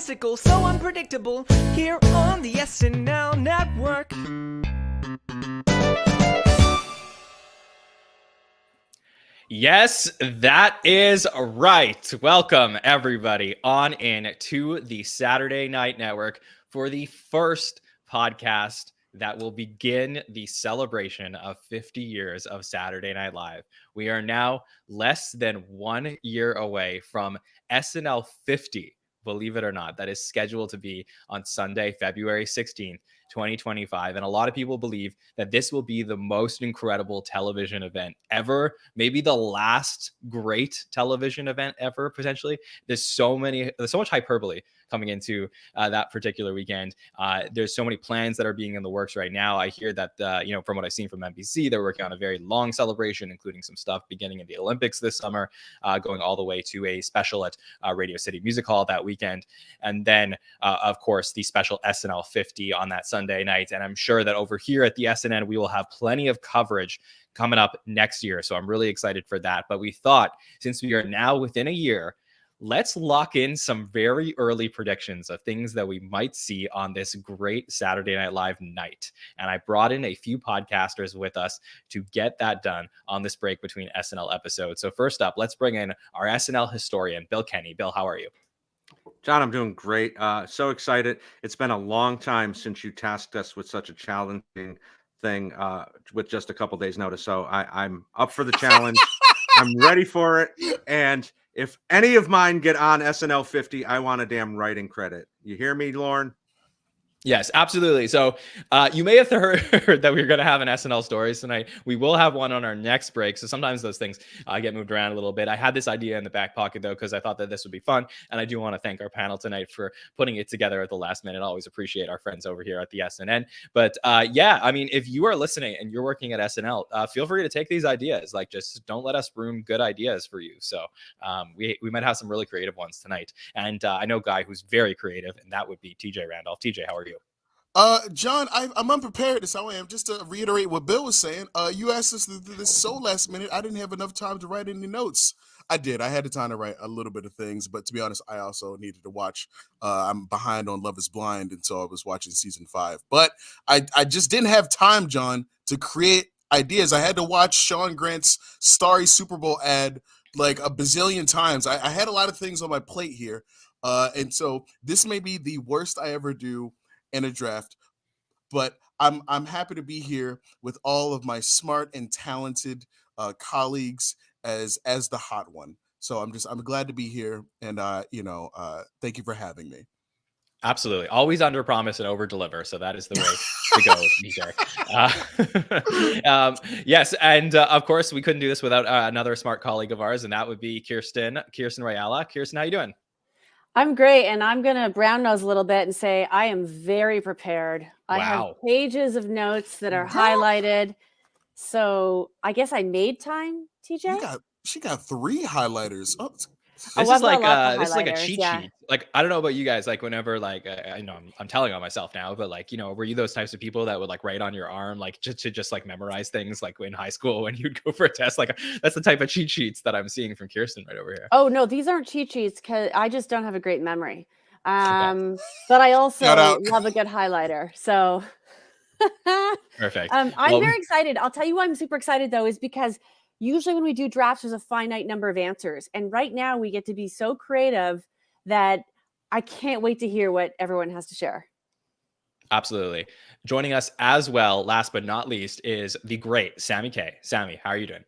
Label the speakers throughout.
Speaker 1: mystical, so unpredictable, here on the SNL network.
Speaker 2: Yes, that is right. Welcome, everybody, on in to the Saturday Night Network for the first podcast that will begin the celebration of 50 years of Saturday Night Live. We are now less than 1 year away from SNL 50, believe it or not. That is scheduled to be on Sunday, February 16th. 2025. And a lot of people believe that this will be the most incredible television event ever, maybe the last great television event ever, potentially. There's so much hyperbole coming into that particular weekend. There's so many plans that are being in the works right now. I hear that, from what I've seen from NBC, they're working on a very long celebration, including some stuff beginning in the Olympics this summer, going all the way to a special at Radio City Music Hall that weekend. And then, of course, the special SNL 50 on that Sunday night. And I'm sure that over here at the SNN, we will have plenty of coverage coming up next year. So I'm really excited for that. But we thought, since we are now within a year, let's lock in some very early predictions of things that we might see on this great Saturday Night Live night. And I brought in a few podcasters with us to get that done on this break between SNL episodes. So first up, let's bring in our SNL historian, Bill Kenney. Bill, how are you?
Speaker 3: John, I'm doing great. So excited. It's been a long time since you tasked us with such a challenging thing with just a couple days notice. So I'm up for the challenge. I'm ready for it. And if any of mine get on SNL 50, I want a damn writing credit. You hear me, Lauren?
Speaker 2: Yes, absolutely. So you may have heard that we're going to have an SNL Stories tonight. We will have one on our next break. So sometimes those things get moved around a little bit. I had this idea in the back pocket, though, because I thought that this would be fun. And I do want to thank our panel tonight for putting it together at the last minute. I always appreciate our friends over here at the SNN. But yeah, I mean, if you are listening and you're working at SNL, feel free to take these ideas. Like, just don't let us ruin good ideas for you. So we might have some really creative ones tonight. And I know a guy who's very creative, and that would be TJ Randolph. TJ, how are you?
Speaker 4: John, I'm unprepared as I am. Just to reiterate what Bill was saying, you asked us to do this so last minute, I didn't have enough time to write any notes. I did. I had the time to write a little bit of things, but to be honest, I also needed to watch. I'm behind on Love is Blind, and so I was watching season 5. But I just didn't have time, John, to create ideas. I had to watch Sean Grant's Starry Super Bowl ad like a bazillion times. I had a lot of things on my plate here, and so this may be the worst I ever do in a draft, but I'm happy to be here with all of my smart and talented colleagues as the hot one. So I'm glad to be here, and thank you for having me.
Speaker 2: Absolutely, always under promise and over deliver. So that is the way to go, DJ. Yes, and of course we couldn't do this without another smart colleague of ours, and that would be Kirstin Rajala. Kirstin, how you doing?
Speaker 5: I'm great, and I'm going to brown nose a little bit and say I am very prepared. I have pages of notes that are highlighted. So I guess I made time, TJ?
Speaker 4: She got 3 highlighters. Oh,
Speaker 2: this is like a cheat sheet. Like, I don't know about you guys, like whenever I know I'm telling on myself now, but were you those types of people that would write on your arm just memorize things like in high school when you'd go for a test? That's the type of cheat sheets that I'm seeing from Kirstin right over here.
Speaker 5: Oh no, these aren't cheat sheets because I just don't have a great memory. But I also love a good highlighter. So
Speaker 2: perfect.
Speaker 5: I'm very excited. I'll tell you why I'm super excited though, is because usually when we do drafts, there's a finite number of answers. And right now we get to be so creative that I can't wait to hear what everyone has to share.
Speaker 2: Absolutely. Joining us as well, last but not least, is the great Sammy Kay. Sammy, how are you doing?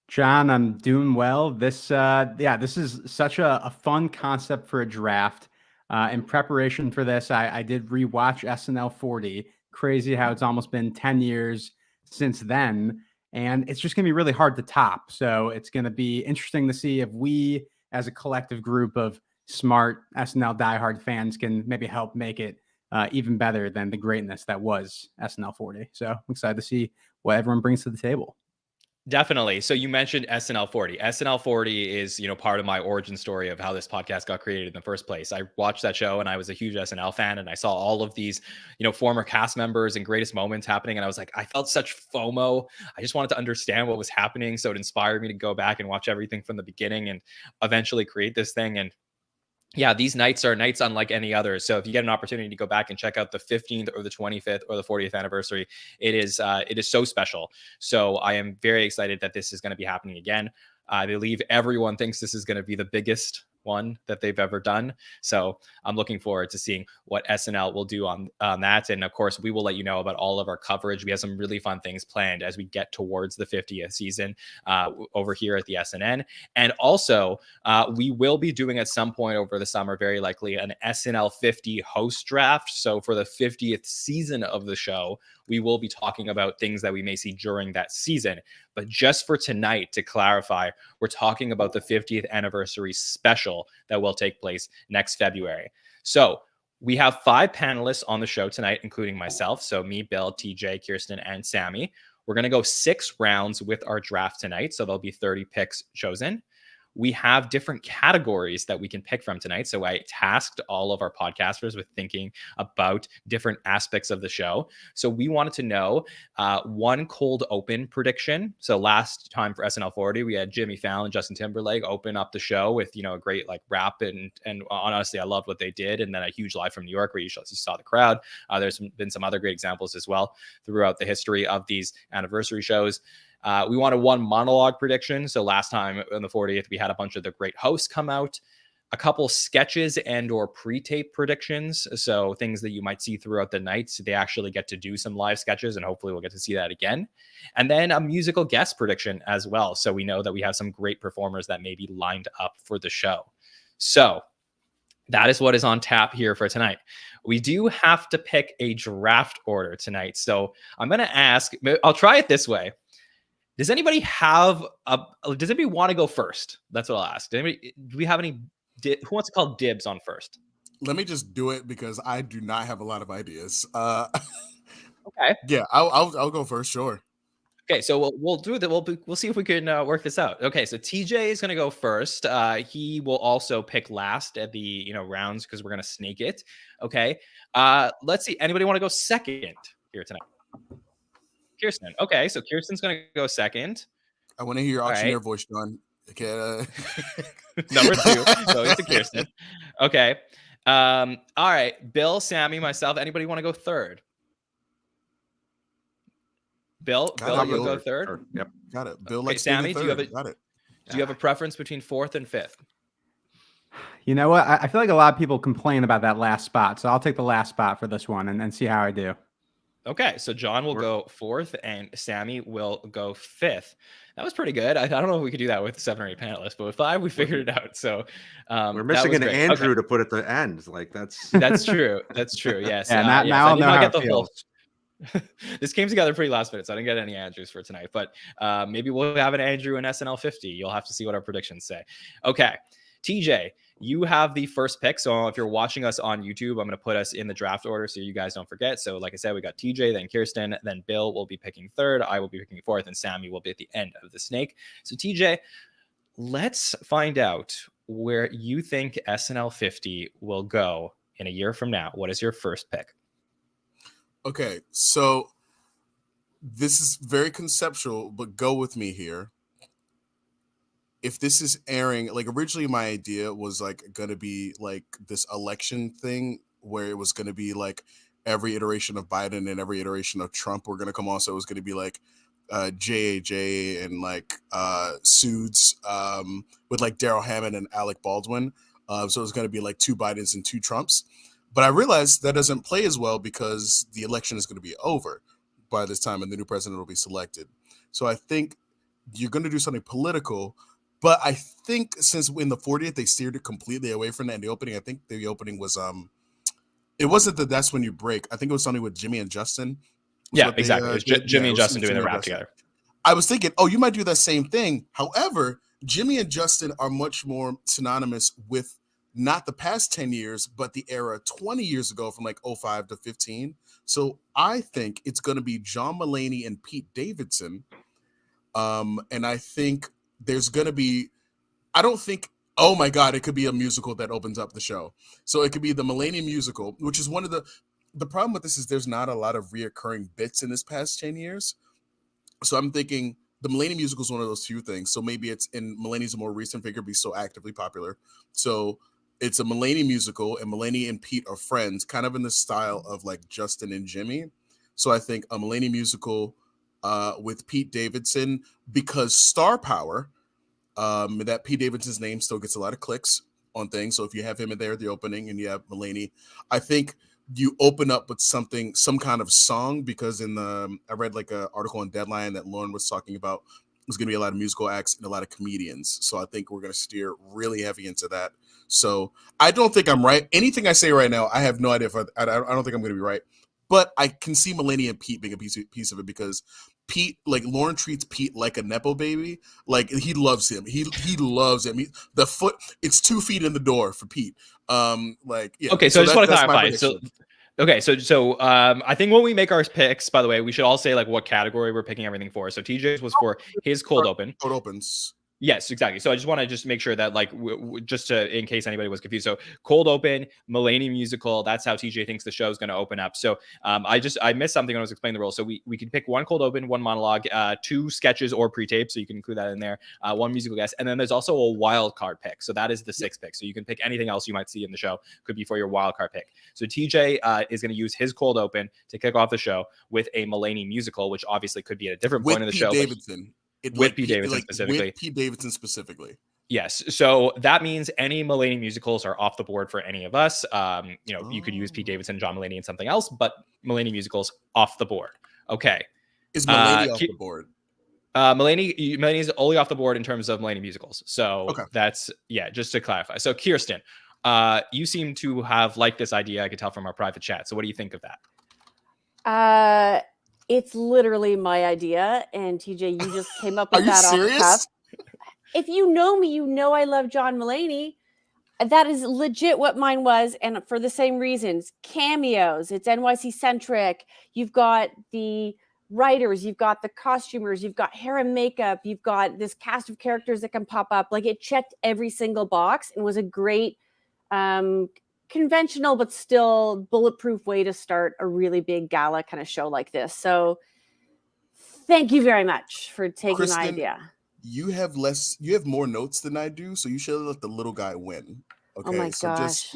Speaker 6: John, I'm doing well. This is such a fun concept for a draft. In preparation for this, I did rewatch SNL 40. Crazy how it's almost been 10 years since then. And it's just going to be really hard to top. So it's going to be interesting to see if we, as a collective group of smart SNL diehard fans, can maybe help make it even better than the greatness that was SNL 40. So I'm excited to see what everyone brings to the table.
Speaker 2: Definitely. So you mentioned SNL 40. SNL 40 is, part of my origin story of how this podcast got created in the first place. I watched that show and I was a huge SNL fan, and I saw all of these, former cast members and greatest moments happening. And I was like, I felt such FOMO. I just wanted to understand what was happening. So it inspired me to go back and watch everything from the beginning and eventually create this thing. And yeah, these nights are nights unlike any other. So if you get an opportunity to go back and check out the 15th or the 25th or the 40th anniversary, it is so special. So I am very excited that this is going to be happening again. I believe everyone thinks this is going to be the biggest one that they've ever done. So I'm looking forward to seeing what SNL will do on that. And of course, we will let you know about all of our coverage. We have some really fun things planned as we get towards the 50th season over here at the SNN. And also, we will be doing at some point over the summer, very likely, an SNL 50 host draft. So for the 50th season of the show, we will be talking about things that we may see during that season. But just for tonight, to clarify, we're talking about the 50th anniversary special that will take place next February. So we have 5 panelists on the show tonight, including myself. So me, Bill, TJ, Kirstin, and Sammy. We're going to go 6 rounds with our draft tonight. So there'll be 30 picks chosen. We have different categories that we can pick from tonight. So I tasked all of our podcasters with thinking about different aspects of the show. So we wanted to know one cold open prediction. So last time for SNL 40, we had Jimmy Fallon, Justin Timberlake open up the show with, a great like rap. And honestly, I loved what they did. And then a huge live from New York where you saw the crowd. There's been some other great examples as well throughout the history of these anniversary shows. We wanted one monologue prediction. So last time on the 40th, we had a bunch of the great hosts come out, a couple sketches and or pre-tape predictions. So things that you might see throughout the night. So they actually get to do some live sketches, and hopefully we'll get to see that again. And then a musical guest prediction as well. So we know that we have some great performers that may be lined up for the show. So that is what is on tap here for tonight. We do have to pick a draft order tonight. So I'm going to ask, I'll try it this way. Does anybody want to go first? That's what I'll ask. Do we have any, who wants to call dibs on first?
Speaker 4: Let me just do it because I do not have a lot of ideas.
Speaker 2: Okay.
Speaker 4: Yeah, I'll go first. Sure.
Speaker 2: Okay, so we'll do that. We'll see if we can work this out. Okay, so TJ is going to go first. He will also pick last at the rounds because we're going to snake it. Okay. Let's see. Anybody want to go second here tonight? Kirstin. Okay, so Kirstin's going to go second.
Speaker 4: I want to hear your auctioneer voice, John. Okay.
Speaker 2: Number 2. So it's a Kirstin. Okay. All right. Bill, Sammy, myself. Anybody want to go third? Bill, you'll go third.
Speaker 3: Yep.
Speaker 4: Got it. Bill,
Speaker 2: okay, Sammy, do you have a preference between 4th and 5th?
Speaker 6: You know what? I feel like a lot of people complain about that last spot, so I'll take the last spot for this one and see how I do.
Speaker 2: Okay, so John will go 4th and Sammy will go 5th. That was pretty good. I don't know if we could do that with 7 or 8 panelists, but with 5, we figured it out. So
Speaker 3: we're missing an Andrew to put at the end. Like that's
Speaker 2: true. That's true. Yes.
Speaker 6: Yeah, now I'll know how it feels.
Speaker 2: This came together pretty last minute, so I didn't get any Andrews for tonight. But maybe we'll have an Andrew in SNL 50. You'll have to see what our predictions say. Okay, TJ. You have the first pick. So if you're watching us on YouTube, I'm going to put us in the draft order so you guys don't forget. So like I said, we got TJ, then Kirstin, then Bill will be picking 3rd. I will be picking 4th, and Sammy will be at the end of the snake. So TJ, let's find out where you think SNL 50 will go in a year from now. What is your first pick?
Speaker 4: Okay, so this is very conceptual, but go with me here. If this is airing, like originally my idea was like going to be like this election thing where it was going to be like every iteration of Biden and every iteration of Trump were going to come on. So it was going to be like JAJ and like Suits with like Daryl Hammond and Alec Baldwin. So it was going to be like 2 Bidens and 2 Trumps. But I realized that doesn't play as well because the election is going to be over by this time and the new president will be selected. So I think you're going to do something political. But I think since in the 40th, they steered it completely away from that in the opening. I think the opening was, it wasn't that That's When You Break. I think it was something with Jimmy and Justin.
Speaker 2: Yeah, exactly. It was Jimmy and Justin doing the rap together.
Speaker 4: I was thinking, you might do that same thing. However, Jimmy and Justin are much more synonymous with not the past 10 years, but the era 20 years ago from like 05 to 15. So I think it's going to be John Mulaney and Pete Davidson. And I think there's going to be, I don't think, oh my God, it could be a musical that opens up the show. So it could be the Mulaney musical, which is one of the problem with this is there's not a lot of reoccurring bits in this past 10 years. So I'm thinking the Mulaney musical is one of those few things. So maybe it's in Mulaney's a more recent figure, be so actively popular. So It's a Mulaney musical, and Mulaney and Pete are friends, kind of in the style of like Justin and Jimmy. So I think a Mulaney musical with Pete Davidson, because star power, that Pete Davidson's name still gets a lot of clicks on things. So if you have him in there at the opening and you have Mulaney, I think you open up with some kind of song, because I read like an article on Deadline that Lauren was talking about. There's going to be a lot of musical acts and a lot of comedians. So I think we're going to steer really heavy into that. So I don't think I'm right. Anything I say right now, I have no idea if I don't think I'm going to be right. But I can see Mulaney and Pete being a piece of it, because Pete, like Lauren treats Pete like a Nepo baby. Like he loves him. He loves him. It's 2 feet in the door for Pete. Like, yeah.
Speaker 2: Okay, so I just want to clarify. So I think when we make our picks, by the way, we should all say like what category we're picking everything for. So TJ's was for his cold open.
Speaker 4: Cold opens.
Speaker 2: Yes, exactly. So I just want to just make sure that like in case anybody was confused. So cold open, Mulaney musical. That's how TJ thinks the show is going to open up. So I missed something when I was explaining the rules. So we can pick 1 cold open, 1 monologue, 2 sketches or pre-tape. So you can include that in there. 1 musical guest, and then there's also a wild card pick. So that is the 6th pick. So you can pick anything else you might see in the show. Could be for your wild card pick. So TJ is going to use his cold open to kick off the show with a Mulaney musical, which obviously could be at a different point in the show. With Pete Davidson specifically. Yes. So that means any Mulaney musicals are off the board for any of us. You could use Pete Davidson, John Mulaney, and something else, but Mulaney musicals off the board. Okay.
Speaker 4: Is Mulaney off the board?
Speaker 2: Mulaney is only off the board in terms of Mulaney musicals. So that's, just to clarify. So Kirstin, you seem to have liked this idea. I could tell from our private chat. So what do you think of that?
Speaker 5: It's literally my idea, and TJ, you just came up with that
Speaker 4: off the cuff.
Speaker 5: If you know me, you know I love John Mulaney. That is legit what mine was, and for the same reasons. Cameos, it's NYC centric. You've got the writers, you've got the costumers, you've got hair and makeup, you've got this cast of characters that can pop up. Like, it checked every single box and was a great conventional but still bulletproof way to start a really big gala kind of show like this. So thank you very much for taking
Speaker 4: Kirstin,
Speaker 5: my idea.
Speaker 4: You have more notes than I do, so you should let the little guy win. Okay.
Speaker 5: Oh my gosh.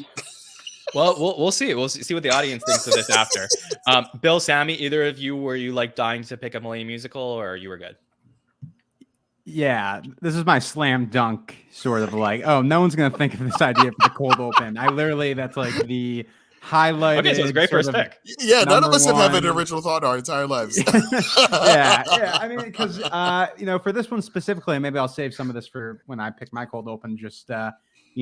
Speaker 2: Well, we'll see. We'll see what the audience thinks of this after. Bill, Sammy, either of you, were you like dying to pick a Mulaney musical, or you were good?
Speaker 6: Yeah, this is my slam dunk sort of like, oh, no one's going to think of this idea for the cold open. That's like the highlight.
Speaker 2: Okay, so it's a great first pick.
Speaker 4: Yeah, none of us have had an original thought our entire lives.
Speaker 6: yeah. I mean, because, for this one specifically, maybe I'll save some of this for when I pick my cold open. Just, they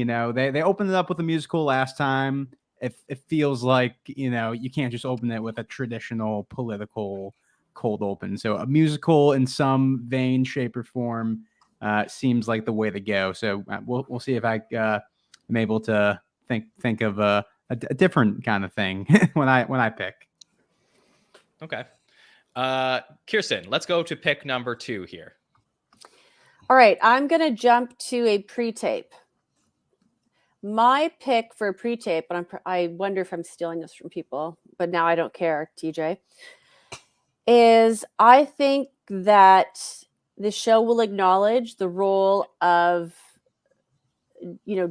Speaker 6: opened it up with a musical last time. It feels like, you can't just open it with a traditional political cold open. So a musical in some vein, shape, or form seems like the way to go. So we'll see if I am able to think of a different kind of thing when I pick.
Speaker 2: Okay, Kirstin, let's go to pick number 2 here.
Speaker 5: All right, I'm gonna jump to a pre-tape. My pick for a pre-tape, and I wonder if I'm stealing this from people, but now I don't care, TJ. Is I think that the show will acknowledge the role of,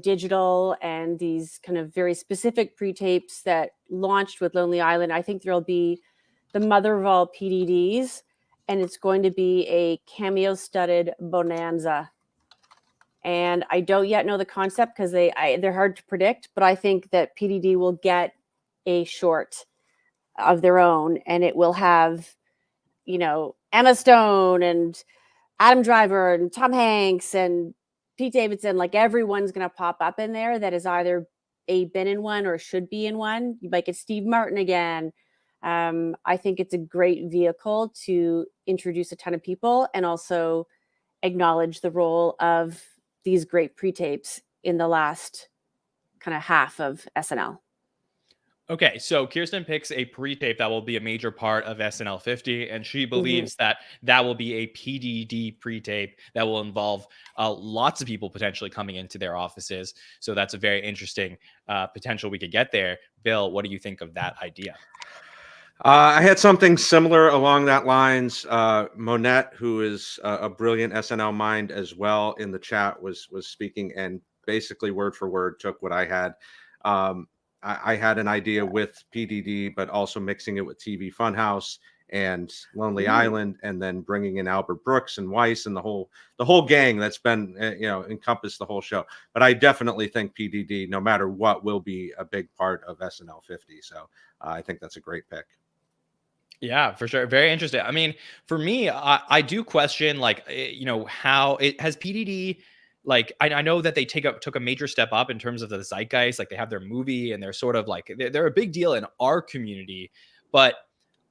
Speaker 5: digital and these kind of very specific pre-tapes that launched with Lonely Island. I think there'll be the mother of all PDDs, and it's going to be a cameo-studded bonanza. And I don't yet know the concept because they're hard to predict, but I think that PDD will get a short of their own, and it will have Emma Stone and Adam Driver and Tom Hanks and Pete Davidson. Like, everyone's going to pop up in there that is either been in one or should be in one. You might get Steve Martin again. I think it's a great vehicle to introduce a ton of people and also acknowledge the role of these great pre-tapes in the last kind of half of SNL.
Speaker 2: Okay, so Kirstin picks a pre-tape that will be a major part of SNL 50, and she believes that will be a PDD pre-tape that will involve lots of people potentially coming into their offices. So that's a very interesting potential we could get there. Bill, what do you think of that idea?
Speaker 3: I had something similar along that lines. Monette, who is a brilliant SNL mind as well, in the chat was speaking, and basically word for word took what I had. I had an idea with PDD, but also mixing it with TV Funhouse and Lonely Island, and then bringing in Albert Brooks and Weiss and the whole gang that's been encompassed the whole show. But I definitely think PDD, no matter what, will be a big part of SNL 50. So I think that's a great pick.
Speaker 2: Yeah, for sure. Very interesting. I mean, for me, I do question, like, how it has PDD. Like, I know that they took a major step up in terms of the zeitgeist. Like, they have their movie, and they're sort of like they're a big deal in our community. But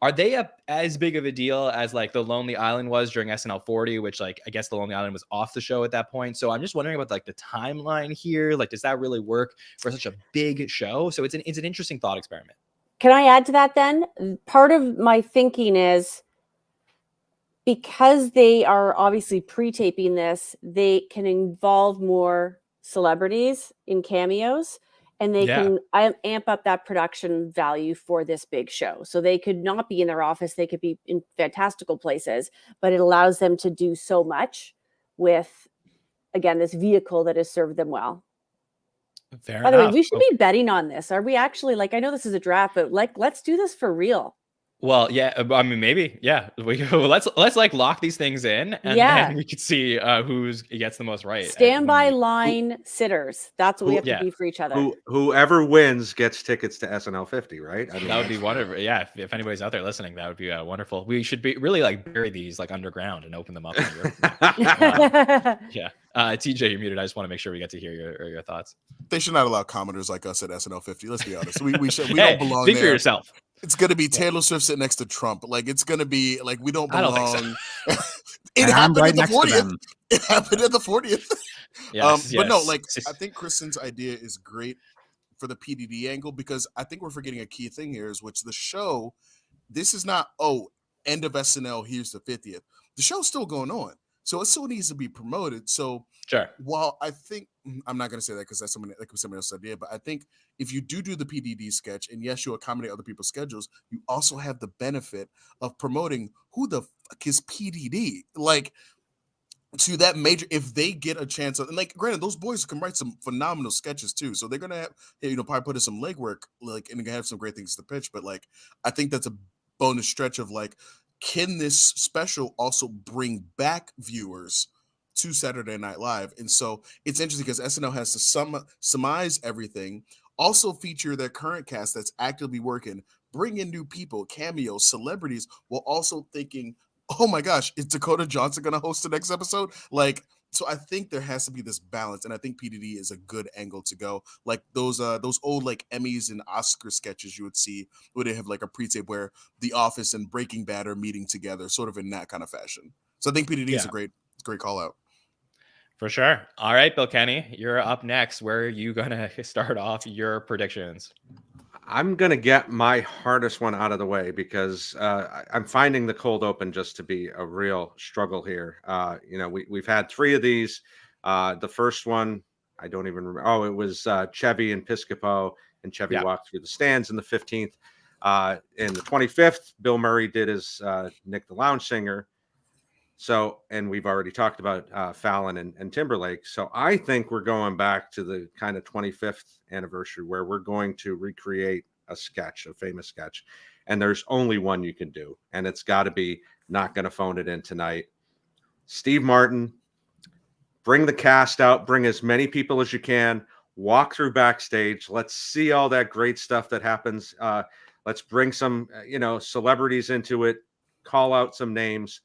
Speaker 2: are they as big of a deal as like the Lonely Island was during SNL 40, which, like, I guess the Lonely Island was off the show at that point. So I'm just wondering about like the timeline here. Like, does that really work for such a big show? So it's an interesting thought experiment.
Speaker 5: Can I add to that then? Part of my thinking is because they are obviously pre-taping this, they can involve more celebrities in cameos, and they can amp up that production value for this big show. So they could not be in their office. They could be in fantastical places, but it allows them to do so much with, again, this vehicle that has served them well. By the way, we should be betting on this. Are we actually, like, I know this is a draft, but like, let's do this for real.
Speaker 2: Well, yeah, I mean, maybe, yeah. Let's like lock these things in, and then we could see who gets the most right.
Speaker 5: Standby line sitters. That's what we have to be for each other.
Speaker 3: Whoever wins gets tickets to SNL 50, right? I mean,
Speaker 2: that would be wonderful. Yeah, if anybody's out there listening, that would be wonderful. We should be really like bury these like underground and open them up. Yeah. TJ, you're muted. I just want to make sure we get to hear your thoughts.
Speaker 4: They should not allow commenters like us at SNL 50. Let's be honest. We don't belong
Speaker 2: speak
Speaker 4: there.
Speaker 2: For yourself.
Speaker 4: It's going to be Taylor Swift sitting next to Trump. Like, it's going to be like, we don't belong.
Speaker 2: I don't think so.
Speaker 4: It happened at the 40th. It happened at the 40th.
Speaker 2: Yes,
Speaker 4: but no, like, I think Kirstin's idea is great for the PDD angle, because I think we're forgetting a key thing here, is which the show, this is not, end of SNL, here's the 50th. The show's still going on. So it still needs to be promoted. So
Speaker 2: sure.
Speaker 4: While I think, I'm not going to say that because that's somebody else's idea, but I think if you do the PDD sketch, and yes, you accommodate other people's schedules, you also have the benefit of promoting who the fuck is PDD. Like, to that major, if they get a chance of, and like, granted, those boys can write some phenomenal sketches too. So they're going to have, probably put in some legwork, like, and they have some great things to pitch. But like, I think that's a bonus stretch of like, can this special also bring back viewers to Saturday Night Live? And so it's interesting because SNL has to surmise everything, also feature their current cast that's actively working, bring in new people, cameos, celebrities, while also thinking, oh my gosh, is Dakota Johnson going to host the next episode? Like, so I think there has to be this balance, and I think PDD is a good angle to go. Like those old like Emmys and Oscar sketches you would see where they have like a pre-tape where The Office and Breaking Bad are meeting together, sort of in that kind of fashion. So I think PDD is a great call out.
Speaker 2: For sure. All right, Bill Kenney, you're up next. Where are you going to start off your predictions?
Speaker 3: I'm going to get my hardest one out of the way because I'm finding the cold open just to be a real struggle here. We've had 3 of these. The first one, I don't even remember. Oh, it was Chevy and Piscopo, and Chevy walked through the stands in the 15th. In the 25th, Bill Murray did his Nick the Lounge Singer. So, and we've already talked about Fallon and Timberlake. So I think we're going back to the kind of 25th anniversary where we're going to recreate a famous sketch. And there's only one you can do. And it's got to be Not Gonna Phone It In Tonight. Steve Martin, bring the cast out, bring as many people as you can, walk through backstage. Let's see all that great stuff that happens. Let's bring some, celebrities into it, call out some names.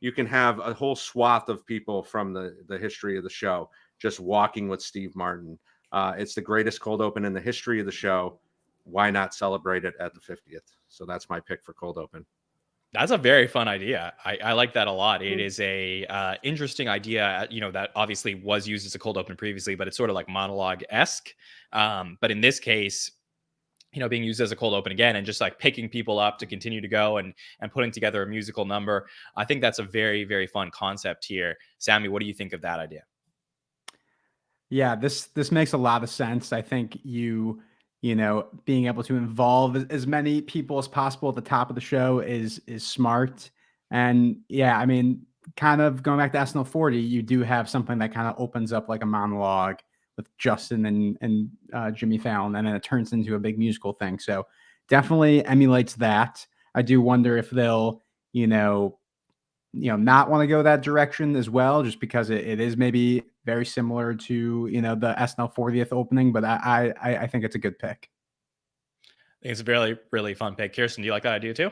Speaker 3: You can have a whole swath of people from the history of the show just walking with Steve Martin. It's the greatest cold open in the history of the show. Why not celebrate it at the 50th? So that's my pick for cold open.
Speaker 2: That's a very fun idea. I like that a lot. It is a interesting idea, that obviously was used as a cold open previously, but it's sort of like monologue-esque. But in this case, being used as a cold open again and just like picking people up to continue to go and putting together a musical number. I think that's a very, very fun concept here. Sammy, what do you think of that idea?
Speaker 6: Yeah, this makes a lot of sense. I think being able to involve as many people as possible at the top of the show is smart. And yeah, I mean, kind of going back to SNL 40, you do have something that kind of opens up like a monologue Justin and Jimmy Fallon, and then it turns into a big musical thing. So definitely emulates that. I do wonder if they'll, not want to go that direction as well, just because it is maybe very similar to, the SNL 40th opening, but I think it's a good pick.
Speaker 2: I think it's a really, really fun pick. Kirstin, do you like that idea too?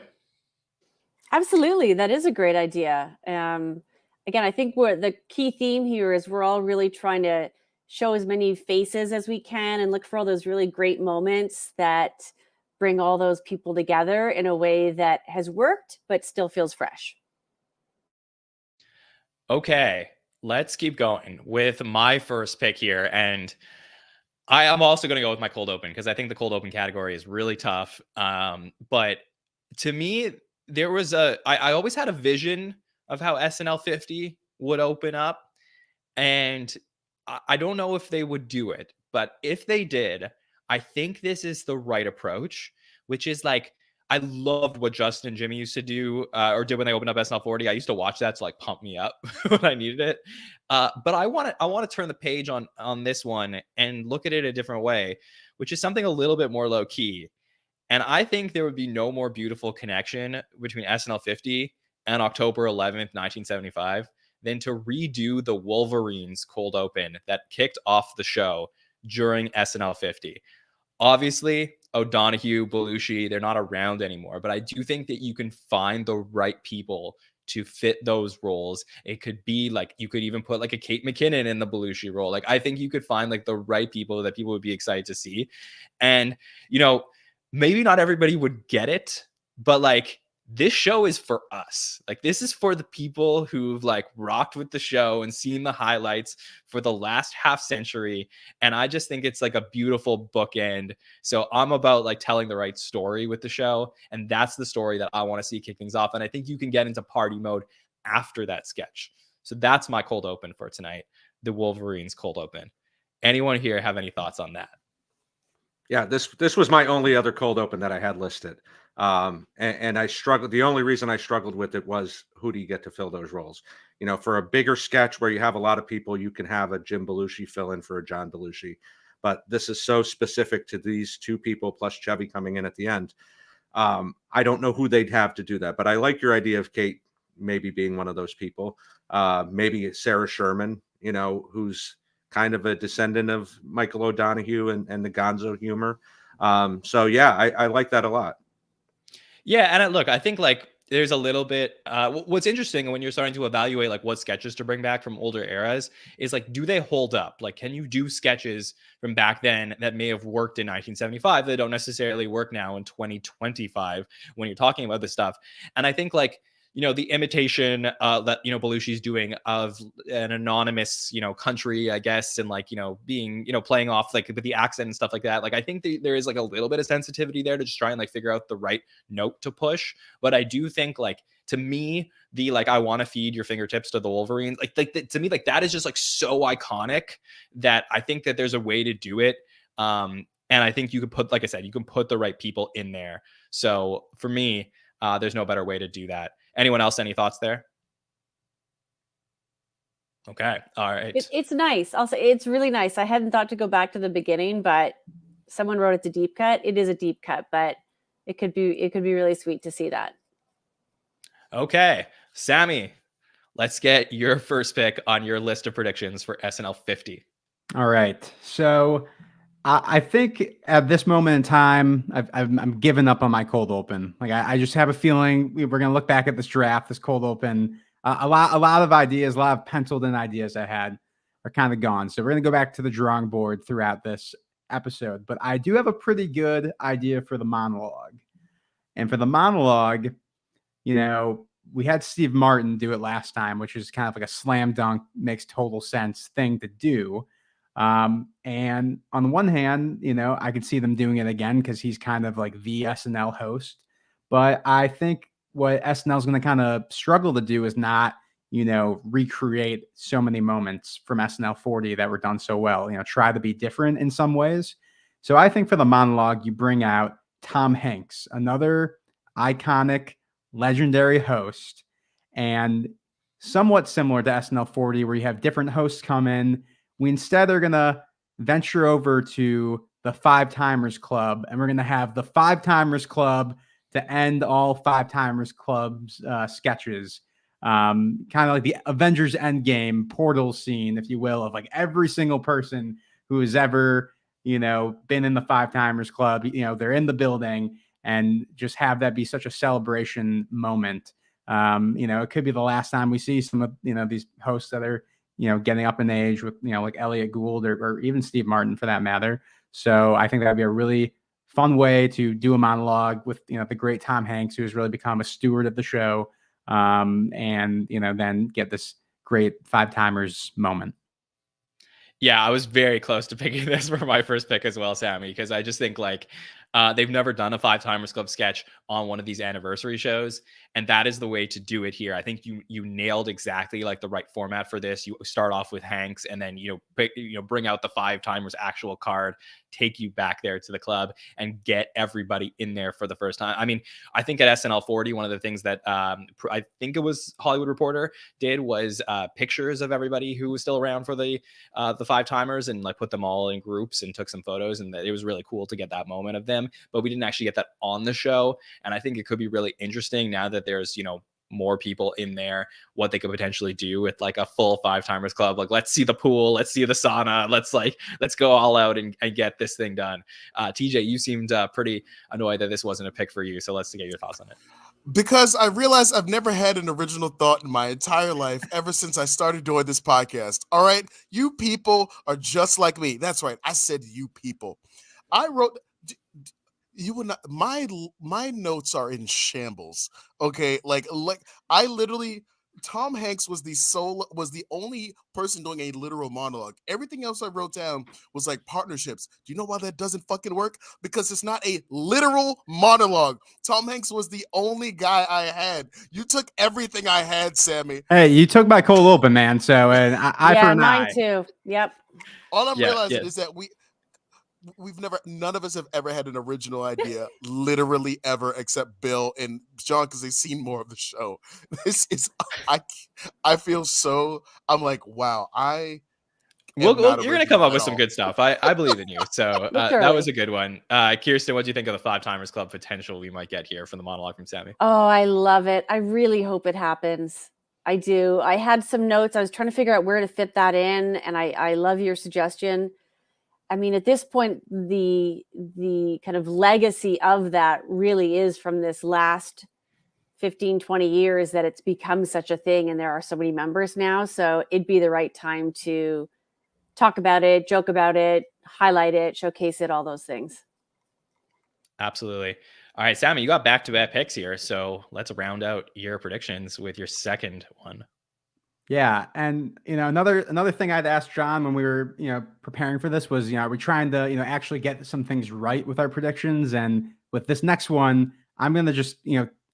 Speaker 5: Absolutely. That is a great idea. Again, I think the key theme here is we're all really trying to show as many faces as we can and look for all those really great moments that bring all those people together in a way that has worked, but still feels fresh.
Speaker 2: Okay, let's keep going with my first pick here. And I am also going to go with my cold open because I think the cold open category is really tough. But to me, I always had a vision of how SNL 50 would open up. And I don't know if they would do it, but if they did, I think this is the right approach, which is like, I loved what Justin and Jimmy used to do or did when they opened up SNL 40. I used to watch that to like pump me up when I needed it. But I want to turn the page on this one and look at it a different way, which is something a little bit more low key. And I think there would be no more beautiful connection between SNL 50 and October 11th, 1975 than to redo the Wolverines cold open that kicked off the show during SNL 50. Obviously, O'Donoghue, Belushi, they're not around anymore, but I do think that you can find the right people to fit those roles. It could be like, you could even put like a Kate McKinnon in the Belushi role. Like, I think you could find like the right people that people would be excited to see. And, maybe not everybody would get it, but like, this show is for us. Like, this is for the people who've like rocked with the show and seen the highlights for the last half century. And I just think it's like a beautiful bookend. So I'm about like telling the right story with the show. And that's the story that I want to see kick things off. And I think you can get into party mode after that sketch. So that's my cold open for tonight. The Wolverines cold open. Anyone here have any thoughts on that?
Speaker 3: Yeah, this was my only other cold open that I had listed. And I struggled. The only reason I struggled with it was, who do you get to fill those roles? For a bigger sketch where you have a lot of people, you can have a Jim Belushi fill in for a John Belushi. But this is so specific to these two people plus Chevy coming in at the end. I don't know who they'd have to do that, but I like your idea of Kate maybe being one of those people. Maybe Sarah Sherman, who's kind of a descendant of Michael O'Donoghue and the Gonzo humor. So yeah, I like that a lot.
Speaker 2: Yeah, and look, I think like there's a little bit. What's interesting when you're starting to evaluate like what sketches to bring back from older eras is like, do they hold up? Like, can you do sketches from back then that may have worked in 1975 that don't necessarily work now in 2025 when you're talking about this stuff? And I think like, the imitation that, Belushi's doing of an anonymous, country, I guess, and like, being, playing off like with the accent and stuff like that. Like, I think there is like a little bit of sensitivity there to just try and like figure out the right note to push. But I do think like, to me, the like, I want to feed your fingertips to the Wolverines, to me, like that is just like so iconic that I think that there's a way to do it. And I think you could put, like I said, you can put the right people in there. So for me, there's no better way to do that. Anyone else? Any thoughts there? Okay. All right.
Speaker 5: It's nice. I'll say it's really nice. I hadn't thought to go back to the beginning, but someone wrote it's a deep cut. It is a deep cut, but it could be really sweet to see that.
Speaker 2: Okay. Sammy, let's get your first pick on your list of predictions for SNL 50.
Speaker 6: All right. So I think at this moment in time, I'm giving up on my cold open. Like I just have a feeling we're going to look back at this draft, this cold open. A lot of ideas, a lot of penciled in ideas I had are kind of gone. So we're going to go back to the drawing board throughout this episode. But I do have a pretty good idea for the monologue. And for the monologue, we had Steve Martin do it last time, which is kind of like a slam dunk, makes total sense thing to do. And on the one hand, I could see them doing it again because he's kind of like the SNL host. But I think what SNL is going to kind of struggle to do is not, recreate so many moments from SNL 40 that were done so well, try to be different in some ways. So I think for the monologue, you bring out Tom Hanks, another iconic, legendary host, and somewhat similar to SNL 40, where you have different hosts come in. We instead are going to venture over to the Five Timers Club, and we're going to have the Five Timers Club to end all Five Timers Club's sketches. Kind of like the Avengers Endgame portal scene, if you will, of like every single person who has ever, been in the Five Timers Club. They're in the building, and just have that be such a celebration moment. It could be the last time we see some of, these hosts that are, getting up in age with, like Elliot Gould or even Steve Martin for that matter. So I think that'd be a really fun way to do a monologue with, the great Tom Hanks, who has really become a steward of the show. And, then get this great Five Timers moment.
Speaker 2: Yeah, I was very close to picking this for my first pick as well, Sammy, because I just think like they've never done a Five Timers Club sketch on one of these anniversary shows, and that is the way to do it here. I think you nailed exactly like the right format for this. You start off with Hanks, and then bring out the Five Timers actual card, take you back there to the club, and get everybody in there for the first time. I mean, I think at SNL 40, one of the things that I think it was Hollywood Reporter did was pictures of everybody who was still around for the Five Timers, and like put them all in groups and took some photos, and it was really cool to get that moment of them. But we didn't actually get that on the show, and I think it could be really interesting now that there's more people in there, what they could potentially do with like a full Five Timers Club. Like, let's see the pool, let's see the sauna, let's go all out and get this thing done. TJ, you seemed pretty annoyed that this wasn't a pick for you, so let's get your thoughts on it.
Speaker 4: Because I realized I've never had an original thought in my entire life ever since I started doing this podcast. All right, you people are just like me. That's right, I said you people. I wrote. You would not. My notes are in shambles. Okay, like I literally. Tom Hanks was the only person doing a literal monologue. Everything else I wrote down was like partnerships. Do you know why that doesn't fucking work? Because it's not a literal monologue. Tom Hanks was the only guy I had. You took everything I had, Sammy.
Speaker 6: Hey, you took my cold open, man. So and I for an
Speaker 5: mine
Speaker 6: eye.
Speaker 5: too. Yep.
Speaker 4: All I'm realizing is that none of us have ever had an original idea, literally ever, except Bill and John, because they've seen more of the show. This is, I feel so, I'm like, wow,
Speaker 2: you're going to come up with some good stuff. I believe in you. So that was a good one. Kirstin, what do you think of the Five Timers Club potential we might get here from the monologue from Sammy?
Speaker 5: Oh, I love it. I really hope it happens. I do. I had some notes. I was trying to figure out where to fit that in, and I love your suggestion. I mean, at this point, the kind of legacy of that really is from this last 15, 20 years that it's become such a thing, and there are so many members now. So it'd be the right time to talk about it, joke about it, highlight it, showcase it, all those things.
Speaker 2: Absolutely. All right, Sammy, you got back-to-back picks here. So let's round out your predictions with your second one.
Speaker 6: Yeah, and another thing I'd asked John when we were preparing for this was are we trying to actually get some things right with our predictions, and with this next one I'm gonna just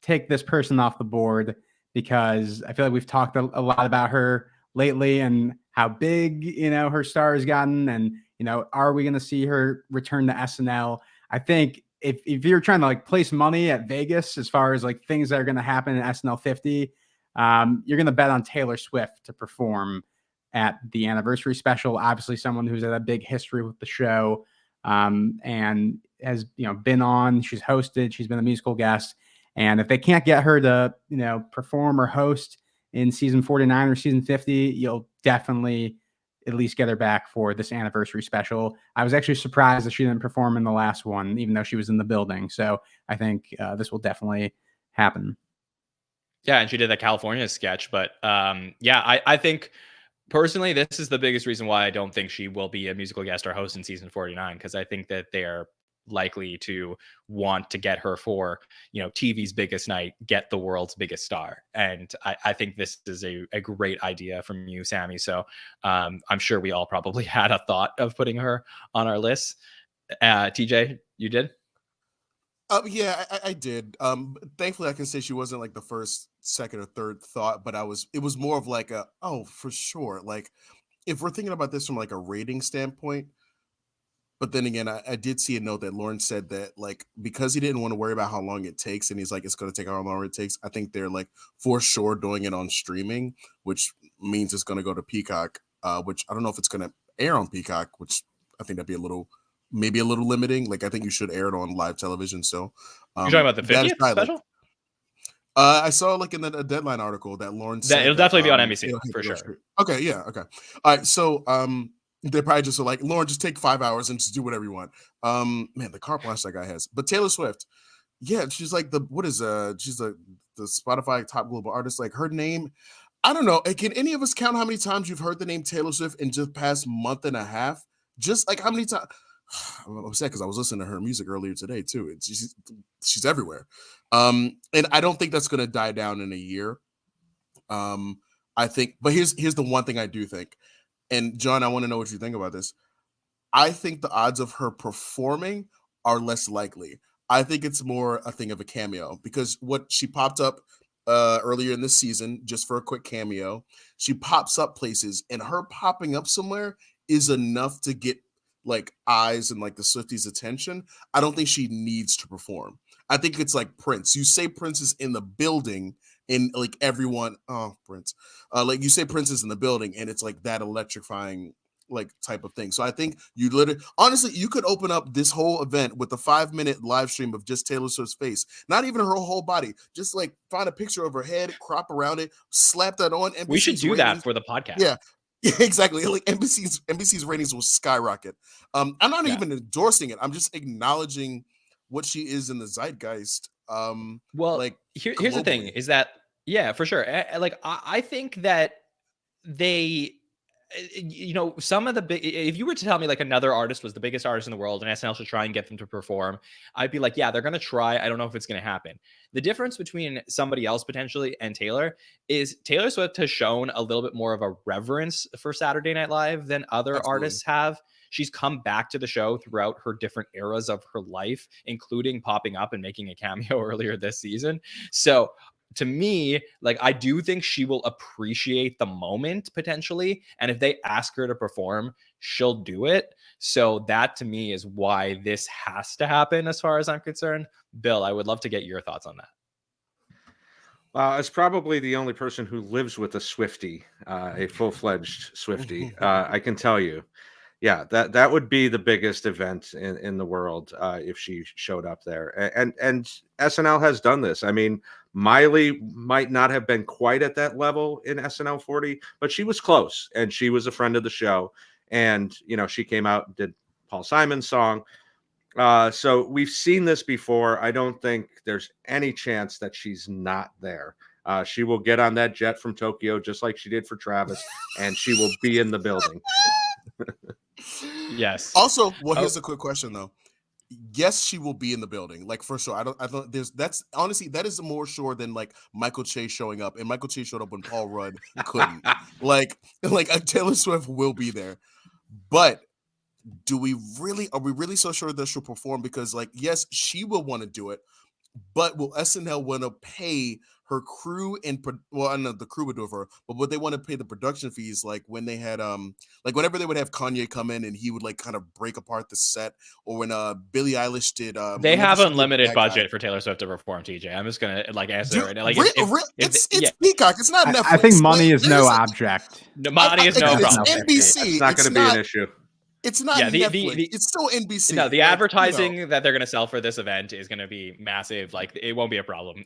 Speaker 6: take this person off the board because I feel like we've talked a lot about her lately and how big her star has gotten, and are we gonna see her return to SNL? I think if you're trying to like place money at Vegas as far as like things that are gonna happen in SNL 50. You're going to bet on Taylor Swift to perform at the anniversary special. Obviously, someone who's had a big history with the show and has been on. She's hosted. She's been a musical guest. And if they can't get her to perform or host in season 49 or season 50, you'll definitely at least get her back for this anniversary special. I was actually surprised that she didn't perform in the last one, even though she was in the building. So I think this will definitely happen.
Speaker 2: Yeah, and she did the California sketch, but I think personally this is the biggest reason why I don't think she will be a musical guest or host in season 49, because I think that they're likely to want to get her for TV's biggest night, get the world's biggest star, and I think this is a great idea from you, Sammy. So I'm sure we all probably had a thought of putting her on our list. TJ, you did?
Speaker 4: Yeah, I did. Thankfully, I can say she wasn't like the first, second, or third thought, but it was more of like for sure. Like, if we're thinking about this from like a rating standpoint, but then again, I did see a note that Lauren said that like because he didn't want to worry about how long it takes, and he's like, it's going to take how long it takes. I think they're like for sure doing it on streaming, which means it's going to go to Peacock. Which I don't know if it's going to air on Peacock, which I think that'd be maybe a little limiting. Like I think you should air it on live television. So
Speaker 2: you're talking about the 50th special?
Speaker 4: Like, I saw like in the Deadline article that Lauren said
Speaker 2: it'll definitely be on NBC for sure.
Speaker 4: Okay, yeah, okay. All right, so they probably just are like, Lauren, just take 5 hours and just do whatever you want. Man, the carte blanche that guy has. But Taylor Swift, yeah, she's like she's the Spotify top global artist. Like her name, I don't know. Can any of us count how many times you've heard the name Taylor Swift in just past month and a half? Just like how many times? I'm upset because I was listening to her music earlier today too. She's everywhere. And I don't think that's going to die down in a year. I think, but here's the one thing I do think, and John, I want to know what you think about this. I think the odds of her performing are less likely. I think it's more a thing of a cameo because what she popped up earlier in this season just for a quick cameo. She pops up places, and her popping up somewhere is enough to get like eyes and like the Swifties' attention. I don't think she needs to perform. I think it's like Prince. You say Prince is in the building, and like everyone, Prince, like you say Prince is in the building, and it's like that electrifying like type of thing. So I think you literally, honestly, you could open up this whole event with a 5-minute live stream of just Taylor Swift's face, not even her whole body. Just like find a picture of her head, crop around it, slap that on. NBC's
Speaker 2: we should do
Speaker 4: ratings.
Speaker 2: that for the podcast.
Speaker 4: Yeah. Yeah, exactly. Like NBC's ratings will skyrocket. I'm not even endorsing it. I'm just acknowledging what she is in the zeitgeist.
Speaker 2: Well,
Speaker 4: like
Speaker 2: here's the thing: is that for sure. Like I think that they, some of the big. If you were to tell me like another artist was the biggest artist in the world and SNL should try and get them to perform, I'd be like, yeah, they're gonna try. I don't know if it's gonna happen. The difference between somebody else potentially and Taylor is Taylor Swift has shown a little bit more of a reverence for Saturday Night Live than other artists have. She's come back to the show throughout her different eras of her life, including popping up and making a cameo earlier this season. So to me, like, I do think she will appreciate the moment potentially. And if they ask her to perform, she'll do it. So that to me is why this has to happen as far as I'm concerned. Bill, I would love to get your thoughts on that.
Speaker 3: As probably the only person who lives with a Swiftie, a full-fledged Swiftie, I can tell you, yeah, that would be the biggest event in the world if she showed up there. And SNL has done this. I mean, Miley might not have been quite at that level in SNL 40, but she was close, and she was a friend of the show. And, she came out and did Paul Simon's song. So we've seen this before. I don't think there's any chance that she's not there. She will get on that jet from Tokyo, just like she did for Travis, and she will be in the building.
Speaker 2: Yes.
Speaker 4: Also, here's a quick question though. Yes, she will be in the building. Like for sure. I don't that's honestly, that is more sure than like Michael Che showing up. And Michael Che showed up when Paul Rudd couldn't. like Taylor Swift will be there. But are we really so sure that she'll perform? Because like, yes, she will want to do it, but will SNL want to pay her crew I know the crew would do it for her, but would they want to pay the production fees like when they had like whenever they would have Kanye come in and he would like kind of break apart the set, or when Billie Eilish did
Speaker 2: they have unlimited budget for Taylor Swift to perform, TJ. I'm just gonna like answer right now. Like
Speaker 4: it's Peacock, it's not Netflix.
Speaker 6: I think money is no object.
Speaker 2: Money is no problem.
Speaker 4: It's NBC.
Speaker 3: It's not going to be an issue.
Speaker 4: It's not Netflix. It's still NBC.
Speaker 2: No, the advertising that they're going to sell for this event is going to be massive. Like, it won't be a problem.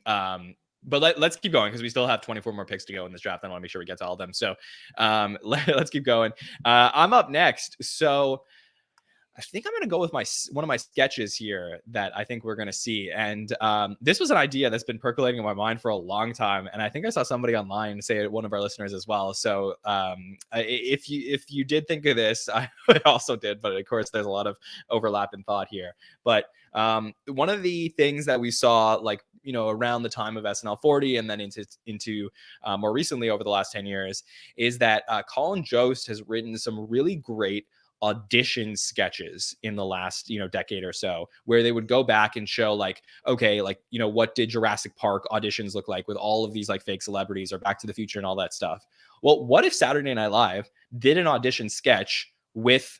Speaker 2: But let's keep going because we still have 24 more picks to go in this draft. I want to make sure we get to all of them. So let's keep going. I'm up next. So I think I'm going to go with one of my sketches here that I think we're going to see. And this was an idea that's been percolating in my mind for a long time. And I think I saw somebody online say it, one of our listeners as well. So if you did think of this, I also did. But of course, there's a lot of overlap in thought here. But one of the things that we saw, like, around the time of SNL 40 and then into more recently over the last 10 years, is that Colin Jost has written some really great audition sketches in the last decade or so, where they would go back and show like, okay, like, what did Jurassic Park auditions look like with all of these like fake celebrities, or Back to the Future and all that stuff. Well, what if Saturday Night Live did an audition sketch with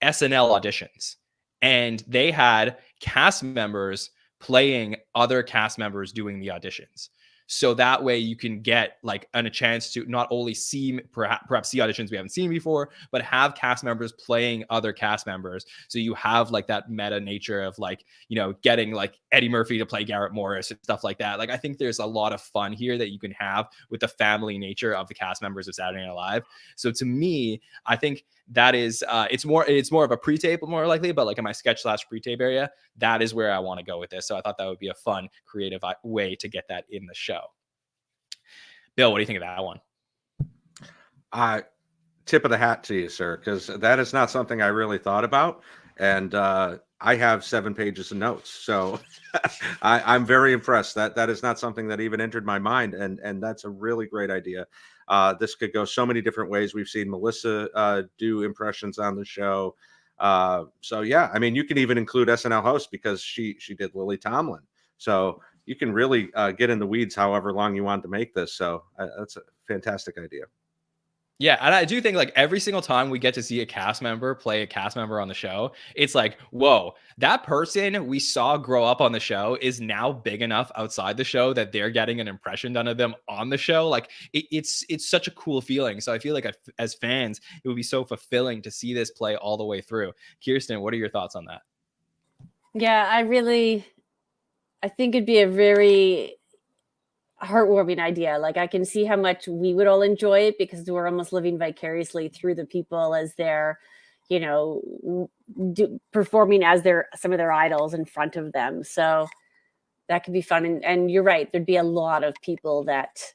Speaker 2: SNL auditions, and they had cast members playing other cast members doing the auditions? So that way you can get like a chance to not only see perhaps see auditions we haven't seen before, but have cast members playing other cast members. So you have like that meta nature of like, you know, getting like Eddie Murphy to play Garrett Morris and stuff like that. Like I think there's a lot of fun here that you can have with the family nature of the cast members of Saturday Night Live. So to me, I think that is it's more of a pre-tape more likely, but like in my sketch / pre-tape area, that is where I want to go with this. So I thought that would be a fun, creative way to get that in the show. Bill, what do you think of that one?
Speaker 3: Tip of the hat to you, sir, because that is not something I really thought about. And I have 7 pages of notes. So I'm very impressed. That is not something that even entered my mind. And that's a really great idea. This could go so many different ways. We've seen Melissa do impressions on the show. So yeah, I mean, you can even include SNL host because she did Lily Tomlin. So you can really get in the weeds however long you want to make this. So that's a fantastic idea.
Speaker 2: Yeah, and I do think like every single time we get to see a cast member play a cast member on the show, it's like, whoa, that person we saw grow up on the show is now big enough outside the show that they're getting an impression done of them on the show. Like it's such a cool feeling. So I feel like as fans, it would be so fulfilling to see this play all the way through. Kirstin, what are your thoughts on that?
Speaker 5: Yeah, I think it'd be a very heartwarming idea. Like I can see how much we would all enjoy it because we're almost living vicariously through the people as they're, you know, performing as some of their idols in front of them. So that could be fun. And you're right. There'd be a lot of people that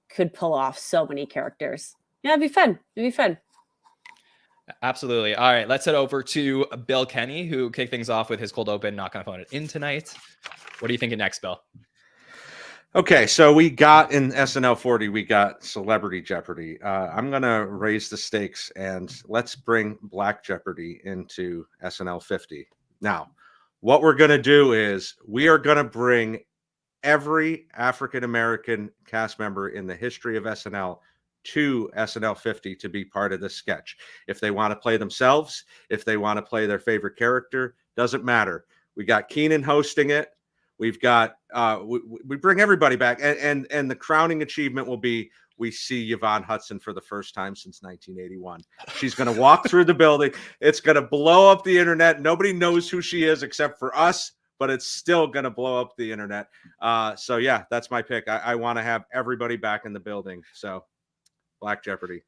Speaker 5: could pull off so many characters. Yeah, it'd be fun. It'd be fun.
Speaker 2: Absolutely. All right, let's head over to Bill Kenney, who kicked things off with his cold open, not going to phone it in tonight. What are you thinking next, Bill?
Speaker 3: Okay, so we got in SNL 40, we got Celebrity Jeopardy. I'm going to raise the stakes and let's bring Black Jeopardy into SNL 50. Now, what we're going to do is we are going to bring every African-American cast member in the history of SNL to SNL 50 to be part of this sketch. If they want to play themselves, if they want to play their favorite character, doesn't matter. We got Keenan hosting it. We've got we bring everybody back, and the crowning achievement will be we see Yvonne Hudson for the first time since 1981. She's going to walk through the building. It's going to blow up the internet. Nobody knows who she is except for us, but it's still going to blow up the internet. So yeah, that's my pick. I want to have everybody back in the building. So Black Jeopardy.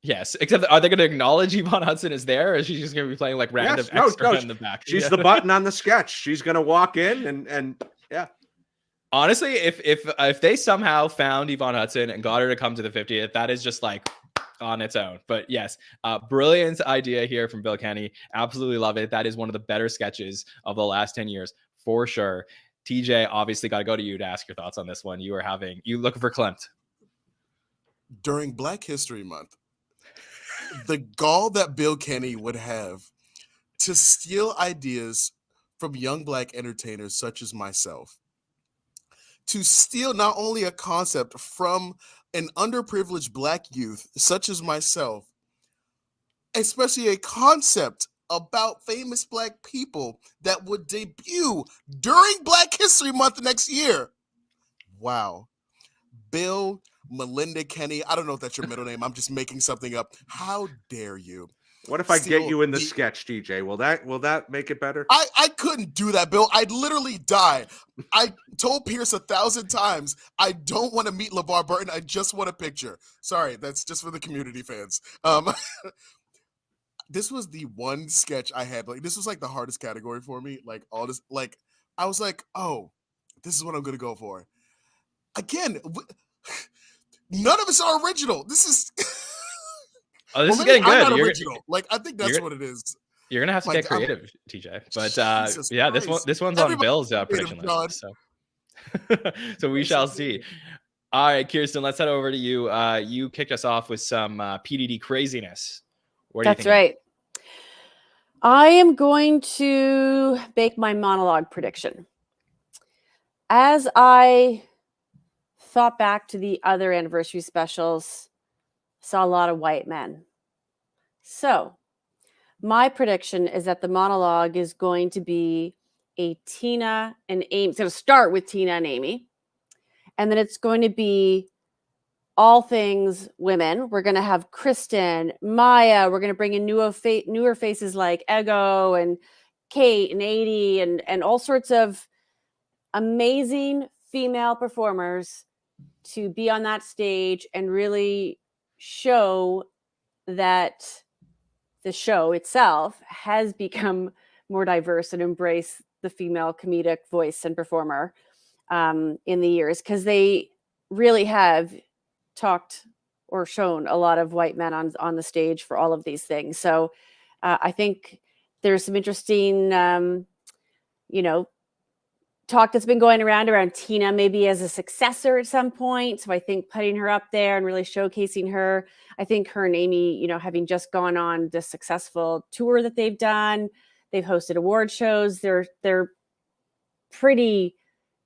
Speaker 2: Yes, except are they going to acknowledge Yvonne Hudson is there, or is she just going to be playing like random extra in the back?
Speaker 3: She's the button on the sketch. She's going to walk in and yeah.
Speaker 2: Honestly, if they somehow found Yvonne Hudson and got her to come to the 50th, that is just like on its own. But yes, brilliant idea here from Bill Kenney. Absolutely love it. That is one of the better sketches of the last 10 years for sure. TJ, obviously got to go to you to ask your thoughts on this one. You looking for Klimt.
Speaker 4: During Black History Month, the gall that Bill Kenney would have to steal ideas from young Black entertainers such as myself, to steal not only a concept from an underprivileged Black youth such as myself, especially a concept about famous Black people that would debut during Black History Month next year. Wow. Bill Melinda Kenney. I don't know if that's your middle name. I'm just making something up. How dare you?
Speaker 3: What if I get you in the sketch, TJ? Will that make it better?
Speaker 4: I couldn't do that, Bill. I'd literally die. I told Pierce 1,000 times, I don't want to meet LeVar Burton. I just want a picture. Sorry, that's just for the community fans. This was the one sketch I had. Like, this was like the hardest category for me. Like all this, like I was like, oh, this is what I'm gonna go for. Again, none of us are original. This is
Speaker 2: Oh, this is getting good.
Speaker 4: I'm not original. Like, I think that's what it is.
Speaker 2: You're gonna have to get creative, TJ. But yeah, this one's on Bill's prediction list. So we shall see. All right, Kirstin, let's head over to you. You kicked us off with some PDD craziness. What do you think?
Speaker 5: That's right. I am going to make my monologue prediction. As I thought back to the other anniversary specials, saw a lot of white men. So my prediction is that the monologue is going to be a Tina and Amy. It's going to start with Tina and Amy. And then it's going to be all things women. We're going to have Kristen, Maya. We're going to bring in newer faces like Ego and Kate and Adie and all sorts of amazing female performers to be on that stage and really show that the show itself has become more diverse and embrace the female comedic voice and performer in the years, because they really have talked or shown a lot of white men on the stage for all of these things. So I think there's some interesting, talk that's been going around Tina maybe as a successor at some point. So I think putting her up there and really showcasing her, I think her and Amy, having just gone on the successful tour that they've done, they've hosted award shows. They're pretty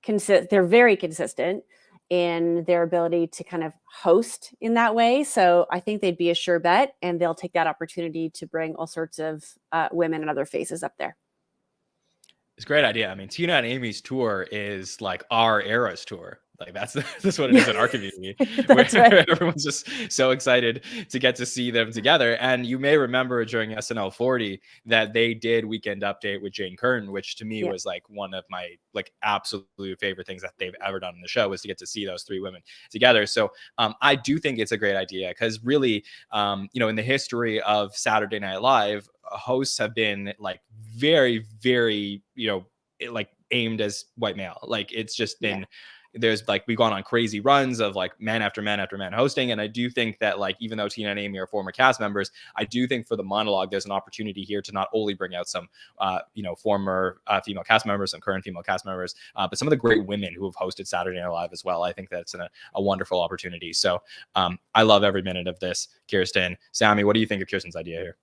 Speaker 5: consistent. They're very consistent in their ability to kind of host in that way. So I think they'd be a sure bet, and they'll take that opportunity to bring all sorts of women and other faces up there.
Speaker 2: It's a great idea. I mean, Tina and Amy's tour is like our era's tour. Like that's what it is in our community.
Speaker 5: That's
Speaker 2: where
Speaker 5: right.
Speaker 2: Everyone's just so excited to get to see them together. And you may remember during SNL 40 that they did Weekend Update with Jane Curtin, which to me was like one of my like absolute favorite things that they've ever done in the show, was to get to see those three women together. So I do think it's a great idea, because really, in the history of Saturday Night Live, hosts have been like very, very, like aimed as white male. Like it's just been, there's like, we've gone on crazy runs of like man after man after man hosting. And I do think that, like, even though Tina and Amy are former cast members, I do think for the monologue, there's an opportunity here to not only bring out some, former female cast members, some current female cast members, but some of the great women who have hosted Saturday Night Live as well. I think that's a wonderful opportunity. So I love every minute of this. Kirstin, Sammy, what do you think of Kirstin's idea here?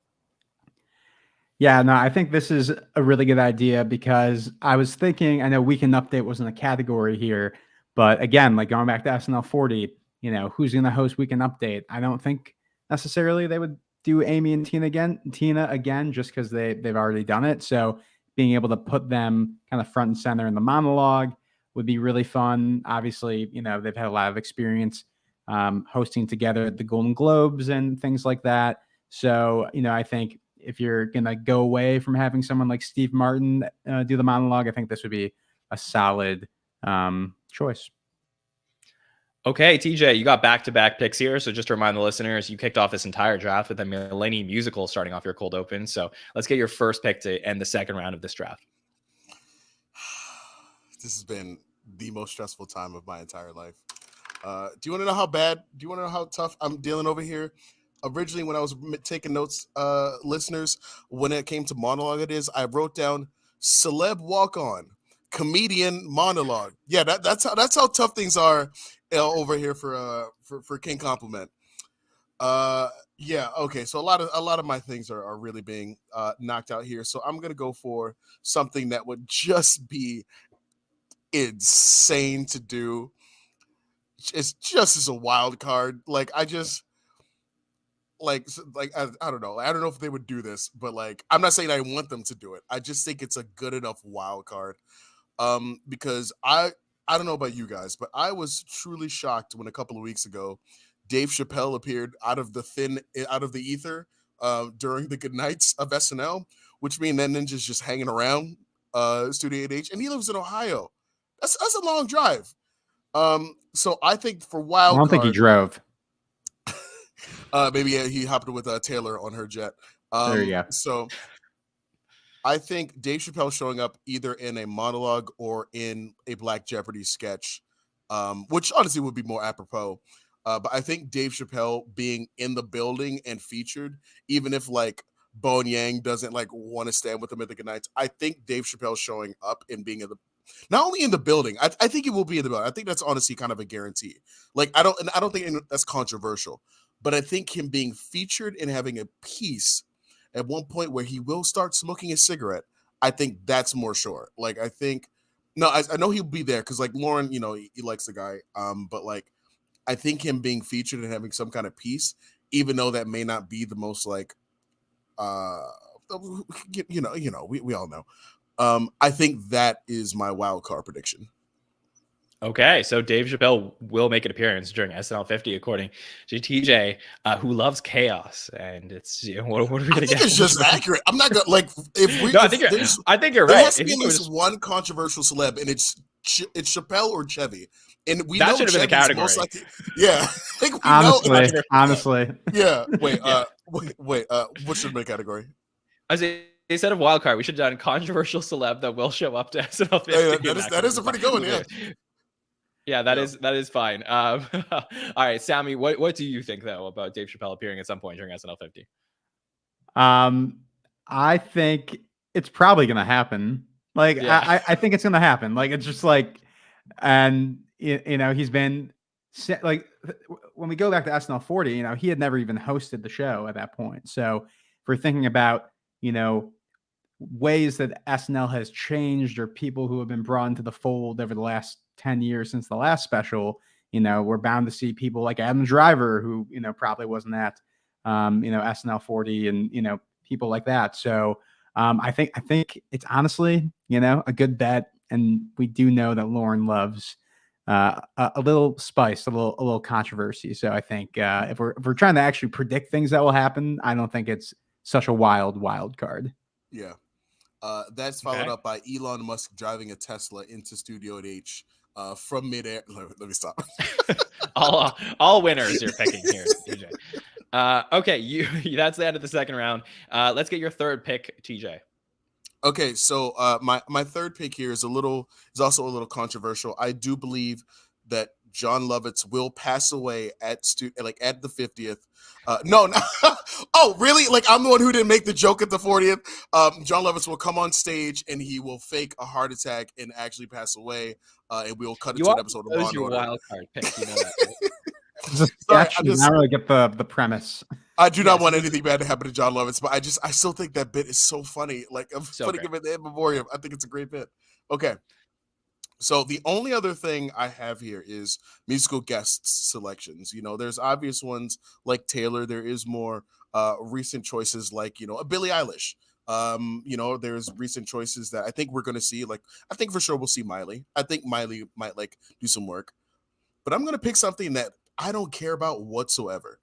Speaker 6: Yeah, no, I think this is a really good idea, because I was thinking, I know Weekend Update wasn't a category here, but again, like going back to SNL 40, who's going to host Weekend Update? I don't think necessarily they would do Amy and Tina again, just because they've already done it. So being able to put them kind of front and center in the monologue would be really fun. Obviously, they've had a lot of experience hosting together at the Golden Globes and things like that. So, I think if you're going to go away from having someone like Steve Martin do the monologue, I think this would be a solid choice.
Speaker 2: Okay, TJ, you got back-to-back picks here. So just to remind the listeners, you kicked off this entire draft with a Millennium musical starting off your cold open. So let's get your first pick to end the second round of this draft.
Speaker 4: This has been the most stressful time of my entire life. Do you want to know how bad? Do you want to know how tough I'm dealing over here? Originally, when I was taking notes, listeners, when it came to monologue, I wrote down celeb walk-on, comedian monologue. Yeah, that's how tough things are over here for King Compliment. Yeah, okay. So a lot of my things are really being knocked out here. So I'm gonna go for something that would just be insane to do. It's just as a wild card. Like I don't know. I don't know if they would do this, but like I'm not saying I want them to do it. I just think it's a good enough wild card. Because I don't know about you guys, but I was truly shocked when a couple of weeks ago Dave Chappelle appeared out of the ether during the good nights of SNL, which means that ninja's just hanging around Studio 8H, and he lives in Ohio. That's a long drive. So I think for wild
Speaker 6: I don't
Speaker 4: card,
Speaker 6: think he drove.
Speaker 4: Maybe he hopped with Taylor on her jet.
Speaker 6: There you go.
Speaker 4: So I think Dave Chappelle showing up either in a monologue or in a Black Jeopardy sketch, which honestly would be more apropos. But I think Dave Chappelle being in the building and featured, even if like Bowen Yang doesn't like want to stand with him at the good nights, I think Dave Chappelle showing up and being not only in the building, I think it will be in the building. I think that's honestly kind of a guarantee. Like I don't think that's controversial, but I think him being featured and having a piece at one point where he will start smoking a cigarette, I think that's more sure. Like I know he'll be there because like Lauren, he likes the guy. But like I think him being featured and having some kind of piece, even though that may not be the most like, we all know. I think that is my wild card prediction.
Speaker 2: Okay, so Dave Chappelle will make an appearance during SNL 50, according to TJ, who loves chaos. And it's what are we
Speaker 4: I
Speaker 2: gonna
Speaker 4: think
Speaker 2: get?
Speaker 4: it's just accurate. I'm not gonna like if we.
Speaker 2: No,
Speaker 4: if
Speaker 2: I think you're
Speaker 4: there
Speaker 2: right.
Speaker 4: has to
Speaker 2: If
Speaker 4: be
Speaker 2: you
Speaker 4: at
Speaker 2: go
Speaker 4: least one controversial celeb, and it's Chappelle or Chevy, and we
Speaker 2: That
Speaker 4: know
Speaker 2: should have been the
Speaker 4: Chevy's most
Speaker 2: category.
Speaker 4: likely. Yeah, like we know.
Speaker 6: Honestly.
Speaker 4: Yeah. Wait.
Speaker 2: Yeah.
Speaker 4: Wait. What should be the category?
Speaker 2: I say instead of wild card, we should have done controversial celeb that will show up to SNL 50.
Speaker 4: Hey, that is a pretty good one. Yeah.
Speaker 2: Yeah, that is fine. All right, Sammy, what do you think though about Dave Chappelle appearing at some point during SNL 50?
Speaker 6: I think it's probably gonna happen. Like I think it's gonna happen. Like it's just like, and you know, he's been like when we go back to SNL 40, you know, he had never even hosted the show at that point. So if we're thinking about, you know, ways that SNL has changed or people who have been brought into the fold over the last 10 years since the last special, you know, we're bound to see people like Adam Driver, who, you know, probably wasn't at, you know, SNL 40 and, you know, people like that. So I think it's honestly, you know, a good bet. And we do know that Lauren loves a little spice, a little controversy. So I think if we're trying to actually predict things that will happen, I don't think it's such a wild card.
Speaker 4: Yeah. That's followed up by Elon Musk driving a Tesla into Studio H from midair. Let me stop.
Speaker 2: all winners you're picking here, TJ. Okay, that's the end of the second round. Let's get your third pick, TJ.
Speaker 4: Okay, so my third pick here is also a little controversial. I do believe that John Lovitz will pass away at the 50th. No. Oh, really? Like I'm the one who didn't make the joke at the 40th. John Lovitz will come on stage and he will fake a heart attack and actually pass away. And we'll cut into an episode of Law and Order.
Speaker 2: Wild card pick, you know that.
Speaker 6: Right? I don't really get the premise.
Speaker 4: I do not want anything bad to happen to John Lovitz, but I still think that bit is so funny. Like I'm putting him in the in memoriam. I think it's a great bit. Okay. So the only other thing I have here is musical guest selections. You know, there's obvious ones like Taylor. There is more recent choices like, you know, a Billie Eilish. You know, there's recent choices that I think we're going to see. Like, I think for sure we'll see Miley. I think Miley might like do some work. But I'm going to pick something that I don't care about whatsoever,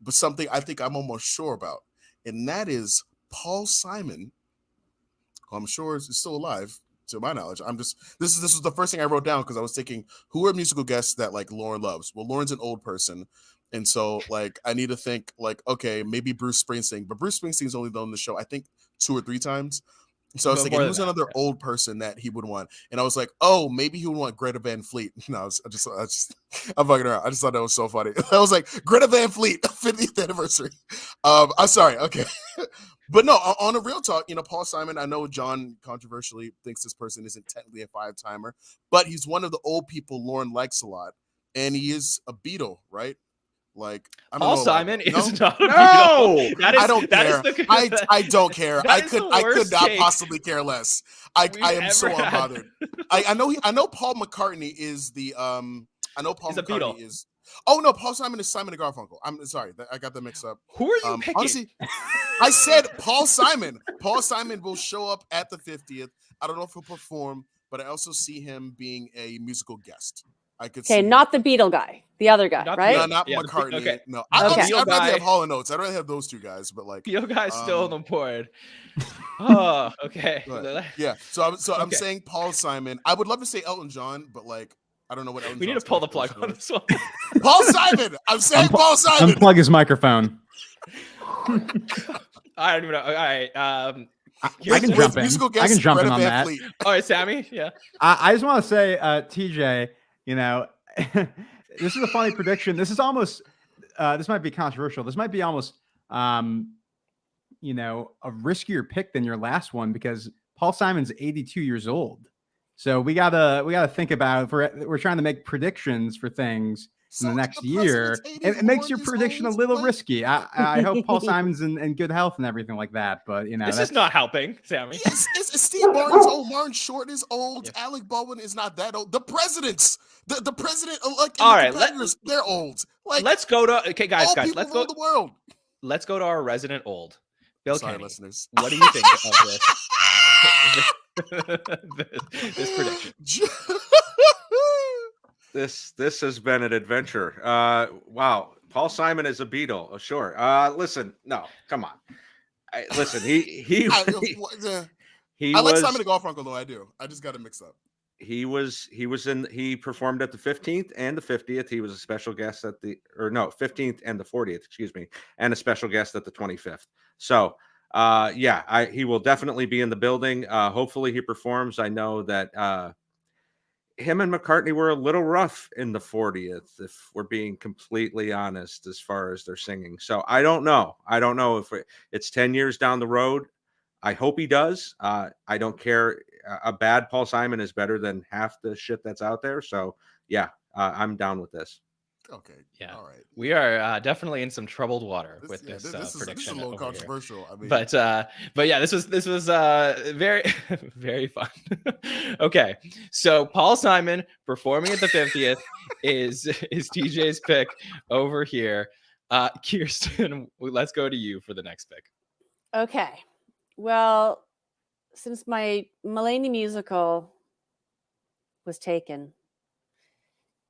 Speaker 4: but something I think I'm almost sure about. And that is Paul Simon, who I'm sure is still alive. To my knowledge, this was the first thing I wrote down because I was thinking, who are musical guests that like Lauren loves? Well, Lauren's an old person, and so like I need to think like, okay, maybe Bruce Springsteen, but Bruce Springsteen's only done the show I think 2 or 3 times. So I was thinking, who's another old person that he would want? And I was like, oh, maybe he would want Greta Van Fleet. No, I'm fucking around. I just thought that was so funny. I was like, Greta Van Fleet, 50th anniversary. I'm sorry. Okay. But no, on a real talk, you know, Paul Simon, I know John controversially thinks this person isn't technically a 5-timer, but he's one of the old people Lauren likes a lot. And he is a Beatle, right? Like
Speaker 2: Paul Simon is not a Beatle.
Speaker 4: I don't care. I don't care. I could not possibly care less. I am so unbothered. I know Paul McCartney is the I know Paul McCartney is. Oh no, Paul Simon is Simon and Garfunkel. I'm sorry, I got that mixed up.
Speaker 2: Who are you picking?
Speaker 4: Honestly, I said Paul Simon. Paul Simon will show up at the 50th. I don't know if he'll perform, but I also see him being a musical guest. I could see
Speaker 5: not the Beatle guy, the other guy, right?
Speaker 4: No, not McCartney.
Speaker 2: Okay.
Speaker 4: No, I'd rather have Hall & Oates. I'd rather have those two guys, but like
Speaker 2: Beatle guy's still on the board. Oh, okay.
Speaker 4: Yeah. So I'm saying Paul Simon. I would love to say Elton John, but like I don't know what Elton.
Speaker 2: We need to pull the plug on this one.
Speaker 4: Paul Simon. I'm saying Paul Simon.
Speaker 6: Unplug his microphone.
Speaker 2: I don't even know. All right.
Speaker 6: I can jump in. I can jump in on that.
Speaker 2: All right, Sammy. Yeah.
Speaker 6: I just want to say, TJ, you know, this is a funny prediction. This is almost, this might be controversial. This might be almost, you know, a riskier pick than your last one because Paul Simon's 82 years old. So we gotta think about if we're trying to make predictions for things in the next year. It makes your prediction a little risky. I hope Paul Simon's in good health and everything like that. But you know,
Speaker 2: this is not helping, Sammy.
Speaker 4: It's Steve Martin's old. Martin Short is old. Yeah. Alec Baldwin is not that old. The presidents, the president, like all right, they're old. Like
Speaker 2: let's go to guys.
Speaker 4: Let's go. The world.
Speaker 2: Let's go to our resident old, Bill
Speaker 4: Sorry,
Speaker 2: Kenney.
Speaker 4: Listeners.
Speaker 2: What do you think of this? This prediction.
Speaker 3: This has been an adventure. Wow. Paul Simon is a Beatle. Oh, sure. Listen, no, come on. Listen, he
Speaker 4: I like
Speaker 3: was
Speaker 4: Simon the Garfunkel though. I do. I just got it mixed up.
Speaker 3: he performed at the 15th and the 50th. He was a special guest at 15th and the 40th, excuse me, and a special guest at the 25th. So he will definitely be in the building. Hopefully he performs. I know that him and McCartney were a little rough in the 40th, if we're being completely honest, as far as their singing. So I don't know if it's 10 years down the road. I hope he does. I don't care. A bad Paul Simon is better than half the shit that's out there. So yeah, I'm down with this.
Speaker 4: Okay.
Speaker 2: Yeah.
Speaker 4: All right.
Speaker 2: We are definitely in some troubled water with
Speaker 4: This
Speaker 2: this
Speaker 4: is
Speaker 2: prediction.
Speaker 4: a little
Speaker 2: over here.
Speaker 4: controversial. I mean,
Speaker 2: but yeah, this was very very fun. Okay, so Paul Simon performing at the 50th is TJ's pick over here. Kirstin, let's go to you for the next pick.
Speaker 5: Okay. Well, since my Mulaney musical was taken,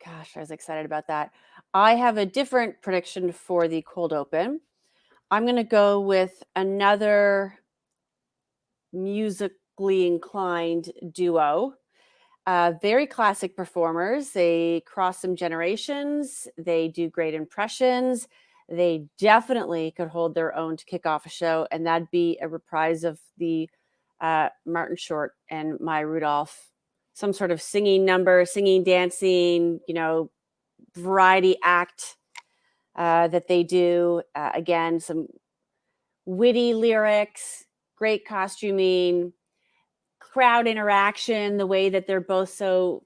Speaker 5: gosh, I was excited about that. I have a different prediction for the cold open. I'm going to go with another musically inclined duo. Very classic performers. They cross some generations. They do great impressions. They definitely could hold their own to kick off a show, and that'd be a reprise of the Martin Short and Maya Rudolph, some sort of singing number, singing, dancing, variety act that they do. Again, some witty lyrics, great costuming, crowd interaction, the way that they're both so,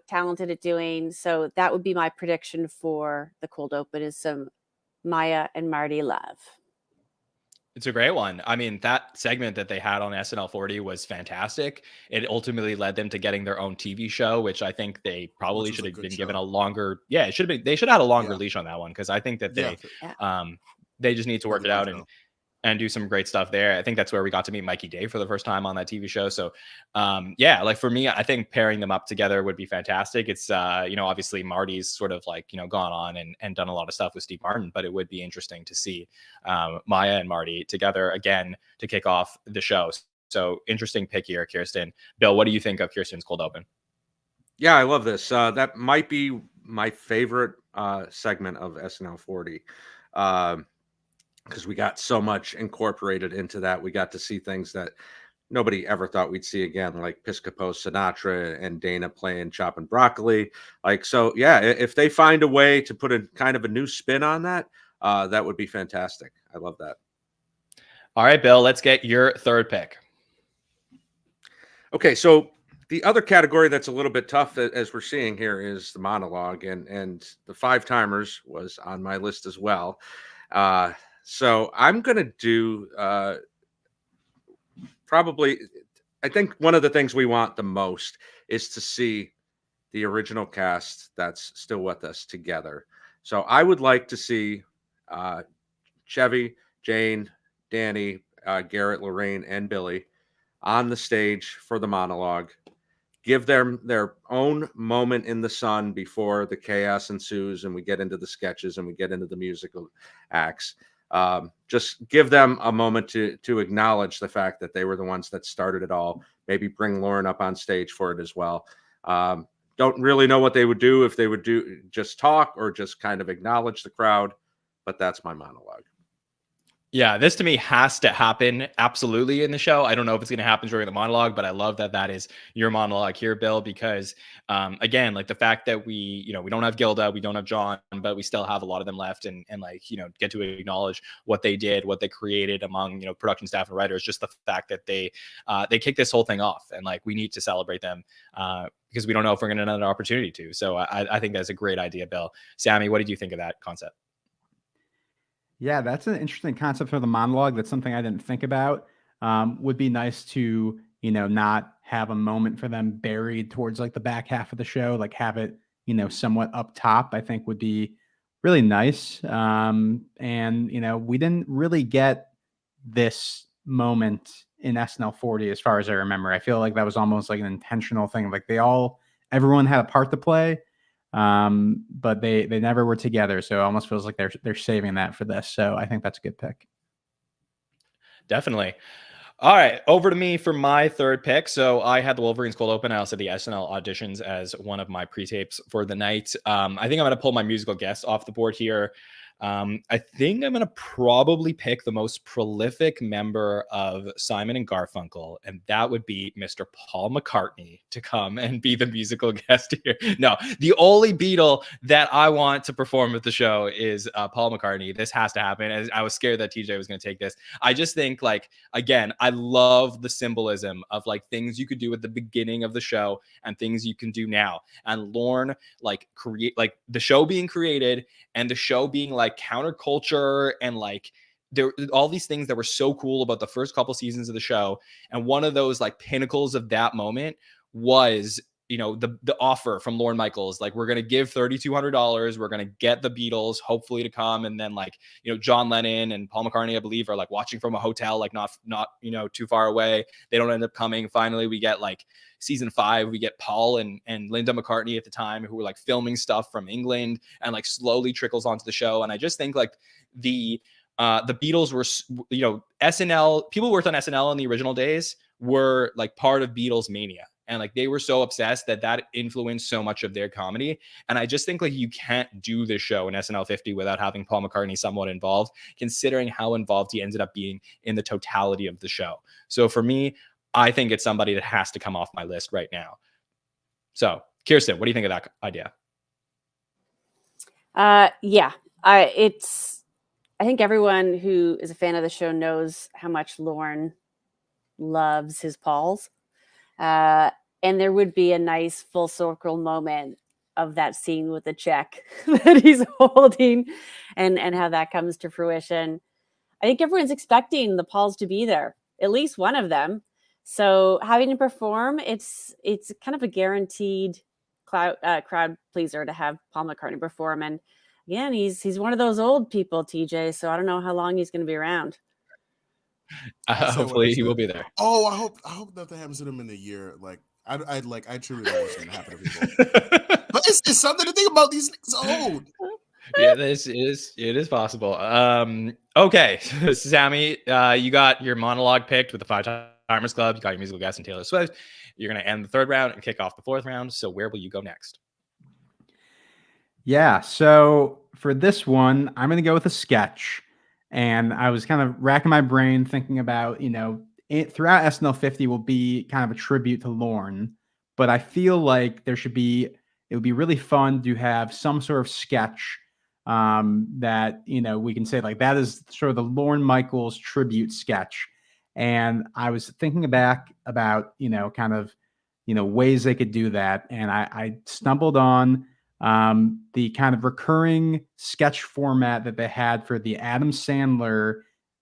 Speaker 5: talented at doing. So that would be my prediction for the cold open, is some Maya and Marty love.
Speaker 2: It's a great one. I mean, that segment that they had on SNL 40 was fantastic. It ultimately led them to getting their own TV show, which I think they probably should have been given a longer. Yeah, it should have been. They should have had a longer leash on that one, because I think that they just need to work it out and do some great stuff there. I think that's where we got to meet Mikey Day for the first time on that TV show. So like for me, I think pairing them up together would be fantastic. It's, obviously Marty's sort of like, gone on and done a lot of stuff with Steve Martin, but it would be interesting to see Maya and Marty together again to kick off the show. So interesting pick here, Kirstin. Bill, what do you think of Kirstin's cold open?
Speaker 3: Yeah, I love this. That might be my favorite segment of SNL 40. Because we got so much incorporated into that. We got to see things that nobody ever thought we'd see again, like Piscopo Sinatra and Dana playing Chopping Broccoli. If they find a way to put a kind of a new spin on that, that would be fantastic. I love that.
Speaker 2: All right, Bill, let's get your third pick.
Speaker 3: Okay, so the other category that's a little bit tough, as we're seeing here, is the monologue, and the Five Timers was on my list as well. So I'm going to do probably, I think one of the things we want the most is to see the original cast that's still with us together. So I would like to see Chevy, Jane, Danny, Garrett, Lorraine, and Billy on the stage for the monologue. Give them their own moment in the sun before the chaos ensues and we get into the sketches and we get into the musical acts. Just give them a moment to acknowledge the fact that they were the ones that started it all. Maybe bring Lauren up on stage for it as well. Don't really know what they would do, if they would do just talk or just kind of acknowledge the crowd, but that's my monologue.
Speaker 2: Yeah, this to me has to happen absolutely in the show. I don't know if it's going to happen during the monologue, but I love that that is your monologue here, Bill, because again, like the fact that we don't have Gilda, we don't have John, but we still have a lot of them left and get to acknowledge what they did, what they created among, production staff and writers, just the fact that they kicked this whole thing off, and we need to celebrate them because we don't know if we're going to have another opportunity to. So I think that's a great idea, Bill. Sammy, what did you think of that concept?
Speaker 6: Yeah, that's an interesting concept for the monologue. That's something I didn't think about. Would be nice to, not have a moment for them buried towards the back half of the show, have it, somewhat up top, I think would be really nice. And, we didn't really get this moment in SNL 40 as far as I remember. I feel like that was almost like an intentional thing. Everyone had a part to play. but they never were together. So it almost feels like they're saving that for this. So I think that's a good pick.
Speaker 2: Definitely. All right, over to me for my third pick. So I had the Wolverines cold open. I also had the SNL auditions as one of my pre-tapes for the night. I think I'm going to pull my musical guest off the board here. I think I'm going to probably pick the most prolific member of Simon and Garfunkel, and that would be Mr. Paul McCartney to come and be the musical guest here. No, the only Beatle that I want to perform at the show is Paul McCartney. This has to happen. As I was scared that TJ was going to take this. I just think, like, again, I love the symbolism of like things you could do at the beginning of the show and things you can do now. And Lorne, like, create like the show being created and the show being like counterculture and like there all these things that were so cool about the first couple seasons of the show. And one of those like pinnacles of that moment was, you know, the offer from Lorne Michaels, like, we're going to give $3,200. We're going to get the Beatles hopefully to come. And then, like, you know, John Lennon and Paul McCartney, I believe, are like watching from a hotel, like not, you know, too far away. They don't end up coming. Finally, we get like season 5, we get Paul and Linda McCartney at the time, who were like filming stuff from England, and like slowly trickles onto the show. And I just think like the Beatles were, you know, SNL, people who worked on SNL in the original days were like part of Beatles mania. And like they were so obsessed that influenced so much of their comedy. And I just think like you can't do this show in SNL 50 without having Paul McCartney somewhat involved, considering how involved he ended up being in the totality of the show. So for me, I think it's somebody that has to come off my list right now. So Kirstin, what do you think of that idea?
Speaker 5: Yeah, I think everyone who is a fan of the show knows how much Lorne loves his Pauls. And there would be a nice full circle moment of that scene with the check that he's holding and how that comes to fruition. I think everyone's expecting the Pauls to be there, at least one of them. So having to perform, it's kind of a guaranteed crowd pleaser to have Paul McCartney perform. And again, he's one of those old people, TJ. So I don't know how long he's going to be around.
Speaker 2: Hopefully he will be there.
Speaker 4: Oh, I hope nothing happens to him in a year. Like I truly don't want something to happen to people. But it's something to think about. These niggas old.
Speaker 2: Yeah, it is possible. Okay, Sammy, you got your monologue picked with the 5 Timers Club. You got your musical guest and Taylor Swift. You're going to end the 3rd round and kick off the 4th round. So where will you go next?
Speaker 6: Yeah, so for this one, I'm going to go with a sketch. And I was kind of racking my brain thinking about, you know, throughout SNL 50 will be kind of a tribute to Lorne, but I feel like it would be really fun to have some sort of sketch that, you know, we can say like that is sort of the Lorne Michaels tribute sketch. And I was thinking back about, you know, kind of, you know, ways they could do that. And I stumbled on the kind of recurring sketch format that they had for the Adam Sandler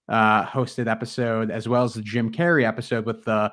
Speaker 6: hosted episode, as well as the Jim Carrey episode with the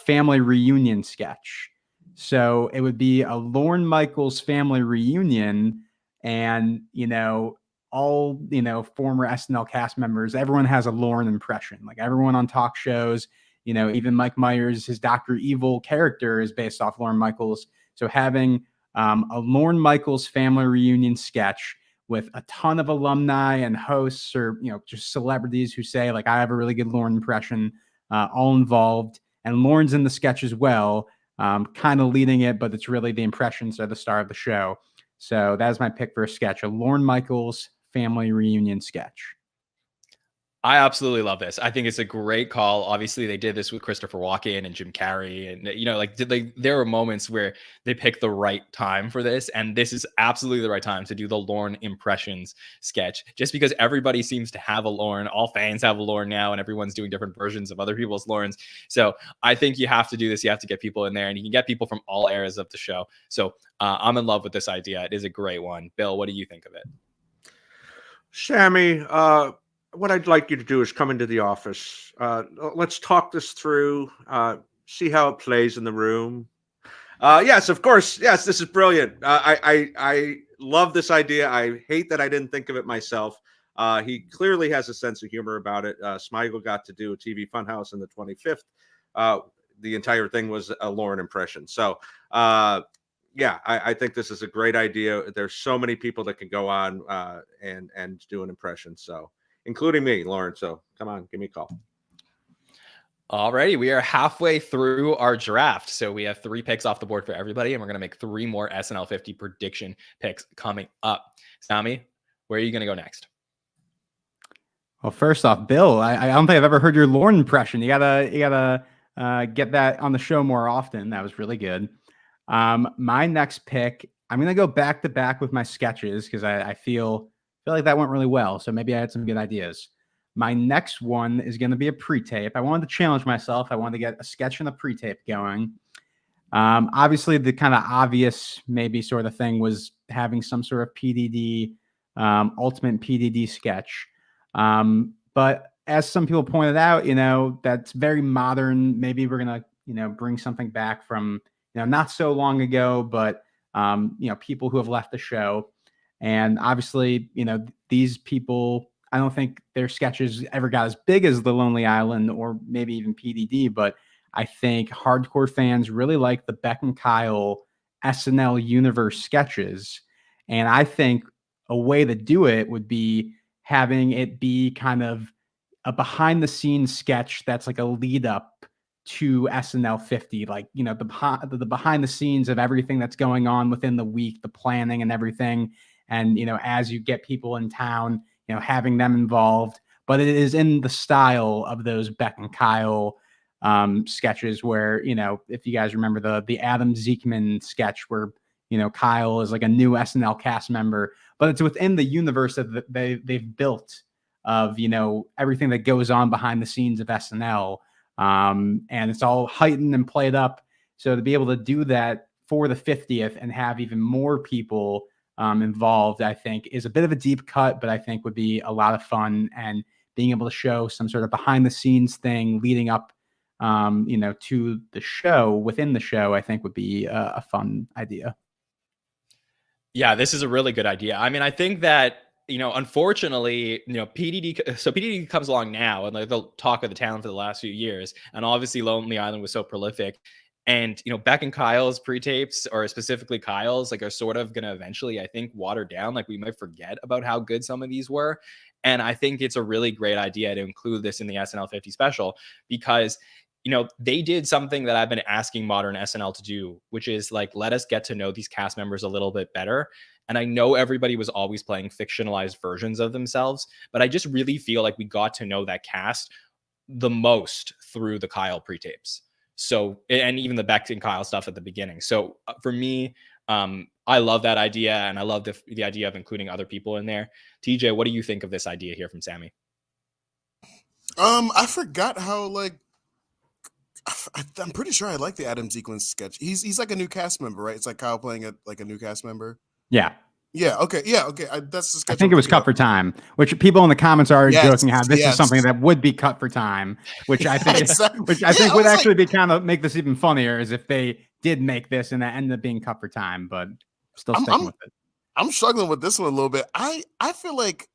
Speaker 6: family reunion sketch. So it would be a Lorne Michaels family reunion, and, you know, all, you know, former SNL cast members, everyone has a Lorne impression. Like everyone on talk shows, you know, even Mike Myers, his Dr. Evil character is based off Lorne Michaels. So having a Lorne Michaels family reunion sketch with a ton of alumni and hosts, or, you know, just celebrities who say like, I have a really good Lorne impression, all involved. And Lorne's in the sketch as well, kind of leading it, but it's really the impressions are the star of the show. So that is my pick for a sketch, a Lorne Michaels family reunion sketch.
Speaker 2: I absolutely love this. I think it's a great call. Obviously, they did this with Christopher Walken and Jim Carrey, and, you know, like there were moments where they picked the right time for this, and this is absolutely the right time to do the Lorne impressions sketch. Just because everybody seems to have a Lorne, all fans have a Lorne now, and everyone's doing different versions of other people's Lornes. So I think you have to do this. You have to get people in there, and you can get people from all eras of the show. So I'm in love with this idea. It is a great one. Bill, what do you think of it?
Speaker 3: Sammy, what I'd like you to do is come into the office. Let's talk this through, see how it plays in the room. Yes, of course. Yes, this is brilliant. I love this idea. I hate that I didn't think of it myself. He clearly has a sense of humor about it. Smigel got to do a TV Funhouse on the 25th. The entire thing was a Lorne impression. So Yeah, I think this is a great idea. There's so many people that can go on and do an impression, so including me, Lauren. So come on, give me a call.
Speaker 2: Alrighty, we are halfway through our draft. So we have 3 picks off the board for everybody, and we're going to make 3 more SNL 50 prediction picks coming up. Sammy, where are you going to go next?
Speaker 6: Well, first off, Bill, I don't think I've ever heard your Lauren impression. You gotta get that on the show more often. That was really good. My next pick, I'm gonna go back to back with my sketches because I feel like that went really well. So maybe I had some good ideas. My next one is gonna be a pre-tape. I wanted to challenge myself. I wanted to get a sketch and a pre-tape going. Obviously, the kind of obvious maybe sort of thing was having some sort of PDD, ultimate PDD sketch. But as some people pointed out, that's very modern. Maybe we're going to, bring something back from, not so long ago, but, people who have left the show. And obviously, these people, I don't think their sketches ever got as big as The Lonely Island or maybe even PDD, but I think hardcore fans really like the Beck and Kyle SNL universe sketches. And I think a way to do it would be having it be kind of a behind the scenes sketch that's like a lead up to SNL 50, like, the behind the scenes of everything that's going on within the week, the planning and everything. And, as you get people in town, having them involved, but it is in the style of those Beck and Kyle sketches where, if you guys remember the Adam Zeekman sketch where, Kyle is like a new SNL cast member, but it's within the universe that they've built of, everything that goes on behind the scenes of SNL. And it's all heightened and played up. So to be able to do that for the 50th and have even more people involved, I think is a bit of a deep cut, but I think would be a lot of fun. And being able to show some sort of behind the scenes thing leading up, to the show, within the show, I think would be a fun idea.
Speaker 2: Yeah, this is a really good idea. I mean, I think that, unfortunately, PDD comes along now and like the talk of the town for the last few years. And obviously Lonely Island was so prolific. And, Beck and Kyle's pre-tapes, or specifically Kyle's, like, are sort of going to eventually, I think, water down. Like, we might forget about how good some of these were. And I think it's a really great idea to include this in the SNL 50 special because, they did something that I've been asking modern SNL to do, which is like, let us get to know these cast members a little bit better. And I know everybody was always playing fictionalized versions of themselves, but I just really feel like we got to know that cast the most through the Kyle pre-tapes. So, and even the Beck and Kyle stuff at the beginning. So for me, I love that idea. And I love the idea of including other people in there. TJ, what do you think of this idea here from Sammy?
Speaker 4: I forgot how, like, I'm pretty sure I like the Adam Zeekman sketch. He's like a new cast member, right? It's like Kyle playing a new cast member.
Speaker 6: Yeah.
Speaker 4: Yeah. Okay. Yeah. Okay. That's the sketch.
Speaker 6: I think it was cut for time, which people in the comments are joking how this is something that would be cut for time, which I think, would actually be kind of make this even funnier is if they did make this and that ended up being cut for time, but still sticking with it.
Speaker 4: I'm struggling with this one a little bit. I feel like,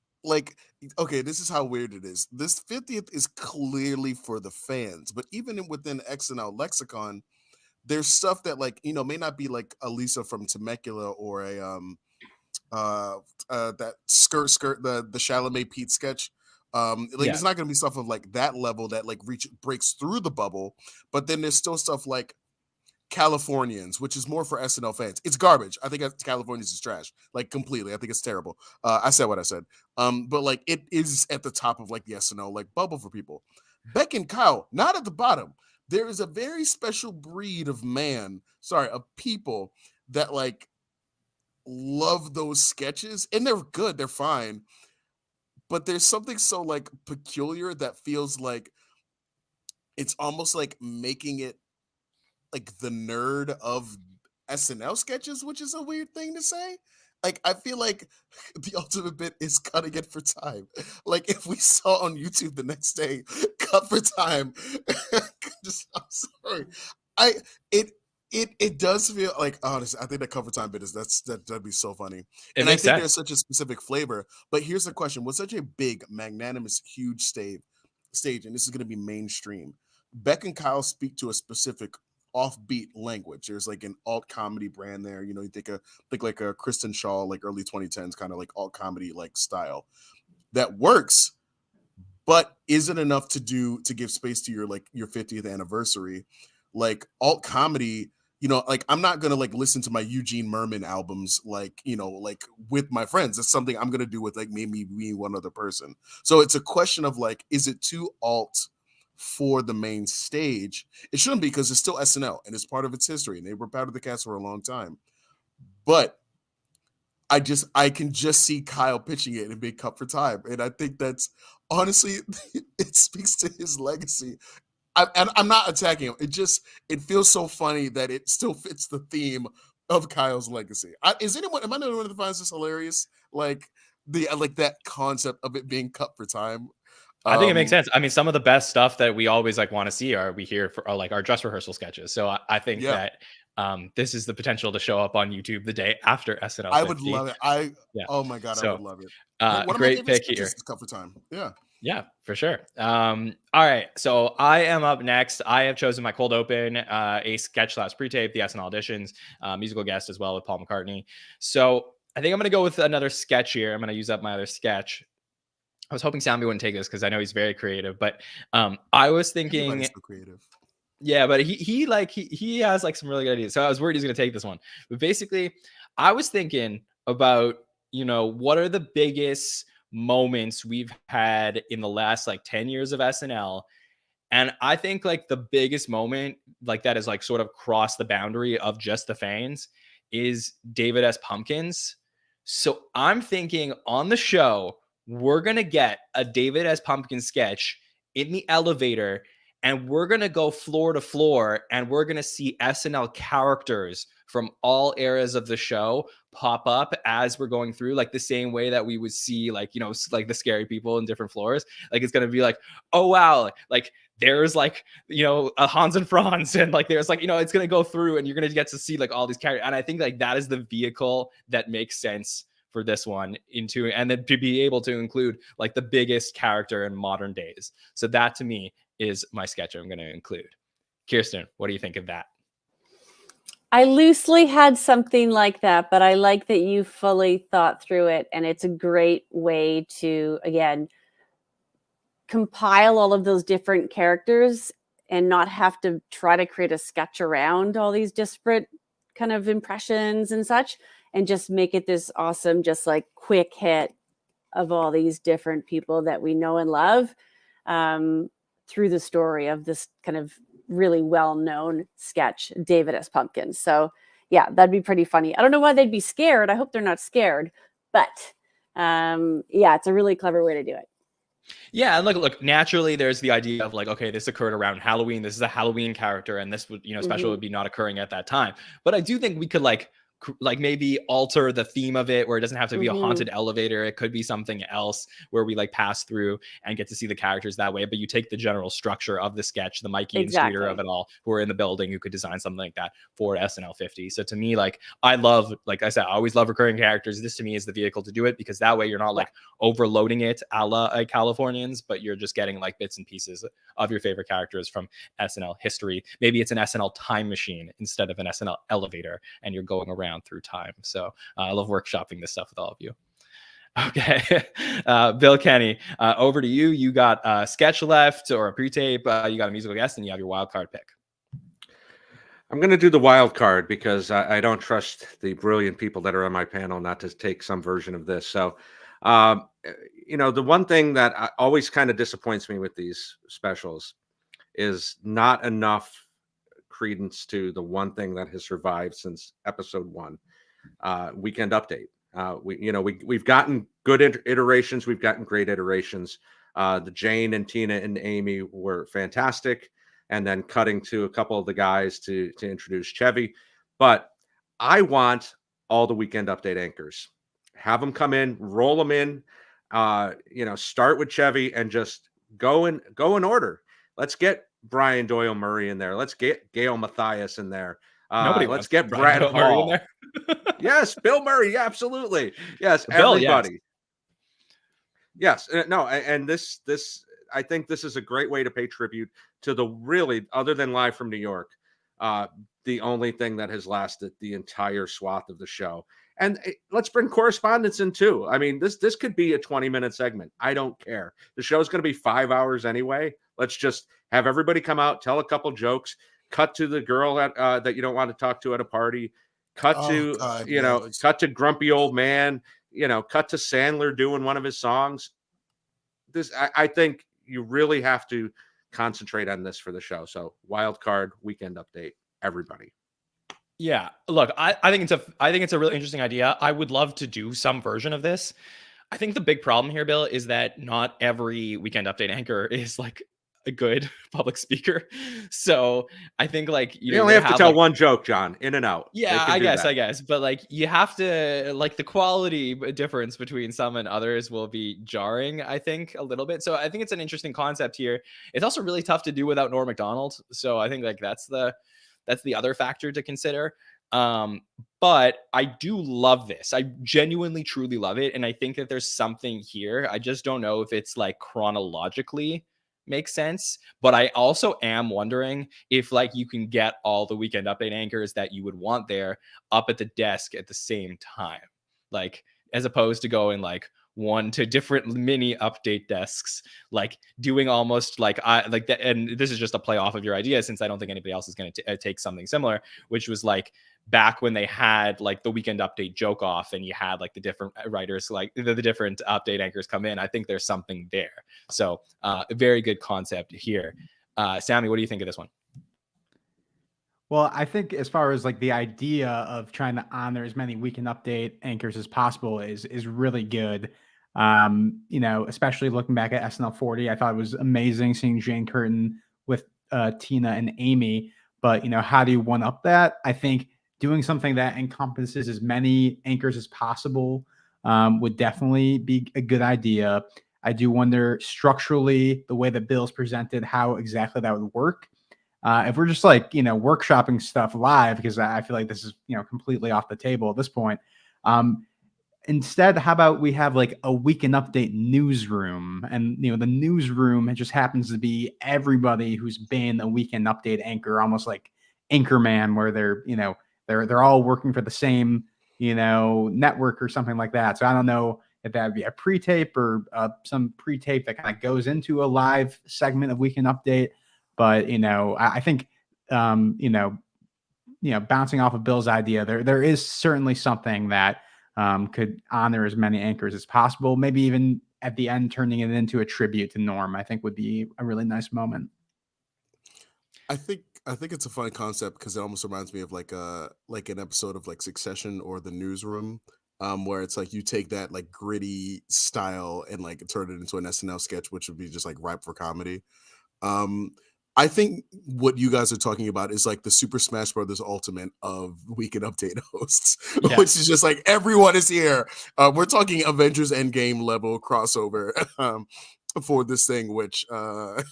Speaker 4: okay, this is how weird it is. This 50th is clearly for the fans, but even within XNL lexicon, there's stuff that, like, may not be like a Lisa from Temecula or a that skirt the Chalamet Pete sketch. It's not going to be stuff of like that level that like breaks through the bubble, but then there's still stuff like Californians, which is more for SNL fans. It's garbage. I think Californians is trash, like completely. I think it's terrible. I said what I said. But like it is at the top of like the SNL like bubble for people. Beck and Kyle, not at the bottom. There is a very special breed of people that like love those sketches, and they're good. They're fine. But there's something so like peculiar that feels like it's almost like making it like the nerd of SNL sketches, which is a weird thing to say. Like, I feel like the ultimate bit is cutting it for time. Like, if we saw on YouTube the next day, cut for time. I'm sorry. It does feel like, honestly, I think the cover time bit that'd be so funny. And I think there's such a specific flavor. But here's the question: with such a big, magnanimous, huge stage, and this is going to be mainstream, Beck and Kyle speak to a specific offbeat language. There's like an alt comedy brand there. You know, you think like a Kristen Shaw, like early 2010s kind of like alt comedy like style that works, but isn't enough to give space to your 50th anniversary. Like alt comedy, you know, like I'm not gonna like listen to my Eugene Merman albums like, you know, like with my friends. It's something I'm gonna do with like maybe me one other person. So it's a question of like, is it too alt for the main stage? It shouldn't be, because it's still SNL and it's part of its history, and they were part of the cast for a long time. But I can just see Kyle pitching it in Big Cup for Time, and I think that's honestly it speaks to his legacy. And I'm not attacking him. It feels so funny that it still fits the theme of Kyle's legacy. Am I the only one that finds this hilarious? Like that concept of it being Cup for Time.
Speaker 2: I think it makes sense. I mean, some of the best stuff that we always like want to see are like our dress rehearsal sketches. So I think that this is the potential to show up on YouTube the day after SNL 50.
Speaker 4: I would love it. Oh my God, I would love it. One of
Speaker 2: great pick here.
Speaker 4: Is Cup for Time. Yeah.
Speaker 2: Yeah, for sure. All right. So I am up next. I have chosen my cold open, a sketch / pre-tape, the SNL auditions, musical guest as well with Paul McCartney. So I think I'm going to go with another sketch here. I'm going to use up my other sketch. I was hoping Sammy wouldn't take this because I know he's very creative, but I was thinking,
Speaker 4: everybody's so creative.
Speaker 2: Yeah, but he has like some really good ideas. So I was worried he's going to take this one. But basically, I was thinking about, you know, what are the biggest moments we've had in the last like 10 years of SNL. And I think like the biggest moment like that is like sort of crossed the boundary of just the fans is David S. Pumpkins. So I'm thinking on the show, we're going to get a David S. Pumpkins sketch in the elevator, and we're going to go floor to floor, and we're going to see SNL characters from all eras of the show pop up as we're going through, like the same way that we would see, like, you know, like the scary people in different floors. Like, it's going to be like, oh, wow. Like there's like, you know, a Hans and Franz, and like, there's like, you know, it's going to go through and you're going to get to see like all these characters. And I think like that is the vehicle that makes sense for this one into, and then to be able to include like the biggest character in modern days. So that to me is my sketch I'm going to include. Kirstin, what do you think of that?
Speaker 5: I loosely had something like that, but I like that you fully thought through it. And it's a great way to, again, compile all of those different characters and not have to try to create a sketch around all these disparate kind of impressions and such, and just make it this awesome, just like quick hit of all these different people that we know and love through the story of this kind of really well-known sketch, David S. Pumpkins. So yeah, that'd be pretty funny. I don't know why they'd be scared. I hope they're not scared, but yeah, it's a really clever way to do it.
Speaker 2: Yeah, and look, naturally there's the idea of like, okay, this occurred around Halloween. This is a Halloween character, and this would, you know, special would be not occurring at that time. But I do think we could like maybe alter the theme of it, where it doesn't have to be a haunted elevator. It could be something else where we like pass through and get to see the characters that way. But you take the general structure of the sketch, the Mikey and Streeter of it all, who are in the building, who could design something like that for SNL 50. So to me, like, I love, like I said, I always love recurring characters. This to me is the vehicle to do it, because that way you're not like overloading it a la Californians, but you're just getting like bits and pieces of your favorite characters from SNL history. Maybe it's an SNL time machine instead of an SNL elevator, and you're going around through time. So I love workshopping this stuff with all of you. Okay. Bill Kenney, over to you. You got a sketch left or a pre-tape, you got a musical guest, and you have your wild card pick.
Speaker 3: I'm going to do the wild card because I don't trust the brilliant people that are on my panel not to take some version of this. So, you know, the one thing that always kind of disappoints me with these specials is not enough credence to the one thing that has survived since episode 1, Weekend Update. We've gotten good iterations. We've gotten great iterations. The Jane and Tina and Amy were fantastic. And then cutting to a couple of the guys to introduce Chevy. But I want all the Weekend Update anchors. Have them come in, roll them in, start with Chevy and just go in order. Let's get Brian Doyle Murray in there. Let's get Gail Mathias in there. Let's get Brad Hall in there. Yes, Bill Murray. Yeah, absolutely. Yes, Bill, everybody. Yes. No, and this I think this is a great way to pay tribute to the really, other than Live from New York, the only thing that has lasted the entire swath of the show. And let's bring correspondence in too. I mean, this could be a 20-minute segment. I don't care. The show's going to be 5 hours anyway. Let's just have everybody come out, tell a couple jokes, cut to the girl that you don't want to talk to at a party, cut to cut to grumpy old man, cut to Sandler doing one of his songs. I think you really have to concentrate on this for the show. So wild card weekend update, everybody.
Speaker 2: Yeah, look, I think it's a really interesting idea. I would love to do some version of this. I think the big problem here, Bill, is that not every weekend update anchor is like a good public speaker. So I think like
Speaker 3: you only have to tell one joke, John, in and out.
Speaker 2: Yeah, I guess. But like you have to, like, the quality difference between some and others will be jarring, I think, a little bit. So I think it's an interesting concept here. It's also really tough to do without Norm Macdonald. So I think like that's the other factor to consider. But I do love this. I genuinely, truly love it. And I think that there's something here. I just don't know if it's like chronologically makes sense. But I also am wondering if like you can get all the weekend update anchors that you would want there up at the desk at the same time. Like, as opposed to going like one to different mini update desks, like doing almost like that. And this is just a play off of your idea, since I don't think anybody else is going to take something similar, which was like back when they had like the weekend update joke off and you had like the different writers, like the different update anchors come in. I think there's something there. So a very good concept here. Sammy, what do you think of this one?
Speaker 6: Well, I think as far as like the idea of trying to honor as many weekend update anchors as possible is really good. Especially looking back at SNL 40, I thought it was amazing seeing Jane Curtin with Tina and Amy. But, how do you one up that? I think doing something that encompasses as many anchors as possible would definitely be a good idea. I do wonder structurally the way that Bill's presented, how exactly that would work. If we're just like, workshopping stuff live, because I feel like this is, completely off the table at this point. Instead, how about we have like a weekend update newsroom, and the newsroom, it just happens to be everybody who's been a weekend update anchor, almost like Anchorman, where they're all working for the same network or something like that. So I don't know if that would be a pre-tape or some pre-tape that kind of goes into a live segment of weekend update. But I think bouncing off of Bill's idea, there is certainly something that could honor as many anchors as possible. Maybe even at the end, turning it into a tribute to Norm, I think would be a really nice moment.
Speaker 4: I think it's a fun concept because it almost reminds me of like an episode of like Succession or The Newsroom, where it's like you take that like gritty style and like turn it into an SNL sketch, which would be just like ripe for comedy. I think what you guys are talking about is like the Super Smash Brothers Ultimate of weekend update hosts,
Speaker 2: Yeah.
Speaker 4: which is just like everyone is here. We're talking Avengers Endgame level crossover for this thing, which
Speaker 2: I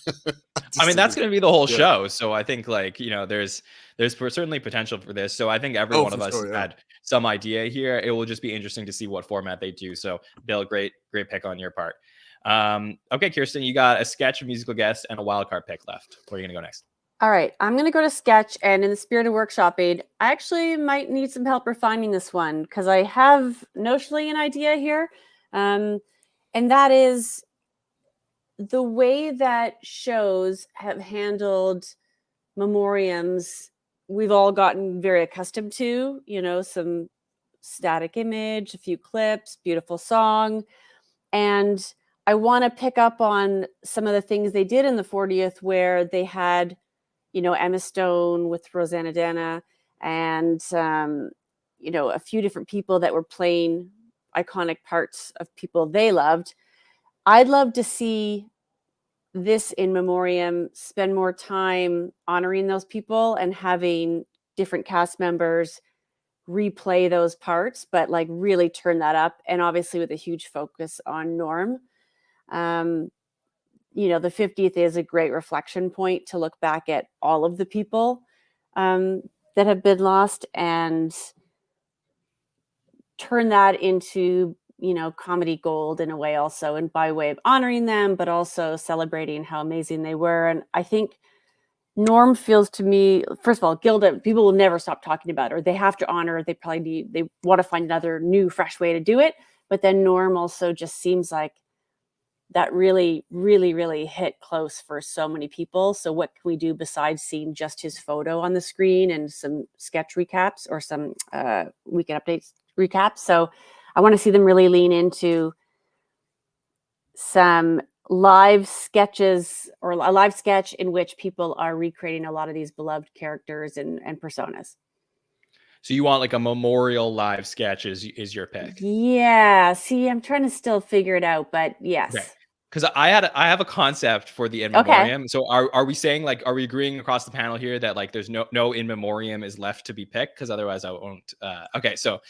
Speaker 2: mean, that's going to be the whole show. So I think like, there's certainly potential for this. So I think every one of us had some idea here. It will just be interesting to see what format they do. So Bill, great pick on your part. Okay, Kirstin, you got a sketch, a musical guest, and a wild card pick left. Where are you gonna go next?
Speaker 5: All right, I'm gonna go to sketch, and in the spirit of workshopping, I actually might need some help refining this one because I have notionally an idea here, and that is the way that shows have handled memoriams. We've all gotten very accustomed to, some static image, a few clips, beautiful song, and I want to pick up on some of the things they did in the 40th where they had, Emma Stone with Rosanna Dana and, a few different people that were playing iconic parts of people they loved. I'd love to see this in memoriam, spend more time honoring those people and having different cast members replay those parts, but like really turn that up. And obviously with a huge focus on Norm. The 50th is a great reflection point to look back at all of the people that have been lost and turn that into, comedy gold in a way also, and by way of honoring them, but also celebrating how amazing they were. And I think Norm feels to me, first of all, Gilda, people will never stop talking about her. They have to honor it. They want to find another new, fresh way to do it. But then Norm also just seems like that really, really, really hit close for so many people. So what can we do besides seeing just his photo on the screen and some sketch recaps or some weekend updates recaps? So I want to see them really lean into some live sketches or a live sketch in which people are recreating a lot of these beloved characters and personas.
Speaker 2: So you want like a memorial live sketch is your pick?
Speaker 5: Yeah. See, I'm trying to still figure it out, but yes.
Speaker 2: Okay. Because I have a concept for the in memoriam. Okay. So are we saying like, are we agreeing across the panel here that like there's no in memoriam is left to be picked? Because otherwise I won't. Okay. So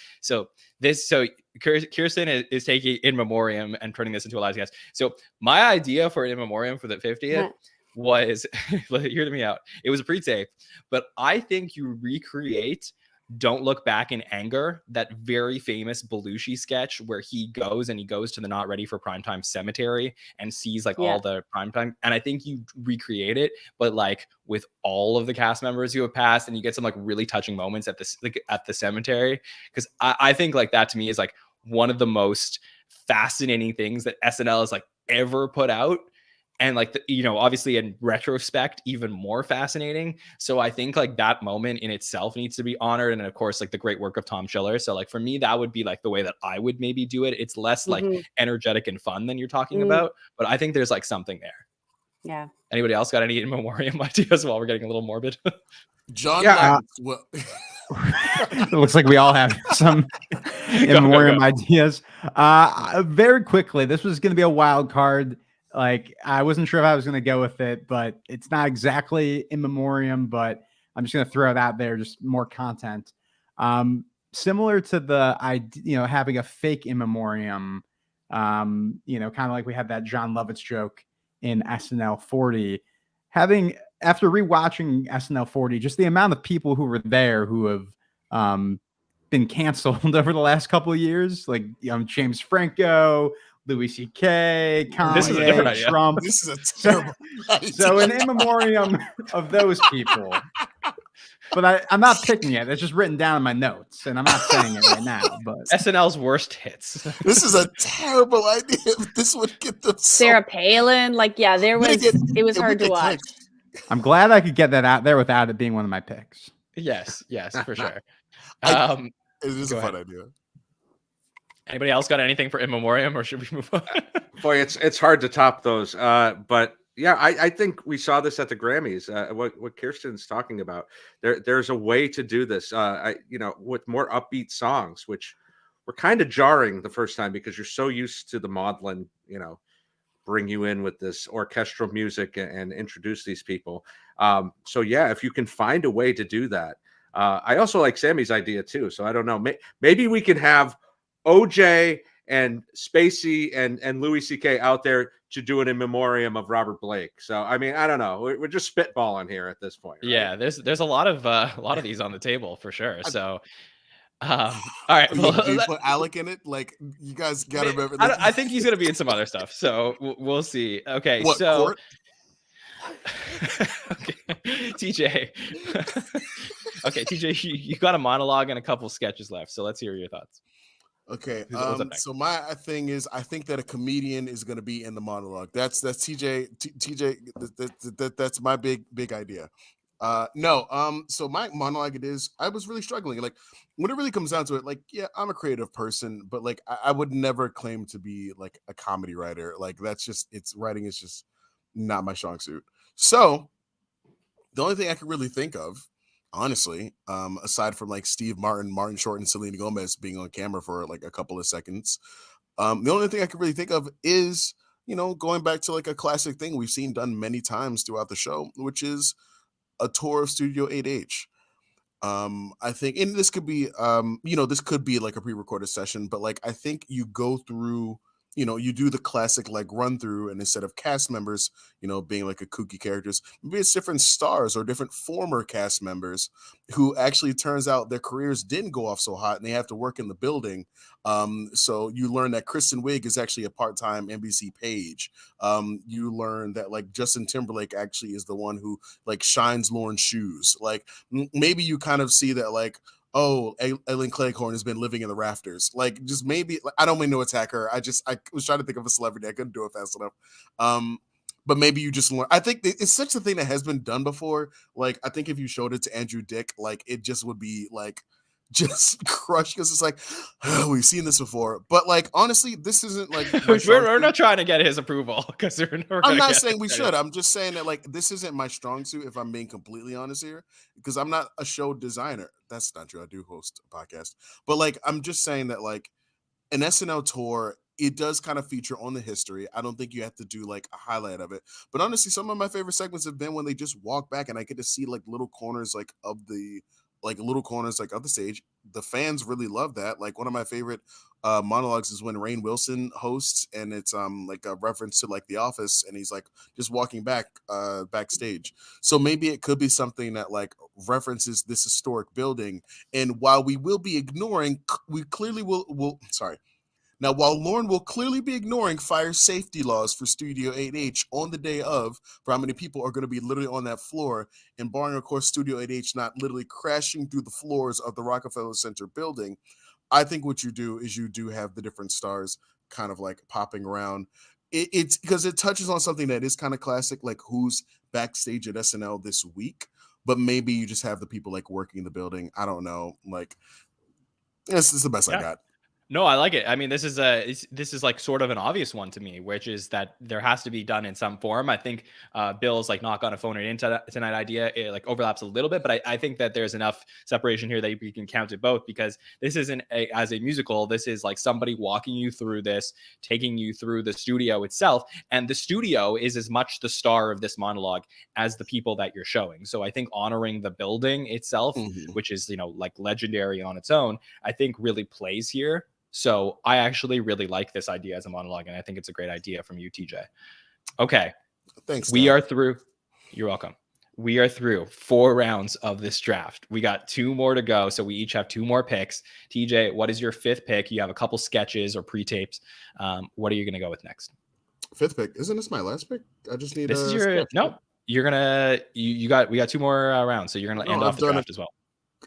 Speaker 2: Kirstin is taking in memoriam and turning this into a live sketch. So my idea for an in memoriam for the 50th was, hear me out. It was a pre-tape, but I think you recreate Don't Look Back in Anger, that very famous Belushi sketch where he goes to the Not Ready for Primetime cemetery and sees like all the primetime. And I think you recreate it, but like with all of the cast members who have passed, and you get some like really touching moments at this, like at the cemetery. Cause I think like that to me is like one of the most fascinating things that SNL has like ever put out. And like, obviously in retrospect, even more fascinating. So I think like that moment in itself needs to be honored. And of course, like the great work of Tom Schiller. So like for me, that would be like the way that I would maybe do it. It's less like energetic and fun than you're talking about, but I think there's like something there.
Speaker 5: Yeah.
Speaker 2: Anybody else got any in memoriam ideas while we're getting a little morbid?
Speaker 4: John. Well,
Speaker 6: it looks like we all have some in memoriam ideas. Very quickly, this was going to be a wild card. Like, I wasn't sure if I was going to go with it, but it's not exactly in memoriam, but I'm just going to throw it out there, just more content. Similar to the idea, having a fake in memoriam, kind of like we had that John Lovitz joke in SNL 40. After rewatching SNL 40, just the amount of people who were there who have been canceled over the last couple of years, like James Franco, Louis C.K., Kanye, Trump.
Speaker 4: This is a terrible idea.
Speaker 6: So an in memoriam of those people. But I'm not picking it. It's just written down in my notes, and I'm not saying it right now. But
Speaker 2: SNL's worst hits.
Speaker 4: This is a terrible idea. This would get them.
Speaker 5: Sarah Palin, it was hard to watch.
Speaker 6: I'm glad I could get that out there without it being one of my picks.
Speaker 2: Yes, for sure.
Speaker 4: It is a fun idea.
Speaker 2: Anybody else got anything for in memoriam, or should we move on?
Speaker 3: Boy, it's hard to top those. But yeah, I think we saw this at the Grammys. What Kirstin's talking about, there's a way to do this. With more upbeat songs, which were kind of jarring the first time because you're so used to the maudlin, bring you in with this orchestral music and introduce these people. So yeah, if you can find a way to do that. I also like Sammy's idea too. So I don't know. Maybe we can have OJ and Spacey and Louis C.K. out there to do it in memoriam of Robert Blake. So I mean, I don't know. We're just spitballing here at this point. Right?
Speaker 2: Yeah, there's a lot of these on the table for sure. So, all right.
Speaker 4: Do you put Alec in it? Like, you guys got to remember.
Speaker 2: I think he's gonna be in some other stuff. So we'll see. Okay,
Speaker 4: Court?
Speaker 2: Okay, TJ. Okay, TJ, you got a monologue and a couple sketches left. So let's hear your thoughts.
Speaker 4: Okay, so my thing is, I think that a comedian is going to be in the monologue. That's TJ. That's my big idea. So my monologue I was really struggling. Like, when it really comes down to it, like, yeah, I'm a creative person, but like, I would never claim to be like a comedy writer. Like, writing is just not my strong suit. So the only thing I could really think of, honestly, aside from like Steve Martin Short, and Selena Gomez being on camera for like a couple of seconds, the only thing I could really think of is, going back to like a classic thing we've seen done many times throughout the show, which is a tour of Studio 8H. I think, and this could be, this could be like a pre-recorded session, but like, I think you go through you do the classic like run through, and instead of cast members, being like a kooky characters, maybe it's different stars or different former cast members who actually turns out their careers didn't go off so hot and they have to work in the building. So you learn that Kristen Wiig is actually a part-time NBC page. You learn that like Justin Timberlake actually is the one who like shines Lauren's shoes. Like maybe you kind of see that like, oh, Ellen Cleghorn has been living in the rafters. Like, just maybe, like, I don't mean to attack her. I was trying to think of a celebrity. I couldn't do it fast enough. But maybe you just learn. I think it's such a thing that has been done before. Like, I think if you showed it to Andrew Dick, like, it just would be like, just crushed because it's like, oh, we've seen this before. But like, honestly, this isn't like
Speaker 2: we're not trying to get his approval because
Speaker 4: I'm not saying we should. I'm just saying that like this isn't my strong suit, if I'm being completely honest here, because I'm not a show designer. That's not true. I do host a podcast, but like I'm just saying that like an SNL tour, it does kind of feature on the history. I don't think you have to do like a highlight of it. But honestly, some of my favorite segments have been when they just walk back and I get to see like little corners like of the stage. The fans really love that. Like one of my favorite monologues is when Rainn Wilson hosts, and it's like a reference to like The Office, and he's like just walking backstage. So maybe it could be something that like references this historic building. And while we will be ignoring, we clearly will sorry. Now, while Lauren will clearly be ignoring fire safety laws for Studio 8H on the day of, for how many people are going to be literally on that floor, and barring, of course, Studio 8H not literally crashing through the floors of the Rockefeller Center building, I think what you do is you do have the different stars kind of like popping around. It's because it touches on something that is kind of classic, like who's backstage at SNL this week, but maybe you just have the people like working the building. I don't know. Like, this is the best I got.
Speaker 2: No, I like it. I mean, this is like sort of an obvious one to me, which is that there has to be done in some form. I think Bill's like not gonna phone it in tonight idea. It like overlaps a little bit, but I think that there's enough separation here that you can count it both, because this isn't as a musical. This is like somebody walking you through this, taking you through the studio itself, and the studio is as much the star of this monologue as the people that you're showing. So I think honoring the building itself, which is like legendary on its own, I think really plays here. So I actually really like this idea as a monologue, and I think it's a great idea from you, TJ. Okay.
Speaker 4: Thanks.
Speaker 2: We are through. You're welcome. We are through 4 rounds of this draft. We got 2 more to go, so we each have 2 more picks. TJ, what is your 5th pick? You have a couple sketches or pre-tapes. What are you going to go with next?
Speaker 4: 5th pick. Isn't this my last pick? I just need
Speaker 2: this is your sketch. No. You're gonna we got 2 more rounds, so you're gonna end off the draft as well.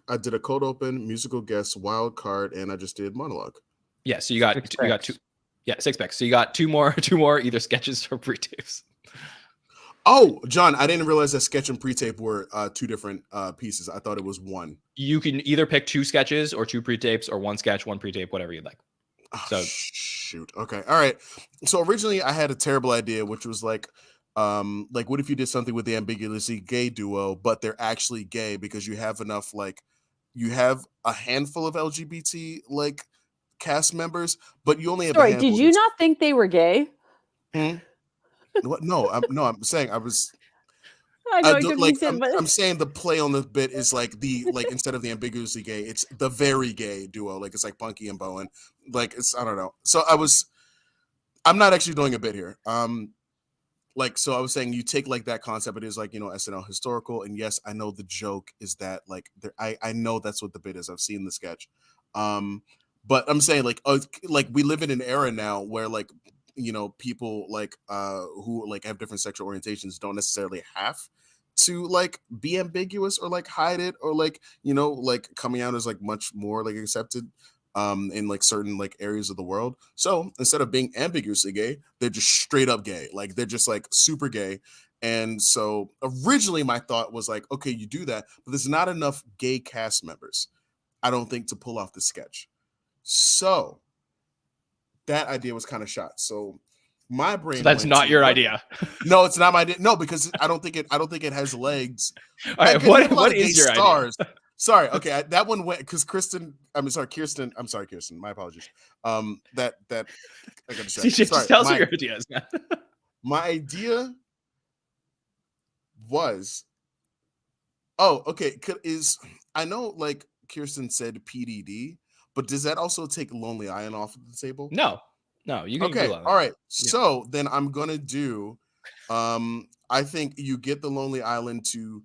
Speaker 4: I did a cold open, musical guest, wild card, and I just did monologue.
Speaker 2: Yeah, so you got 2. Yeah, 6 picks. So you got 2 more either sketches or pre-tapes.
Speaker 4: Oh, John, I didn't realize that sketch and pre-tape were 2 different pieces. I thought it was one.
Speaker 2: You can either pick 2 sketches or 2 pre-tapes, or 1 sketch, 1 pre-tape, whatever you'd like.
Speaker 4: So shoot. Okay. All right. So originally I had a terrible idea, which was like what if you did something with the ambiguously gay duo, but they're actually gay because you have enough, like you have a handful of LGBT like cast members, but you only have.
Speaker 5: Sorry, did you not think they were gay?
Speaker 4: What? No, I'm saying I was.
Speaker 5: I know,
Speaker 4: I'm saying the play on the bit is like instead of the ambiguously gay, it's the very gay duo. Like it's like Punky and Bowen. Like it's, I don't know. So I'm not actually doing a bit here. So I was saying you take like that concept. It is like, SNL historical. And yes, I know the joke is that like I know that's what the bit is. I've seen the sketch. But I'm saying like we live in an era now where like, people like who like have different sexual orientations don't necessarily have to like be ambiguous or like hide it, or like, like coming out as like much more like accepted in like certain like areas of the world. So instead of being ambiguously gay, they're just straight up gay. Like they're just like super gay. And so originally my thought was like, okay, you do that, but there's not enough gay cast members, I don't think, to pull off the sketch. So that idea was kind of shot. So my brain.
Speaker 2: So that's not your idea.
Speaker 4: No, it's not my idea. No, because I don't think it has legs.
Speaker 2: All right, what is your stars idea?
Speaker 4: Sorry. Okay, that one went because Kirstin. I'm sorry, Kirsten. My apologies. That I got distracted.
Speaker 2: Just tell us what your idea is.
Speaker 4: My idea was. Oh, okay. I know like Kirstin said PDD, but does that also take Lonely Island off of the table?
Speaker 2: No. No, you can do
Speaker 4: Okay,
Speaker 2: Lonely
Speaker 4: all
Speaker 2: Island.
Speaker 4: right. So then I'm gonna do. I think you get the Lonely Island to,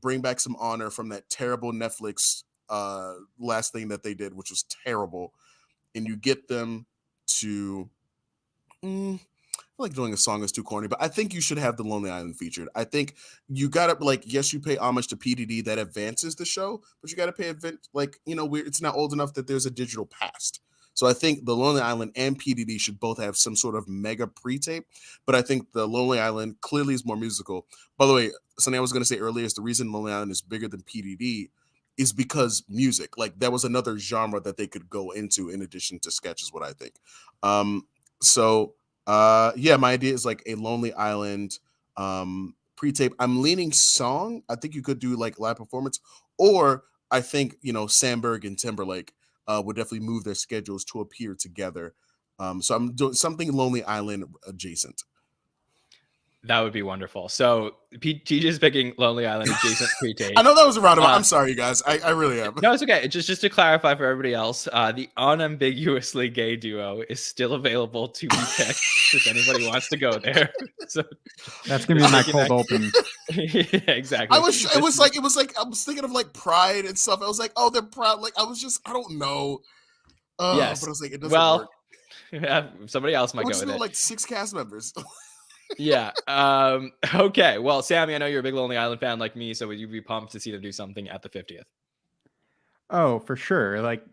Speaker 4: bring back some honor from that terrible Netflix last thing that they did, which was terrible, and you get them to. I feel like doing a song is too corny, but I think you should have the Lonely Island featured. I think you gotta yes, you pay homage to PDD that advances the show, but you gotta pay it's not old enough that there's a digital past. So I think the Lonely Island and PDD should both have some sort of mega pre-tape, but I think the Lonely Island clearly is more musical. By the way, something I was gonna say earlier is the reason Lonely Island is bigger than PDD is because music. Like that was another genre that they could go into in addition to sketch, is what I think. So yeah, my idea is like a Lonely Island pre-tape. I'm leaning song. I think you could do like live performance, or I think Sandberg and Timberlake would definitely move their schedules to appear together. So I'm doing something Lonely Island adjacent.
Speaker 2: That would be wonderful. So TJ's picking Lonely Island adjacent pre-tape.
Speaker 4: I know that was a roundabout. I'm sorry, you guys. I really am.
Speaker 2: No, it's okay. Just to clarify for everybody else, the unambiguously gay duo is still available to be picked if anybody wants to go there. So
Speaker 6: that's gonna be my cold open.
Speaker 2: Yeah, exactly.
Speaker 4: It was like I was thinking of like Pride and stuff. I was like, oh, they're proud. Like I don't know.
Speaker 2: Yes.
Speaker 4: But I was like, it doesn't work.
Speaker 2: Yeah, somebody else might go with it.
Speaker 4: Like 6 cast members.
Speaker 2: Yeah. Okay. Well, Sammy, I know you're a big Lonely Island fan like me, so would you be pumped to see them do something at the 50th?
Speaker 6: Oh, for sure. Like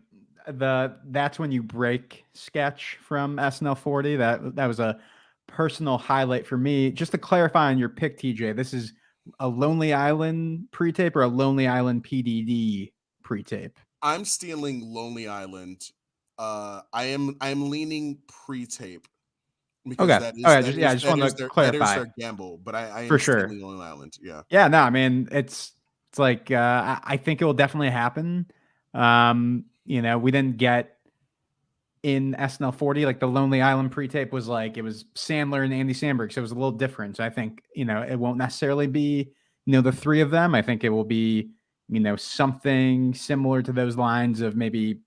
Speaker 6: that's when you break sketch from SNL 40. That was a personal highlight for me. Just to clarify on your pick, TJ, this is a Lonely Island pre-tape or a Lonely Island PDD pre-tape?
Speaker 4: I'm stealing Lonely Island. I'm leaning pre-tape.
Speaker 6: Because okay. I just want to clarify.
Speaker 4: That is their gamble, but I am
Speaker 6: for sure.
Speaker 4: Lonely Island. Yeah.
Speaker 6: Yeah. No, I mean it's like I think it will definitely happen. We didn't get in SNL 40 like the Lonely Island pre-tape was like it was Sandler and Andy Samberg, so it was a little different. So I think it won't necessarily be the three of them. I think it will be something similar to those lines of maybe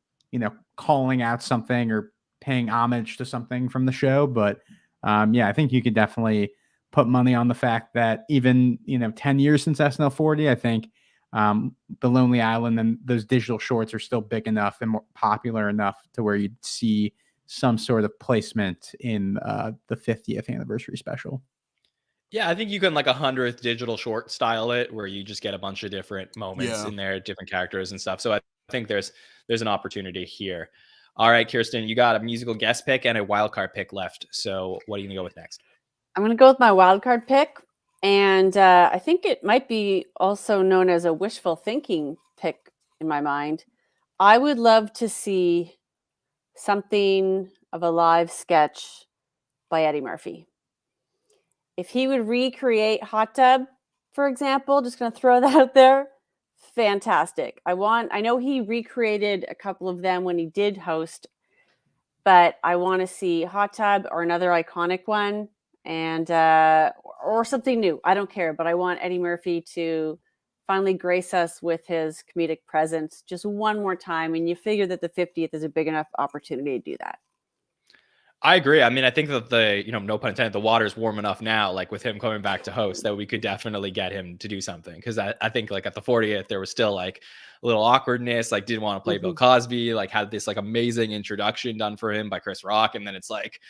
Speaker 6: calling out something or paying homage to something from the show. But yeah, I think you could definitely put money on the fact that even 10 years since SNL 40, I think the Lonely Island and those digital shorts are still big enough and more popular enough to where you'd see some sort of placement in the 50th anniversary special.
Speaker 2: Yeah, I think you can like 100th digital short style it where you just get a bunch of different moments in there, different characters and stuff. So I think there's an opportunity here. All right, Kirstin, you got a musical guest pick and a wild card pick left. So what are you going to go with next?
Speaker 5: I'm going to go with my wild card pick. And I think it might be also known as a wishful thinking pick in my mind. I would love to see something of a live sketch by Eddie Murphy. If he would recreate Hot Tub, for example, just going to throw that out there, fantastic. I know he recreated a couple of them when he did host, but I want to see Hot Tub or another iconic one and or something new. I don't care, but I want Eddie Murphy to finally grace us with his comedic presence just one more time. And you figure that the 50th is a big enough opportunity to do that.
Speaker 2: I agree. I mean, I think that no pun intended, the water's warm enough now, like with him coming back to host, that we could definitely get him to do something. Because I think like at the 40th, there was still like a little awkwardness, like didn't want to play Bill Cosby, like had this like amazing introduction done for him by Chris Rock. And then it's like,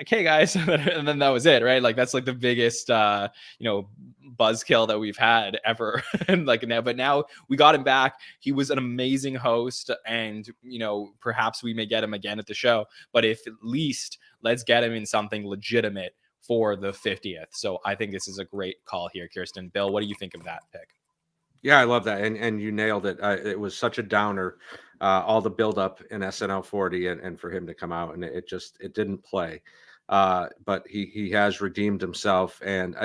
Speaker 2: hey guys, and then that was it, right? Like that's like the biggest buzzkill that we've had ever. And like now, but now we got him back. He was an amazing host, and perhaps we may get him again at the show. But if at least let's get him in something legitimate for the 50th. So I think this is a great call here, Kirstin. Bill, what do you think of that pick?
Speaker 3: Yeah, I love that, and you nailed it. It was such a downer, all the buildup in SNL 40, and for him to come out and it didn't play. But he has redeemed himself, and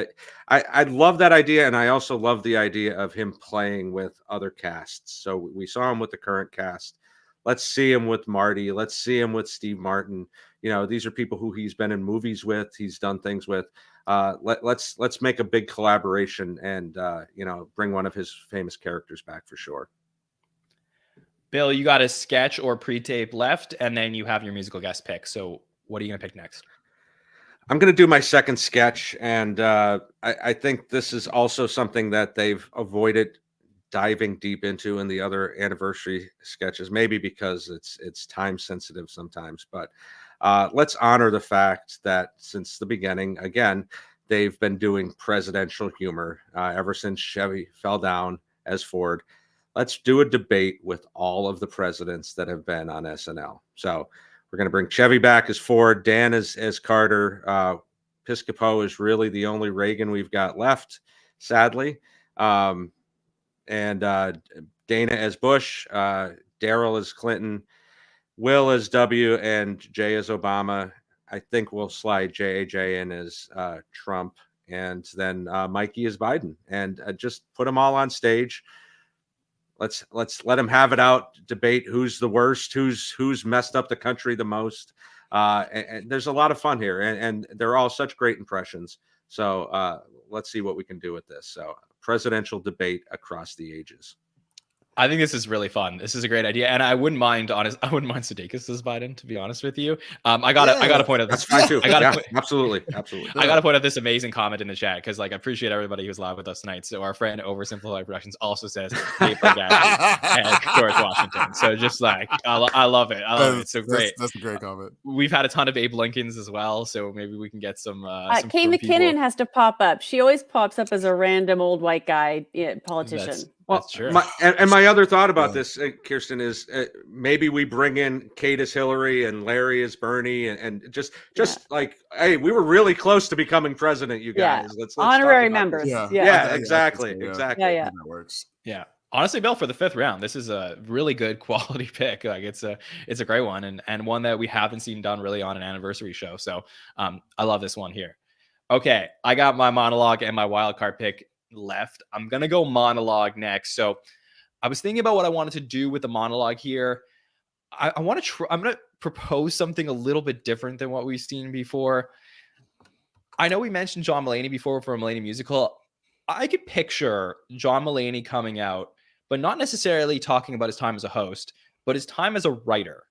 Speaker 3: I love that idea, and I also love the idea of him playing with other casts. So we saw him with the current cast. Let's see him with Marty. Let's see him with Steve Martin. These are people who he's been in movies with. He's done things with. Let's make a big collaboration and bring one of his famous characters back for sure.
Speaker 2: Bill, you got a sketch or pre-tape left, and then you have your musical guest pick. So What are you going to pick next?
Speaker 3: I'm going to do my second sketch, and I think this is also something that they've avoided diving deep into in the other anniversary sketches, maybe because it's time sensitive sometimes. But let's honor the fact that since the beginning, again, they've been doing presidential humor ever since Chevy fell down as Ford. Let's do a debate with all of the presidents that have been on SNL. So we're going to bring Chevy back as Ford, Dan as Carter. Piscopo is really the only Reagan we've got left, sadly. And Dana as Bush, Daryl as Clinton, Will as W, and Jay as Obama. I think we'll slide JAJ in as Trump, and then Mikey as Biden, and just put them all on stage. Let's let them have it out. Debate who's the worst, who's messed up the country the most. And there's a lot of fun here, and they're all such great impressions. So let's see what we can do with this. So presidential debate across the ages.
Speaker 2: I think this is really fun. This is a great idea, and I wouldn't mind Sudeikis as Biden, to be honest with you. I gotta point out
Speaker 3: that's fine too. Absolutely.
Speaker 2: I gotta point out this amazing comment in the chat because I appreciate everybody who's live with us tonight. So our friend Oversimplified Productions also says paper and George Washington. So just I love it. It's so great.
Speaker 4: That's a great comment.
Speaker 2: We've had a ton of Abe Lincolns as well, so maybe we can get some.
Speaker 5: Kay McKinnon has to pop up. She always pops up as a random old white guy politician.
Speaker 2: That's true.
Speaker 3: My other thought about this, Kirstin, is maybe we bring in Kate as Hillary and Larry as Bernie, and just like, hey, we were really close to becoming president, you guys. Let's
Speaker 5: honorary members.
Speaker 3: Exactly.
Speaker 4: That works.
Speaker 2: Yeah. Honestly, Bill, for the 5th round, this is a really good quality pick. Like it's a great one, and one that we haven't seen done really on an anniversary show. So I love this one here. Okay, I got my monologue and my wild card pick left. I'm gonna go monologue next. So I was thinking about what I wanted to do with the monologue here. I'm gonna propose something a little bit different than what we've seen before. I know we mentioned John Mulaney before for a Mulaney musical. I could picture John Mulaney coming out, but not necessarily talking about his time as a host, but his time as a writer.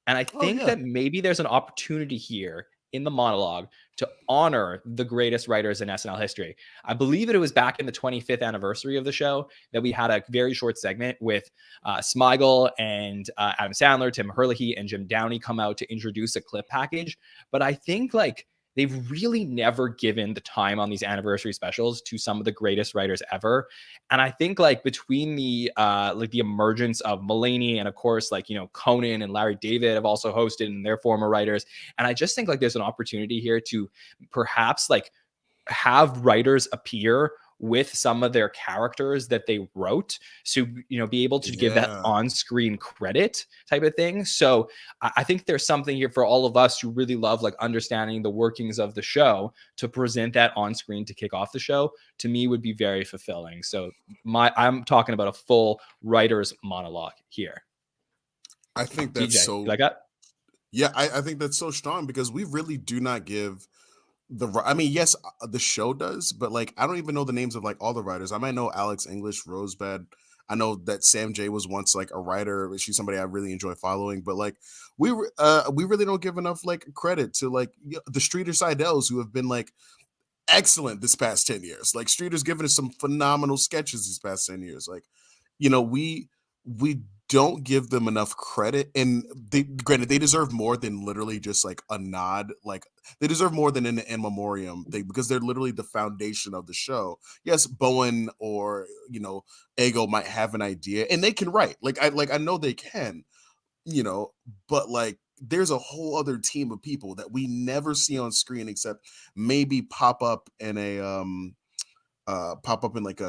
Speaker 2: And I think that maybe there's an opportunity here in the monologue to honor the greatest writers in SNL history. I believe that it was back in the 25th anniversary of the show that we had a very short segment with Smigel and Adam Sandler, Tim Herlihy, and Jim Downey come out to introduce a clip package. But I think they've really never given the time on these anniversary specials to some of the greatest writers ever. And I think between the the emergence of Mulaney and of course Conan and Larry David have also hosted and they're former writers. And I just think there's an opportunity here to perhaps have writers appear with some of their characters that they wrote, so be able to give that on-screen credit type of thing. So I think there's something here for all of us who really love understanding the workings of the show to present that on screen to kick off the show. To me, would be very fulfilling. So I'm talking about a full writer's monologue here.
Speaker 4: I think that's
Speaker 2: TJ,
Speaker 4: so.
Speaker 2: Like that?
Speaker 4: Yeah, I think that's so strong because we really do not give. Yes, the show does, but I don't even know the names of all the writers. I might know Alex English, Rosebud. I know that Sam J was once a writer. She's somebody I really enjoy following, but we really don't give enough credit to the Streeter Seidel's who have been excellent this past 10 years. Streeter's given us some phenomenal sketches these past 10 years. We don't give them enough credit, and they deserve more than literally just a nod. They deserve more than an in memoriam thing because they're literally the foundation of the show. Yes, Bowen or Ego might have an idea and they can write. I know they can, but there's a whole other team of people that we never see on screen except maybe pop up in a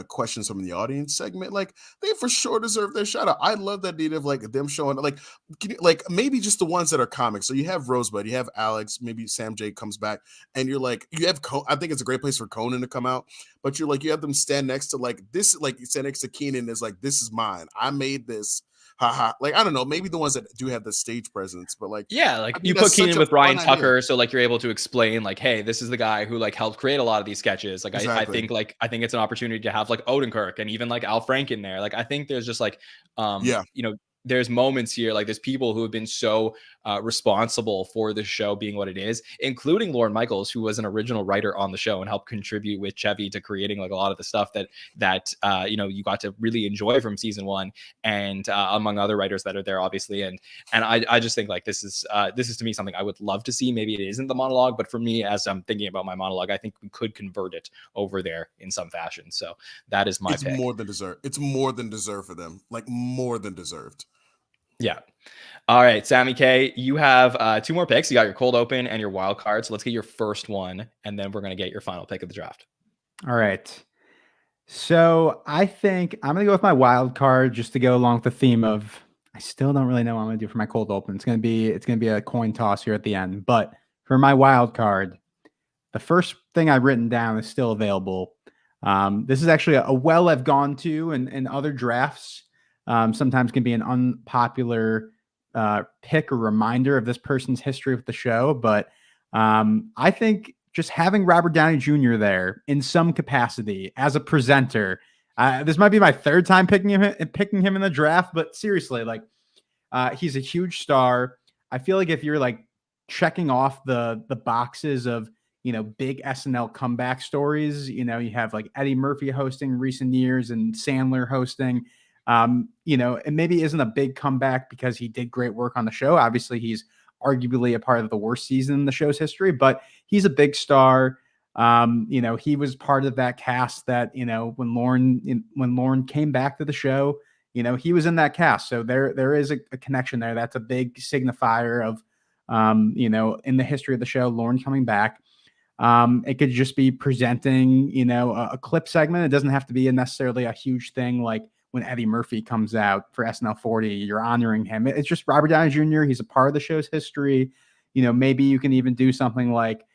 Speaker 4: questions from the audience segment. They for sure deserve their shout out. I love that idea of them showing maybe just the ones that are comics. So you have Rosebud, you have Alex, maybe Sam J comes back, and you're you have I think it's a great place for Conan to come out, but you're you have them stand next to this, you stand next to Keenan is this is mine. I made this. Haha. I don't know, maybe the ones that do have the stage presence, but
Speaker 2: you put Keenan with Ryan Tucker, so you're able to explain hey, this is the guy who helped create a lot of these sketches.
Speaker 4: Exactly.
Speaker 2: I think it's an opportunity to have Odenkirk and even Al Frank in there. I think there's just there's moments here, there's people who have been so responsible for the show being what it is, including Lorne Michaels, who was an original writer on the show and helped contribute with Chevy to creating like a lot of the stuff that you got to really enjoy from season 1, and among other writers that are there, obviously. And I just think like this is to me something I would love to see. Maybe it isn't the monologue, but for me, as I'm thinking about my monologue, I think we could convert it over there in some fashion. So that is my pick.
Speaker 4: More than deserved. It's more than deserved for them. Like more than deserved.
Speaker 2: Yeah. All right, Sammy Kay, you have 2 more picks. You got your cold open and your wild card. So let's get your first one, and then we're going to get your final pick of the draft.
Speaker 6: All right. So I think I'm going to go with my wild card just to go along with the theme of I still don't really know what I'm going to do for my cold open. It's going to be a coin toss here at the end. But for my wild card, the first thing I've written down is still available. This is actually a well I've gone to in other drafts. Sometimes can be an unpopular pick or reminder of this person's history with the show. But I think just having Robert Downey Jr. there in some capacity as a presenter, this might be my 3rd time picking him in the draft, but seriously, like he's a huge star. I feel like if you're like checking off the boxes of, big SNL comeback stories, you have like Eddie Murphy hosting recent years and Sandler hosting, it maybe isn't a big comeback because he did great work on the show. Obviously, he's arguably a part of the worst season in the show's history, but he's a big star. He was part of that cast that, when Lorne came back to the show, he was in that cast. So there is a connection there. That's a big signifier of, in the history of the show, Lorne coming back. It could just be presenting, a clip segment. It doesn't have to be necessarily a huge thing like when Eddie Murphy comes out for SNL 40, you're honoring him. It's just Robert Downey Jr. He's a part of the show's history. Maybe you can even do something like,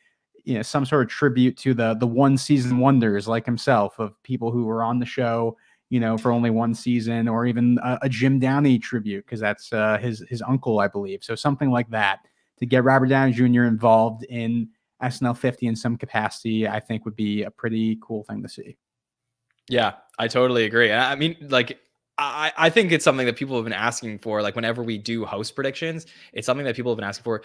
Speaker 6: some sort of tribute to the one season wonders like himself, of people who were on the show, for only 1 season, or even a Jim Downey tribute, because that's his uncle, I believe. So something like that to get Robert Downey Jr. involved in SNL 50 in some capacity, I think would be a pretty cool thing to see.
Speaker 2: Yeah, I totally agree. I mean, like, I think it's something that people have been asking for. Like, whenever we do host predictions, it's something that people have been asking for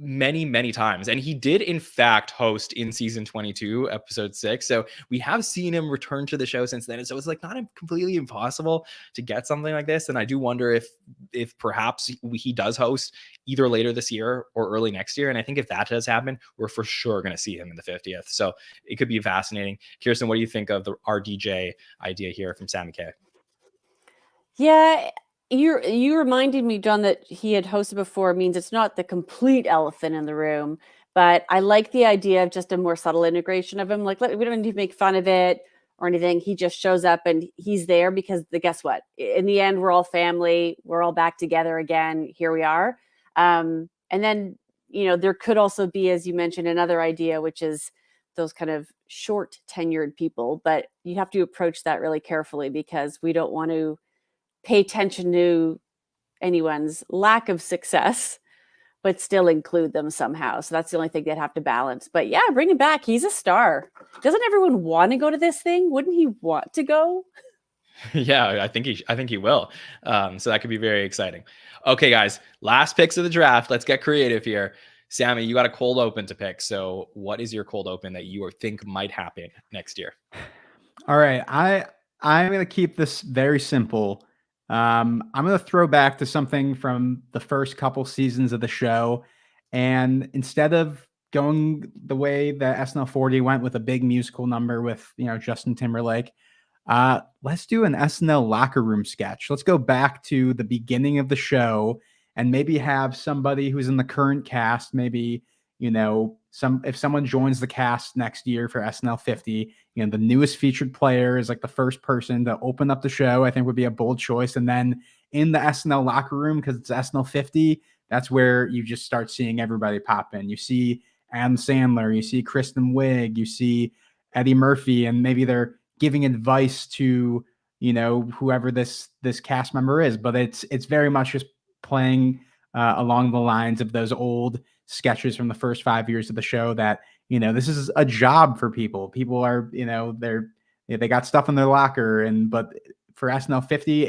Speaker 2: many, many times. And he did, in fact, host in season 22, episode 6. So we have seen him return to the show since then. And so it's like not completely impossible to get something like this. And I do wonder if perhaps he does host either later this year or early next year. And I think if that does happen, we're for sure going to see him in the 50th. So it could be fascinating. Kirstin, what do you think of the RDJ idea here from Sammy Kay?
Speaker 5: Yeah, you reminded me, John, that he had hosted before means it's not the complete elephant in the room, but I like the idea of just a more subtle integration of him. Like, we don't need to make fun of it or anything. He just shows up and he's there because guess what? In the end, we're all family. We're all back together again. Here we are. And then, there could also be, as you mentioned, another idea, which is those kind of short tenured people, but you have to approach that really carefully because we don't want to pay attention to anyone's lack of success, but still include them somehow. So that's the only thing they'd have to balance. But yeah, bring him back. He's a star. Doesn't everyone want to go to this thing? Wouldn't he want to go?
Speaker 2: Yeah, I think he will. So that could be very exciting. Okay, guys, last picks of the draft. Let's get creative here. Sammy, you got a cold open to pick. So what is your cold open that you think might happen next year?
Speaker 6: All right. I'm going to keep this very simple. I'm going to throw back to something from the first couple seasons of the show. And instead of going the way that SNL 40 went with a big musical number with, Justin Timberlake, let's do an SNL locker room sketch. Let's go back to the beginning of the show and maybe have somebody who's in the current cast, maybe, if someone joins the cast next year for SNL 50, the newest featured player is like the first person to open up the show, I think would be a bold choice. And then in the SNL locker room, because it's SNL 50, that's where you just start seeing everybody pop in. You see Adam Sandler, you see Kristen Wiig, you see Eddie Murphy, and maybe they're giving advice to, whoever this cast member is. But it's very much just playing along the lines of those old sketches from the first 5 years of the show that, this is a job for people. People are, they got stuff in their locker, but for SNL 50,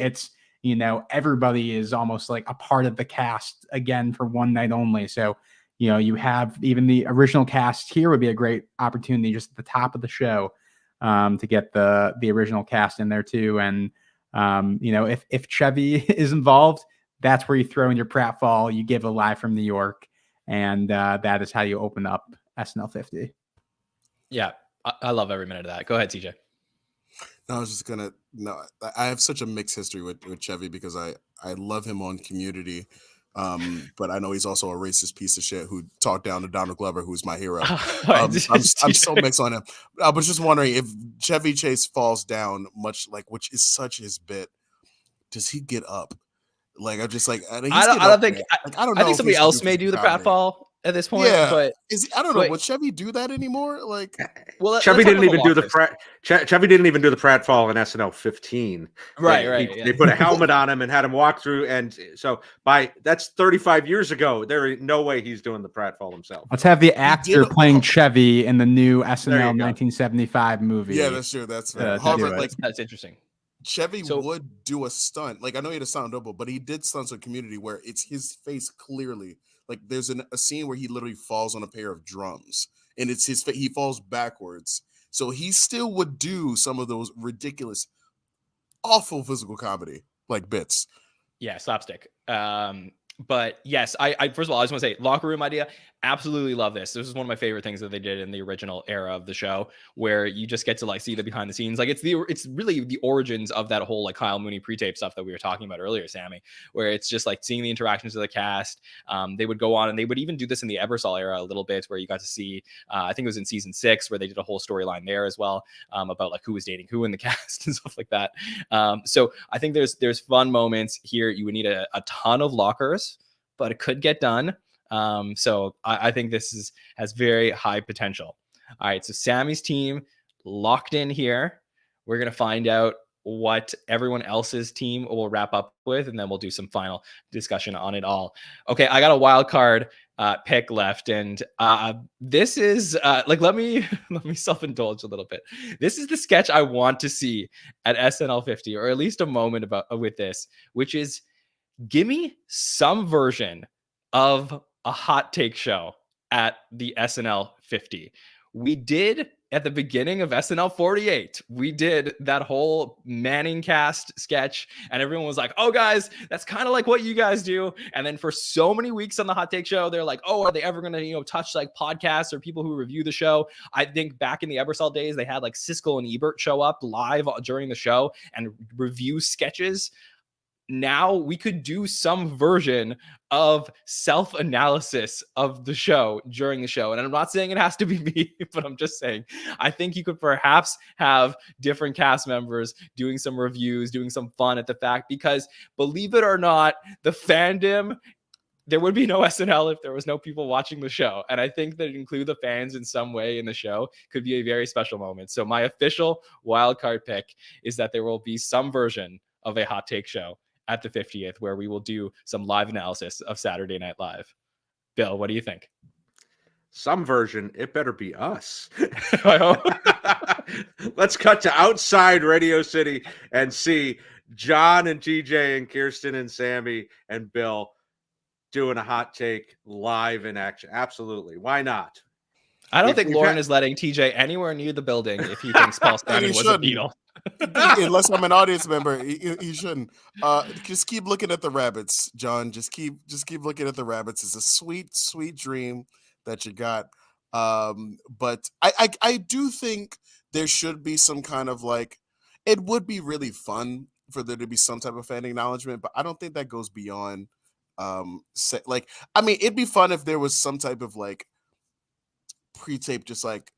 Speaker 6: everybody is almost like a part of the cast again for one night only. So, you have even the original cast here would be a great opportunity just at the top of the show to get the original cast in there too. And, if Chevy is involved, that's where you throw in your pratfall, you give a live from New York, and that is how you open up SNL 50.
Speaker 2: Yeah, I love every minute of that. Go ahead, TJ.
Speaker 4: No, I was just gonna. No, I have such a mixed history with Chevy because I love him on Community, but I know he's also a racist piece of shit who talked down to Donald Glover, who's my hero. I'm so mixed on him. I was just wondering if Chevy Chase falls down, much like which is such his bit, does he get up? Like I'm just like I don't think I don't know.
Speaker 2: I think somebody else may do the pratfall at this point.
Speaker 4: Yeah,
Speaker 2: but
Speaker 4: I don't know. Would Chevy do that anymore? Like,
Speaker 2: well,
Speaker 3: Chevy didn't even do the Chevy didn't even do the pratfall in SNL 15.
Speaker 2: Right.
Speaker 3: They put a helmet on him and had him walk through, and so that's 35 years ago. There is no way he's doing the pratfall himself.
Speaker 6: Let's have the actor playing Chevy in the new SNL 1975 movie.
Speaker 4: Yeah, that's true. That's that's
Speaker 2: interesting.
Speaker 4: Chevy would do a stunt. Like I know he had a stunt double, but he did stunts on Community where it's his face clearly. Like there's a scene where he literally falls on a pair of drums, and it's his face. He falls backwards, so he still would do some of those ridiculous, awful physical comedy like bits.
Speaker 2: Yeah, slapstick. But yes, I first of all, I just want to say locker room idea. Absolutely love this. This is one of my favorite things that they did in the original era of the show, where you just get to like see the behind the scenes. Like it's really the origins of that whole like Kyle Mooney pre-tape stuff that we were talking about earlier, Sammy, where it's just like seeing the interactions of the cast. They would go on and they would even do this in the Ebersol era a little bit, where you got to see, I think it was in season 6, where they did a whole storyline there as well, about like who was dating who in the cast and stuff like that. So I think there's fun moments here. You would need a ton of lockers, but it could get done. So I think this has very high potential. All right, so Sammy's team locked in here. We're going to find out what everyone else's team will wrap up with, and then we'll do some final discussion on it all. Okay, I got a wild card pick left, and this is let me self-indulge a little bit. This is the sketch I want to see at SNL 50, or at least a moment with this, which is give me some version of a hot take show at the SNL 50. We did at the beginning of SNL 48. We did that whole Manning cast sketch, and everyone was like, oh guys, that's kind of like what you guys do. And then for so many weeks on the hot take show, they're like, oh, are they ever going to, touch like podcasts or people who review the show? I think back in the Ebersol days, they had like Siskel and Ebert show up live during the show and review sketches. Now we could do some version of self-analysis of the show during the show. And I'm not saying it has to be me, but I'm just saying, I think you could perhaps have different cast members doing some reviews, doing some fun at the fact, because believe it or not, the fandom, there would be no SNL if there was no people watching the show. And I think that include the fans in some way in the show could be a very special moment. So my official wildcard pick is that there will be some version of a hot take show at the 50th, where we will do some live analysis of Saturday Night Live. Bill, what do you think?
Speaker 3: Some version, it better be us.
Speaker 2: I hope.
Speaker 3: Let's cut to outside Radio City and see John and TJ and Kirstin and Sammy and Bill doing a hot take live in action. Absolutely. Why not?
Speaker 2: I don't think Lauren is letting TJ anywhere near the building if he thinks Paul Stanley was a Beatle.
Speaker 4: Unless I'm an audience member, he shouldn't. Just keep looking at the rabbits, John. Just keep looking at the rabbits. It's a sweet, sweet dream that you got. But I do think there should be some kind of like, it would be really fun for there to be some type of fan acknowledgement, but I don't think that goes beyond it'd be fun if there was some type of like pre-tape, just like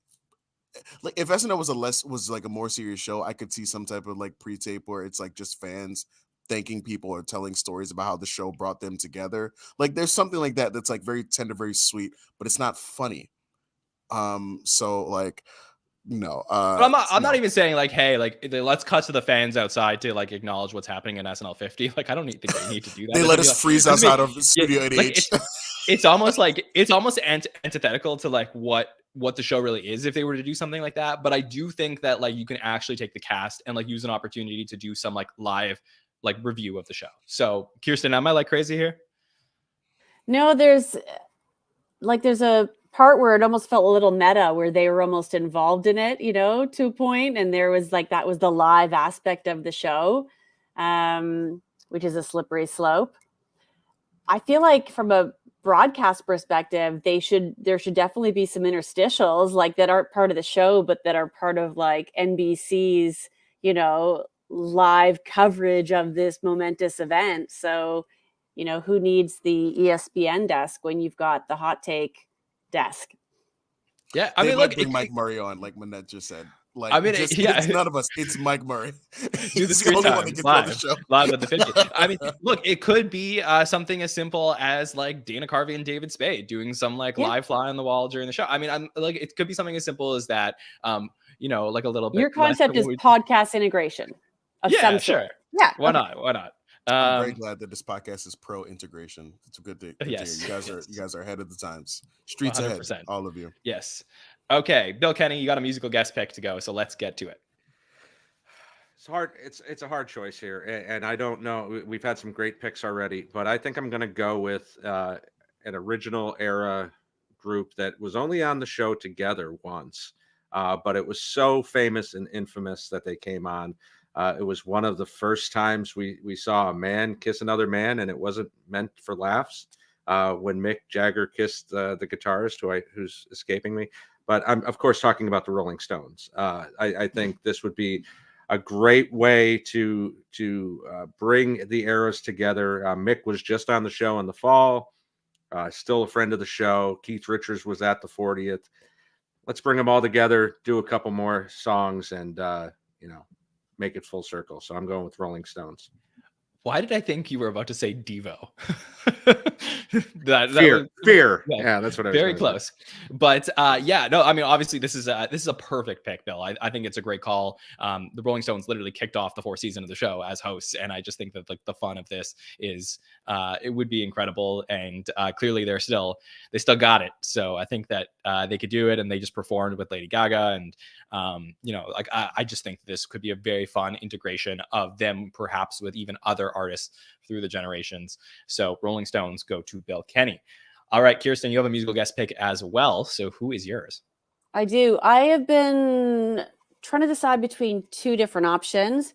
Speaker 4: if SNL was like a more serious show, I could see some type of like pre-tape where it's like just fans thanking people or telling stories about how the show brought them together. Like there's something like that that's like very tender, very sweet, but it's not funny. So like no.
Speaker 2: But I'm not even saying like, hey, like let's cut to the fans outside to like acknowledge what's happening in SNL 50. Like I don't think they need to do that.
Speaker 4: They let us freeze outside of Studio 88.
Speaker 2: Like, it's almost antithetical to like what the show really is if they were to do something like that. But I do think that like you can actually take the cast and like use an opportunity to do some like live like review of the show. So Kirstin, am I like crazy here?
Speaker 5: No, there's a part where it almost felt a little meta, where they were almost involved in it, to a point, and there was like that was the live aspect of the show, which is a slippery slope. I feel like from a broadcast perspective, there should definitely be some interstitials like that aren't part of the show, but that are part of like NBC's, live coverage of this momentous event. So, who needs the ESPN desk when you've got the hot take desk?
Speaker 2: Yeah,
Speaker 4: I mean, bring Mike Murray on, like Manette just said. Like,
Speaker 2: I mean,
Speaker 4: it's none of us. It's Mike Murray.
Speaker 2: Do the screen time live at the 50. I mean, look, it could be something as simple as like Dana Carvey and David Spade doing some like live fly on the wall during the show. I mean, I'm like, it could be something as simple as that. Like a little bit.
Speaker 5: Your concept is podcast integration of some sort. Yeah.
Speaker 2: Why not? Why not?
Speaker 4: I'm very glad that this podcast is pro integration. It's a good thing. Yes. You guys are ahead of the times. Streets 100%. Ahead, all of you.
Speaker 2: Yes. Okay, Bill Kenney, you got a musical guest pick to go, so let's get to it.
Speaker 3: It's hard. It's a hard choice here, and I don't know. We've had some great picks already, but I think I'm going to go with an original era group that was only on the show together once, but it was so famous and infamous that they came on. It was one of the first times we saw a man kiss another man, and it wasn't meant for laughs. When Mick Jagger kissed the guitarist, who's escaping me. But I'm, of course, talking about the Rolling Stones. I think this would be a great way to bring the eras together. Mick was just on the show in the fall, still a friend of the show. Keith Richards was at the 40th. Let's bring them all together, do a couple more songs, and make it full circle. So I'm going with Rolling Stones.
Speaker 2: Why did I think you were about to say Devo?
Speaker 3: Fear. Yeah, that's what I was
Speaker 2: very close. But obviously this is a perfect pick, Bill. I think it's a great call. The Rolling Stones literally kicked off the fourth season of the show as hosts, and I just think that like the fun of this is it would be incredible. And clearly they still got it. So I think that they could do it, and they just performed with Lady Gaga, and I just think this could be a very fun integration of them, perhaps with even other artists through the generations. So Rolling Stones go to Bill Kenney. All right, Kirstin, you have a musical guest pick as well. So who is yours?
Speaker 5: I do. I have been trying to decide between two different options.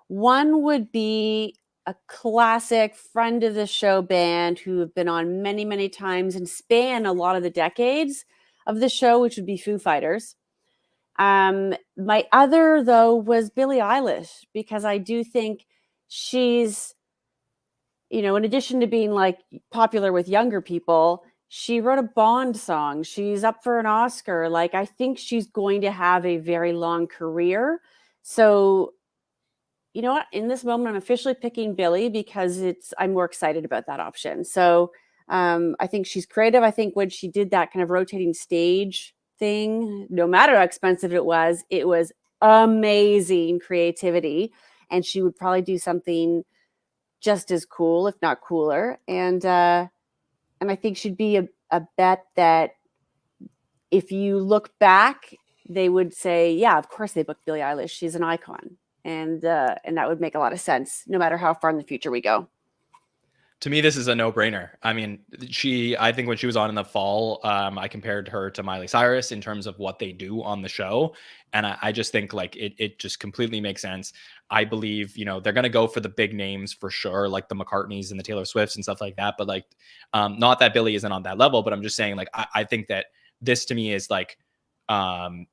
Speaker 5: One would be a classic friend of the show band who have been on many, many times and span a lot of the decades of the show, which would be Foo Fighters. My other, though, was Billie Eilish, because I do think she's, in addition to being like popular with younger people, she wrote a Bond song. She's up for an Oscar. Like, I think she's going to have a very long career. So, you know what? In this moment, I'm officially picking Billie because I'm more excited about that option. So I think she's creative. I think when she did that kind of rotating stage thing, no matter how expensive it was amazing creativity. And she would probably do something just as cool, if not cooler. And I think she'd be a bet that if you look back, they would say, yeah, of course they booked Billie Eilish. She's an icon. And that would make a lot of sense, no matter how far in the future we go.
Speaker 2: To me, this is a no-brainer. I mean, I think when she was on in the fall, I compared her to Miley Cyrus in terms of what they do on the show. And I just think like it just completely makes sense. I believe, they're going to go for the big names for sure, like the McCartneys and the Taylor Swifts and stuff like that. But like, not that Billie isn't on that level, but I'm just saying like, I think that this to me is like,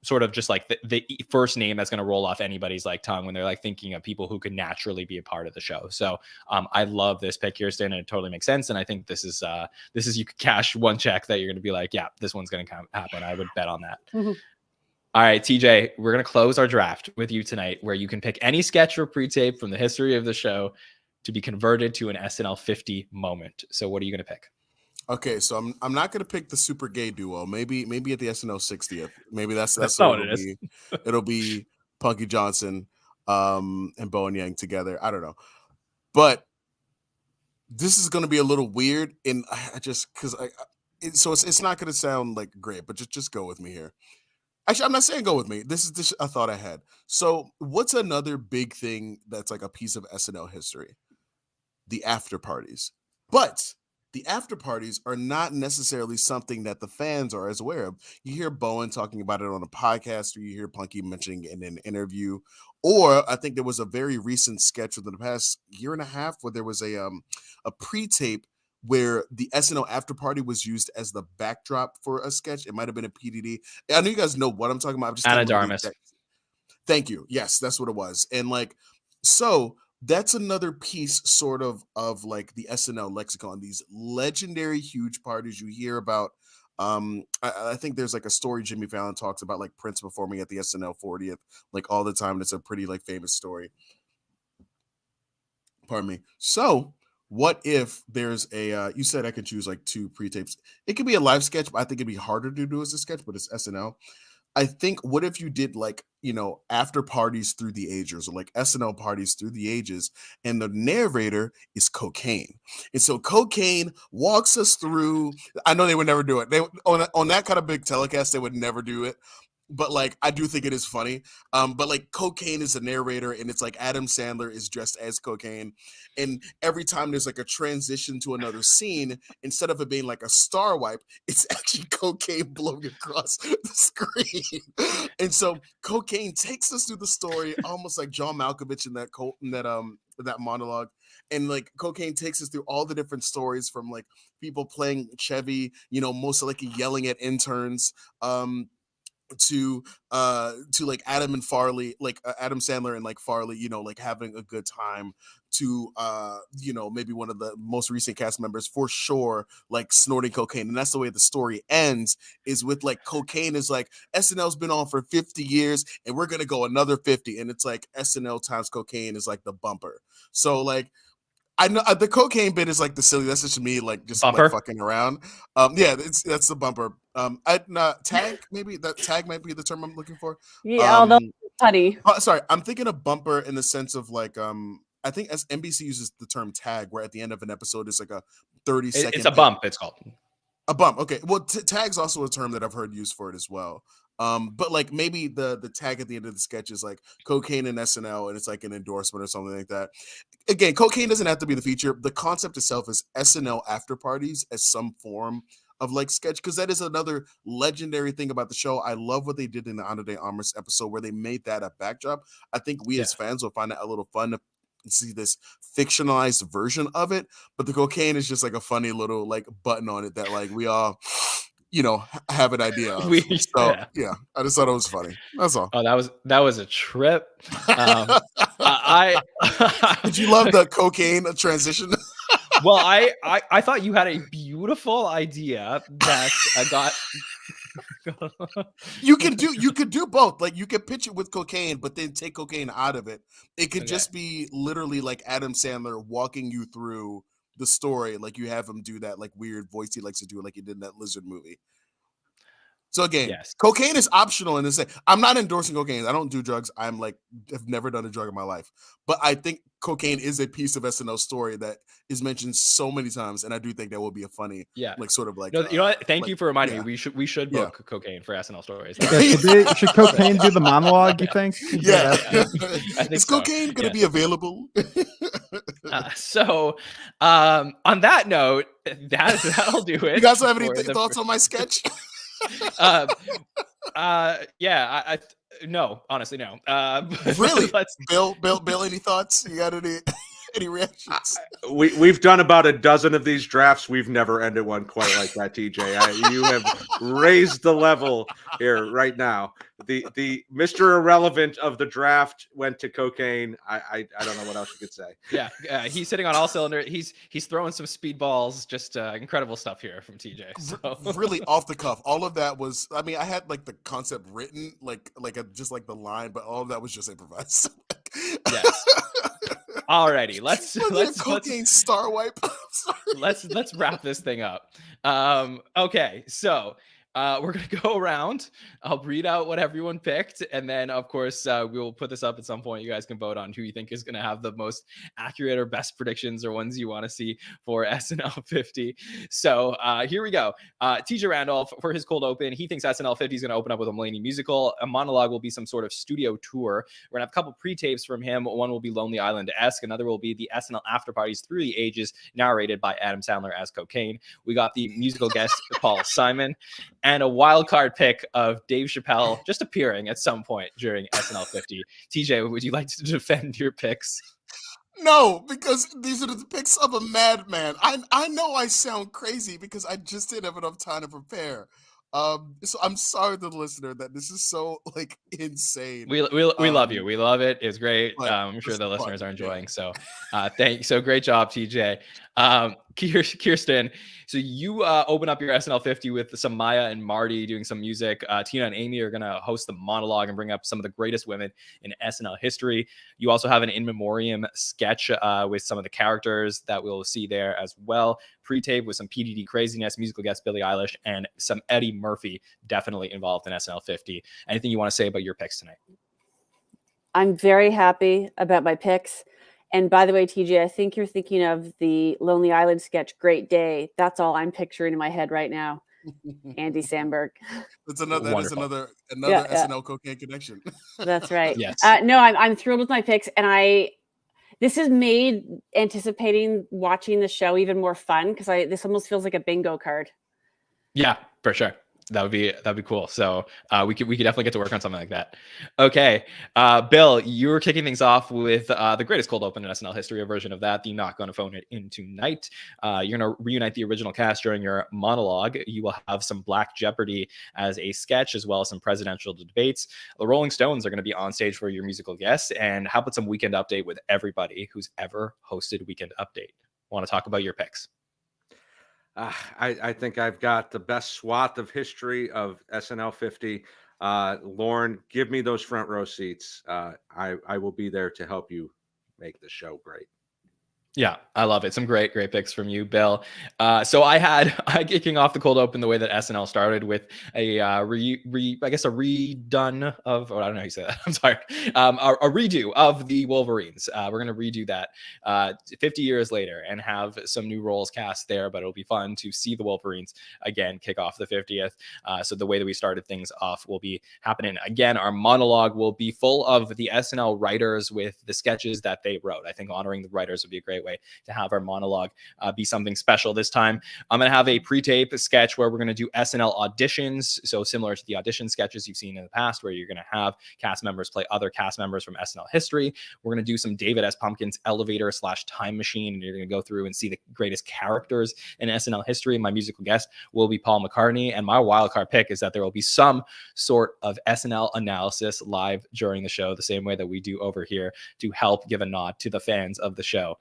Speaker 2: sort of just like the first name that's going to roll off anybody's like tongue when they're like thinking of people who could naturally be a part of the show. So I love this pick, Kirstin, and it totally makes sense. And I think this is you could cash one check that you're going to be like, yeah, this one's going to happen. I would bet on that. Mm-hmm. All right, TJ, we're going to close our draft with you tonight, where you can pick any sketch or pre-tape from the history of the show to be converted to an SNL 50 moment. So what are you going to pick?
Speaker 4: Okay, so I'm not gonna pick the super gay duo. Maybe at the SNL 60th. Maybe that's
Speaker 2: what
Speaker 4: it is. It'll be Punky Johnson and Bo and Yang together. I don't know, but this is gonna be a little weird, and I just because so it's not gonna sound like great, but just go with me here. Actually, I'm not saying go with me. This is just a thought I had. So, what's another big thing that's like a piece of SNL history? The after parties. But the after parties are not necessarily something that the fans are as aware of. You hear Bowen talking about it on a podcast, or you hear Punky mentioning it in an interview. Or I think there was a very recent sketch within the past year and a half where there was a pre-tape where the SNL after party was used as the backdrop for a sketch. It might have been a PDD. I know you guys know what I'm talking about. I'm just
Speaker 2: Anadarmus.
Speaker 4: Thank you. Yes, that's what it was. And like, so that's another piece sort of like the SNL lexicon, these legendary huge parties you hear about. I think there's like a story Jimmy Fallon talks about, like Prince performing at the SNL 40th like all the time. It's a pretty like famous story. Pardon me. So what if there's a you said I could choose like 2 pre-tapes. It could be a live sketch, but I think it'd be harder to do as a sketch, but it's SNL. I think what if you did like, after parties through the ages, or like SNL parties through the ages, and the narrator is Cocaine. And so Cocaine walks us through. I know they would never do it. They on that kind of big telecast, they would never do it. But like I do think it is funny. But like Cocaine is the narrator, and it's like Adam Sandler is dressed as Cocaine. And every time there's like a transition to another scene, instead of it being like a star wipe, it's actually Cocaine blowing across the screen. And so Cocaine takes us through the story almost like John Malkovich in that monologue. And like Cocaine takes us through all the different stories, from like people playing Chevy, most likely yelling at interns, to like Adam and Farley, like Adam Sandler and like Farley, like having a good time, to maybe one of the most recent cast members for sure, like snorting cocaine. And that's the way the story ends, is with like Cocaine is like, SNL's been on for 50 years and we're gonna go another 50, and it's like SNL times Cocaine is like the bumper. So like I know the Cocaine bit is like the silly. That's just me, like just
Speaker 2: Bumper?
Speaker 4: like fucking around. That's the bumper. Tag, maybe that tag might be the term I'm looking for.
Speaker 5: Yeah, although funny.
Speaker 4: Sorry, I'm thinking of bumper in the sense of like I think as NBC uses the term tag, where at the end of an episode is like a 30-second.
Speaker 2: It's a bump. It's called
Speaker 4: a bump. Okay, well, tag's also a term that I've heard used for it as well. But like maybe the tag at the end of the sketch is like Cocaine and SNL, and it's like an endorsement or something like that. Again, Cocaine doesn't have to be the feature. The concept itself is SNL after parties as some form of like sketch, because that is another legendary thing about the show. I love what they did in the Ana de Armas episode, where they made that a backdrop. I think we as fans will find it a little fun to see this fictionalized version of it, but the Cocaine is just like a funny little like button on it that like we all have an idea of. I just thought it was funny. That's all.
Speaker 2: Oh, that was a trip. I
Speaker 4: Did you love the Cocaine transition?
Speaker 2: Well, I thought you had a beautiful idea that I got.
Speaker 4: You could do both. Like you could pitch it with Cocaine, but then take Cocaine out of it. It could just be literally like Adam Sandler walking you through the story, like you have him do that like weird voice he likes to do, like he did in that Lizard movie. So again, Cocaine is optional in this thing. I'm not endorsing cocaine. I don't do drugs. I've never done a drug in my life. But I think Cocaine is a piece of SNL story that is mentioned so many times, and I do think that will be a funny, like sort of like.
Speaker 2: No, you know what? Thank you for reminding me. We should book Cocaine for SNL stories.
Speaker 6: Should Cocaine do the monologue? You think?
Speaker 4: Yeah,
Speaker 2: I think
Speaker 4: is Cocaine going to be available?
Speaker 2: So, on that note, that'll do it.
Speaker 4: You guys have any thoughts on my sketch?
Speaker 2: No, honestly, no.
Speaker 4: Really? Bill, any thoughts? You got any reactions?
Speaker 3: We've done about a dozen of these drafts. We've never ended one quite like that, TJ. You have raised the level here right now. The Mr. Irrelevant of the draft went to Cocaine. I don't know what else you could say.
Speaker 2: Yeah, he's sitting on all cylinders. He's throwing some speed balls. Just incredible stuff here from TJ. So.
Speaker 4: Really off the cuff. All of that was. I mean, I had like the concept written, just like the line, but all of that was just improvised.
Speaker 2: Yes. Alrighty, let's
Speaker 4: Cocaine star wipe.
Speaker 2: let's wrap this thing up. Okay, so We're going to go around. I'll read out what everyone picked. And then, of course, we will put this up at some point. You guys can vote on who you think is going to have the most accurate or best predictions or ones you want to see for SNL 50. So here we go. TJ Randolph, for his cold open, he thinks SNL 50 is going to open up with a Mulaney musical. A monologue will be some sort of studio tour. We're going to have a couple pre-tapes from him. One will be Lonely Island-esque. Another will be the SNL after parties through the ages, narrated by Adam Sandler as Cocaine. We got the musical guest, Paul Simon, and a wild card pick of Dave Chappelle just appearing at some point during SNL 50. TJ, would you like to defend your picks?
Speaker 4: No, because these are the picks of a madman. I know I sound crazy because I just didn't have enough time to prepare. So I'm sorry to the listener that this is so like insane.
Speaker 2: We love you. We love it. It's great. I'm sure the listeners are enjoying.
Speaker 4: Yeah.
Speaker 2: So thanks. So great job, TJ. Kirstin, so you open up your SNL 50 with some Maya and Marty doing some music. Tina and Amy are going to host the monologue and bring up some of the greatest women in SNL history. You also have an in memoriam sketch with some of the characters that we'll see there as well. Pre-tape with some PDD craziness, musical guest Billie Eilish, and some Eddie Murphy definitely involved in SNL 50. Anything you want to say about your picks tonight?
Speaker 5: I'm very happy about my picks. And by the way, TJ, I think you're thinking of the Lonely Island sketch, Great Day. That's all I'm picturing in my head right now. Andy Samberg.
Speaker 4: That is another
Speaker 5: Yeah.
Speaker 4: SNL cocaine connection.
Speaker 5: That's right.
Speaker 2: Yes.
Speaker 5: No, I'm thrilled with my picks. And this has made anticipating watching the show even more fun because this almost feels like a bingo card.
Speaker 2: Yeah, for sure. That'd be cool. So we could definitely get to work on something like that. Okay, Bill, you were kicking things off with the greatest cold open in SNL history, a version of that. The Not Gonna Phone It In Tonight. You're gonna reunite the original cast during your monologue. You will have some Black Jeopardy as a sketch, as well as some presidential debates. The Rolling Stones are going to be on stage for your musical guests. And how about some Weekend Update with everybody who's ever hosted Weekend Update? Want to talk about your picks?
Speaker 3: I think I've got the best swath of history of SNL 50. Lauren, give me those front row seats. I will be there to help you make the show great.
Speaker 2: Yeah, I love it. Some great picks from you, Bill. So I kicking off the cold open the way that SNL started with a redone of, I don't know how you say that. I'm sorry. A redo of the Wolverines. We're going to redo that 50 years later and have some new roles cast there, but it'll be fun to see the Wolverines again kick off the 50th. So the way that we started things off will be happening again. Our monologue will be full of the SNL writers with the sketches that they wrote. I think honoring the writers would be a great way to have our monologue be something special this time. I'm going to have a pre-tape sketch where we're going to do SNL auditions. So similar to the audition sketches you've seen in the past, where you're going to have cast members play other cast members from SNL history. We're going to do some David S. Pumpkins elevator / time machine. And you're going to go through and see the greatest characters in SNL history. My musical guest will be Paul McCartney. And my wildcard pick is that there will be some sort of SNL analysis live during the show, the same way that we do over here, to help give a nod to the fans of the show.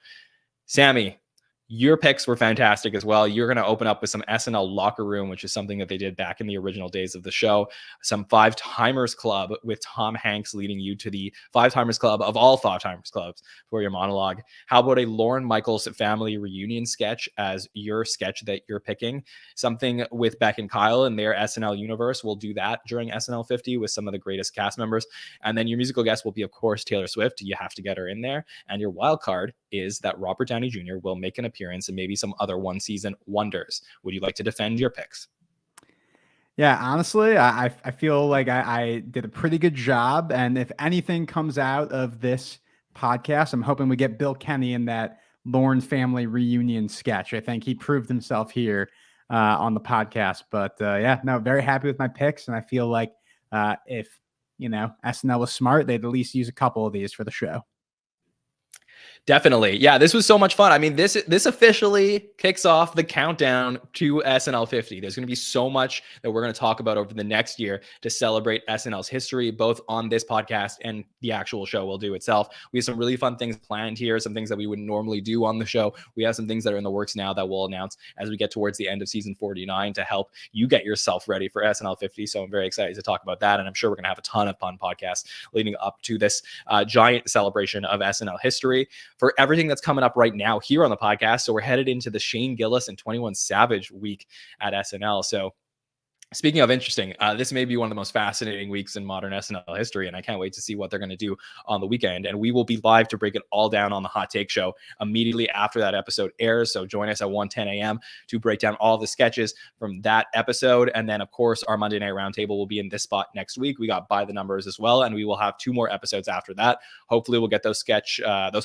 Speaker 2: Sammy, your picks were fantastic as well. You're going to open up with some SNL Locker Room, which is something that they did back in the original days of the show. Some Five Timers Club with Tom Hanks leading you to the Five Timers Club of all Five Timers Clubs for your monologue. How about a Lorne Michaels family reunion sketch as your sketch that you're picking? Something with Beck and Kyle in their SNL universe. We'll do that during SNL 50 with some of the greatest cast members. And then your musical guest will be, of course, Taylor Swift. You have to get her in there. And your wild card is that Robert Downey Jr. will make an appearance and maybe some other one season wonders. Would you like to defend your picks?
Speaker 6: Yeah, honestly, I feel like I did a pretty good job. And if anything comes out of this podcast, I'm hoping we get Bill Kenney in that Lorne family reunion sketch. I think he proved himself here on the podcast. But yeah, no, very happy with my picks. And I feel like if, SNL was smart, they'd at least use a couple of these for the show.
Speaker 2: Definitely. Yeah, this was so much fun. I mean, this officially kicks off the countdown to SNL 50. There's going to be so much that we're going to talk about over the next year to celebrate SNL's history, both on this podcast and the actual show will do itself. We have some really fun things planned here, some things that we wouldn't normally do on the show. We have some things that are in the works now that we'll announce as we get towards the end of season 49 to help you get yourself ready for SNL 50. So I'm very excited to talk about that. And I'm sure we're going to have a ton of fun podcasts leading up to this giant celebration of SNL history. For everything that's coming up right now here on the podcast. So we're headed into the Shane Gillis and 21 Savage week at SNL. So Speaking of interesting, this may be one of the most fascinating weeks in modern SNL history, and I can't wait to see what they're going to do on the weekend. And we will be live to break it all down on the Hot Take Show immediately after that episode airs. So join us at 1:10 a.m. to break down all the sketches from that episode. And then, of course, our Monday Night Roundtable will be in this spot next week. We got By the Numbers as well, and we will have 2 more episodes after that. Hopefully, we'll get those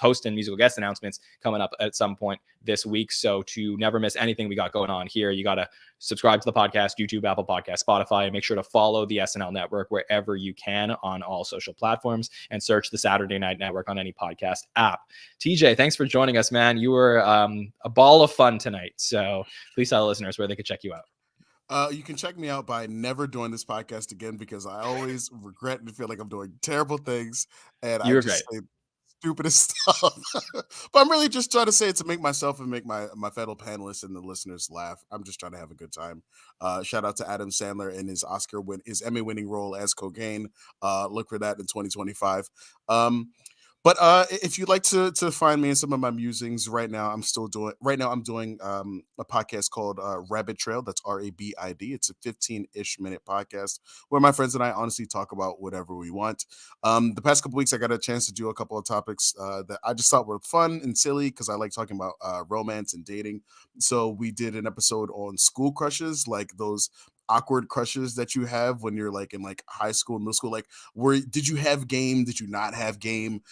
Speaker 2: host and musical guest announcements coming up at some point this week. So to never miss anything we got going on here, you got to subscribe to the podcast, YouTube, Apple Podcast, Spotify, and make sure to follow the SNL Network wherever you can on all social platforms, and search the Saturday Night Network on any podcast app. TJ, thanks for joining us, man. You were a ball of fun tonight. So please tell listeners where they could check you out.
Speaker 4: You can check me out by never doing this podcast again, because I always regret and feel like I'm doing terrible things, and I just say stupidest stuff. But I'm really just trying to say it to make myself and make my fellow panelists and the listeners laugh. I'm just trying to have a good time. Shout out to Adam Sandler and his his Emmy-winning role as Cocaine. Look for that in 2025. But if you'd like to find me in some of my musings right now, I'm doing a podcast called Rabbit Trail. That's RABID. It's a 15-ish minute podcast where my friends and I honestly talk about whatever we want. The past couple weeks, I got a chance to do a couple of topics that I just thought were fun and silly, because I like talking about romance and dating. So we did an episode on school crushes, like those awkward crushes that you have when you're like in like high school, middle school. Like, did you have game? Did you not have game?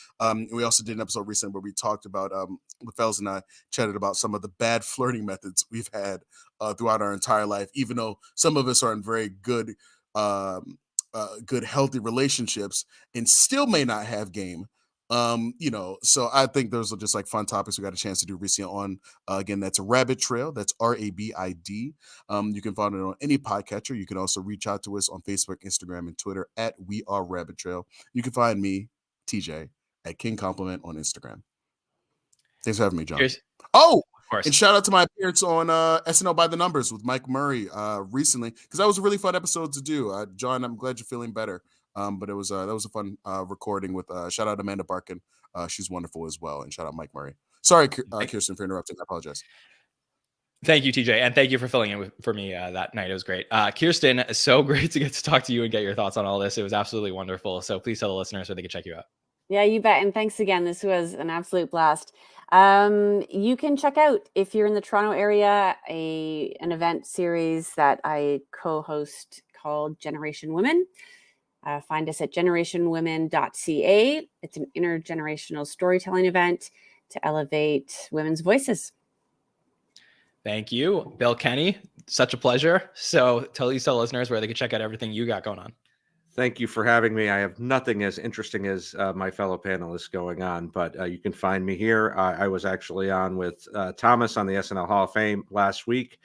Speaker 4: We also did an episode recently where we talked about the fellas and I chatted about some of the bad flirting methods we've had throughout our entire life, even though some of us are in very good healthy relationships and still may not have game. So I think those are just like fun topics we got a chance to do recently on, again, that's a Rabbit Trail. That's RABID. You can find it on any podcatcher. You can also reach out to us on Facebook, Instagram, and Twitter at We Are Rabbit Trail. You can find me, TJ, at King Compliment on Instagram. Thanks for having me, John. And shout out to my appearance on SNL By the Numbers with Mike Murray recently, because that was a really fun episode to do. John, I'm glad you're feeling better. But that was a fun recording with shout out Amanda Barkin. She's wonderful as well. And shout out Mike Murray. Sorry, Kirstin, for interrupting. I apologize.
Speaker 2: Thank you, TJ. And thank you for filling in for me that night. It was great. Kirstin, so great to get to talk to you and get your thoughts on all this. It was absolutely wonderful. So please tell the listeners where they can check you out.
Speaker 5: Yeah, you bet. And thanks again. This was an absolute blast. You can check out, if you're in the Toronto area, an event series that I co-host called Generation Women. Find us at generationwomen.ca. It's an intergenerational storytelling event to elevate women's voices.
Speaker 2: Thank you, Bill Kenney. Such a pleasure. So tell listeners where they can check out everything you got going on.
Speaker 3: Thank you for having me. I have nothing as interesting as my fellow panelists going on, but you can find me here. I was actually on with Thomas on the SNL Hall of Fame last week,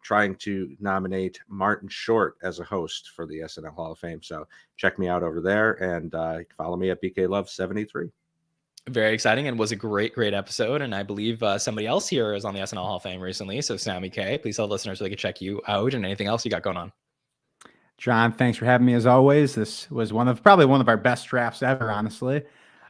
Speaker 3: trying to nominate Martin Short as a host for the SNL Hall of Fame. So check me out over there, and follow me at BKLove73.
Speaker 2: Very exciting, and was a great episode. And I believe somebody else here is on the SNL Hall of Fame recently. So Sammy Kay, please tell listeners so they can check you out and anything else you got going on.
Speaker 6: John, thanks for having me as always. This was probably one of our best drafts ever, honestly.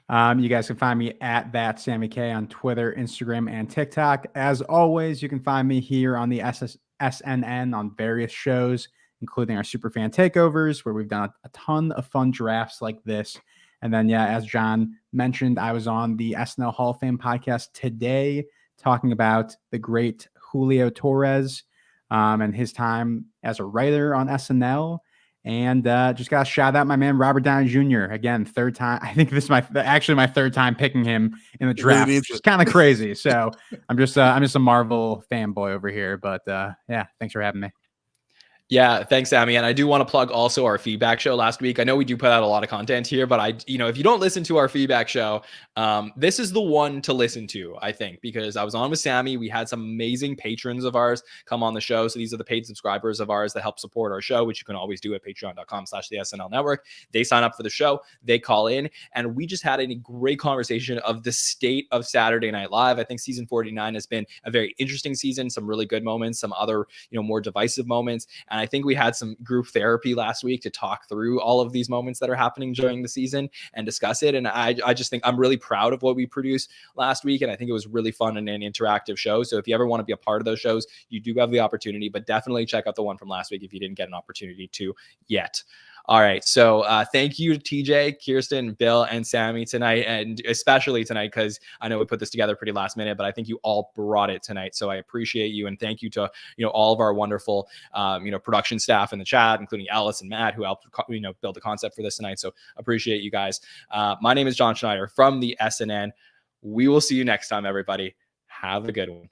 Speaker 6: You guys can find me at that Sammy Kay on Twitter, Instagram, and TikTok. As always, you can find me here on the SNN on various shows, including our Superfan Takeovers, where we've done a ton of fun drafts like this. And then, yeah, as John mentioned, I was on the SNL Hall of Fame podcast today talking about the great Julio Torres and his time as a writer on SNL. And just got to shout out my man, Robert Downey Jr. Again, third time. I think this is actually my third time picking him in the draft, which is kind of crazy. So I'm just a Marvel fanboy over here. But yeah, thanks for having me.
Speaker 2: Yeah, thanks, Sammy. And I do want to plug also our feedback show last week. I know we do put out a lot of content here, but if you don't listen to our feedback show, this is the one to listen to, I think, because I was on with Sammy. We had some amazing patrons of ours come on the show. So these are the paid subscribers of ours that help support our show, which you can always do at patreon.com/the SNL Network. They sign up for the show, they call in, and we just had a great conversation of the state of Saturday Night Live. I think season 49 has been a very interesting season, some really good moments, some other, more divisive moments. And I think we had some group therapy last week to talk through all of these moments that are happening during the season and discuss it. And I just think I'm really proud of what we produced last week. And I think it was really fun and an interactive show. So if you ever want to be a part of those shows, you do have the opportunity, but definitely check out the one from last week if you didn't get an opportunity to yet. All right. So thank you to TJ, Kirstin, Bill, and Sammy tonight, and especially tonight, because I know we put this together pretty last minute, but I think you all brought it tonight. So I appreciate you. And thank you to, all of our wonderful, production staff in the chat, including Alice and Matt, who helped, build the concept for this tonight. So appreciate you guys. My name is Jon Schneider from the SNN. We will see you next time, everybody. Have a good one.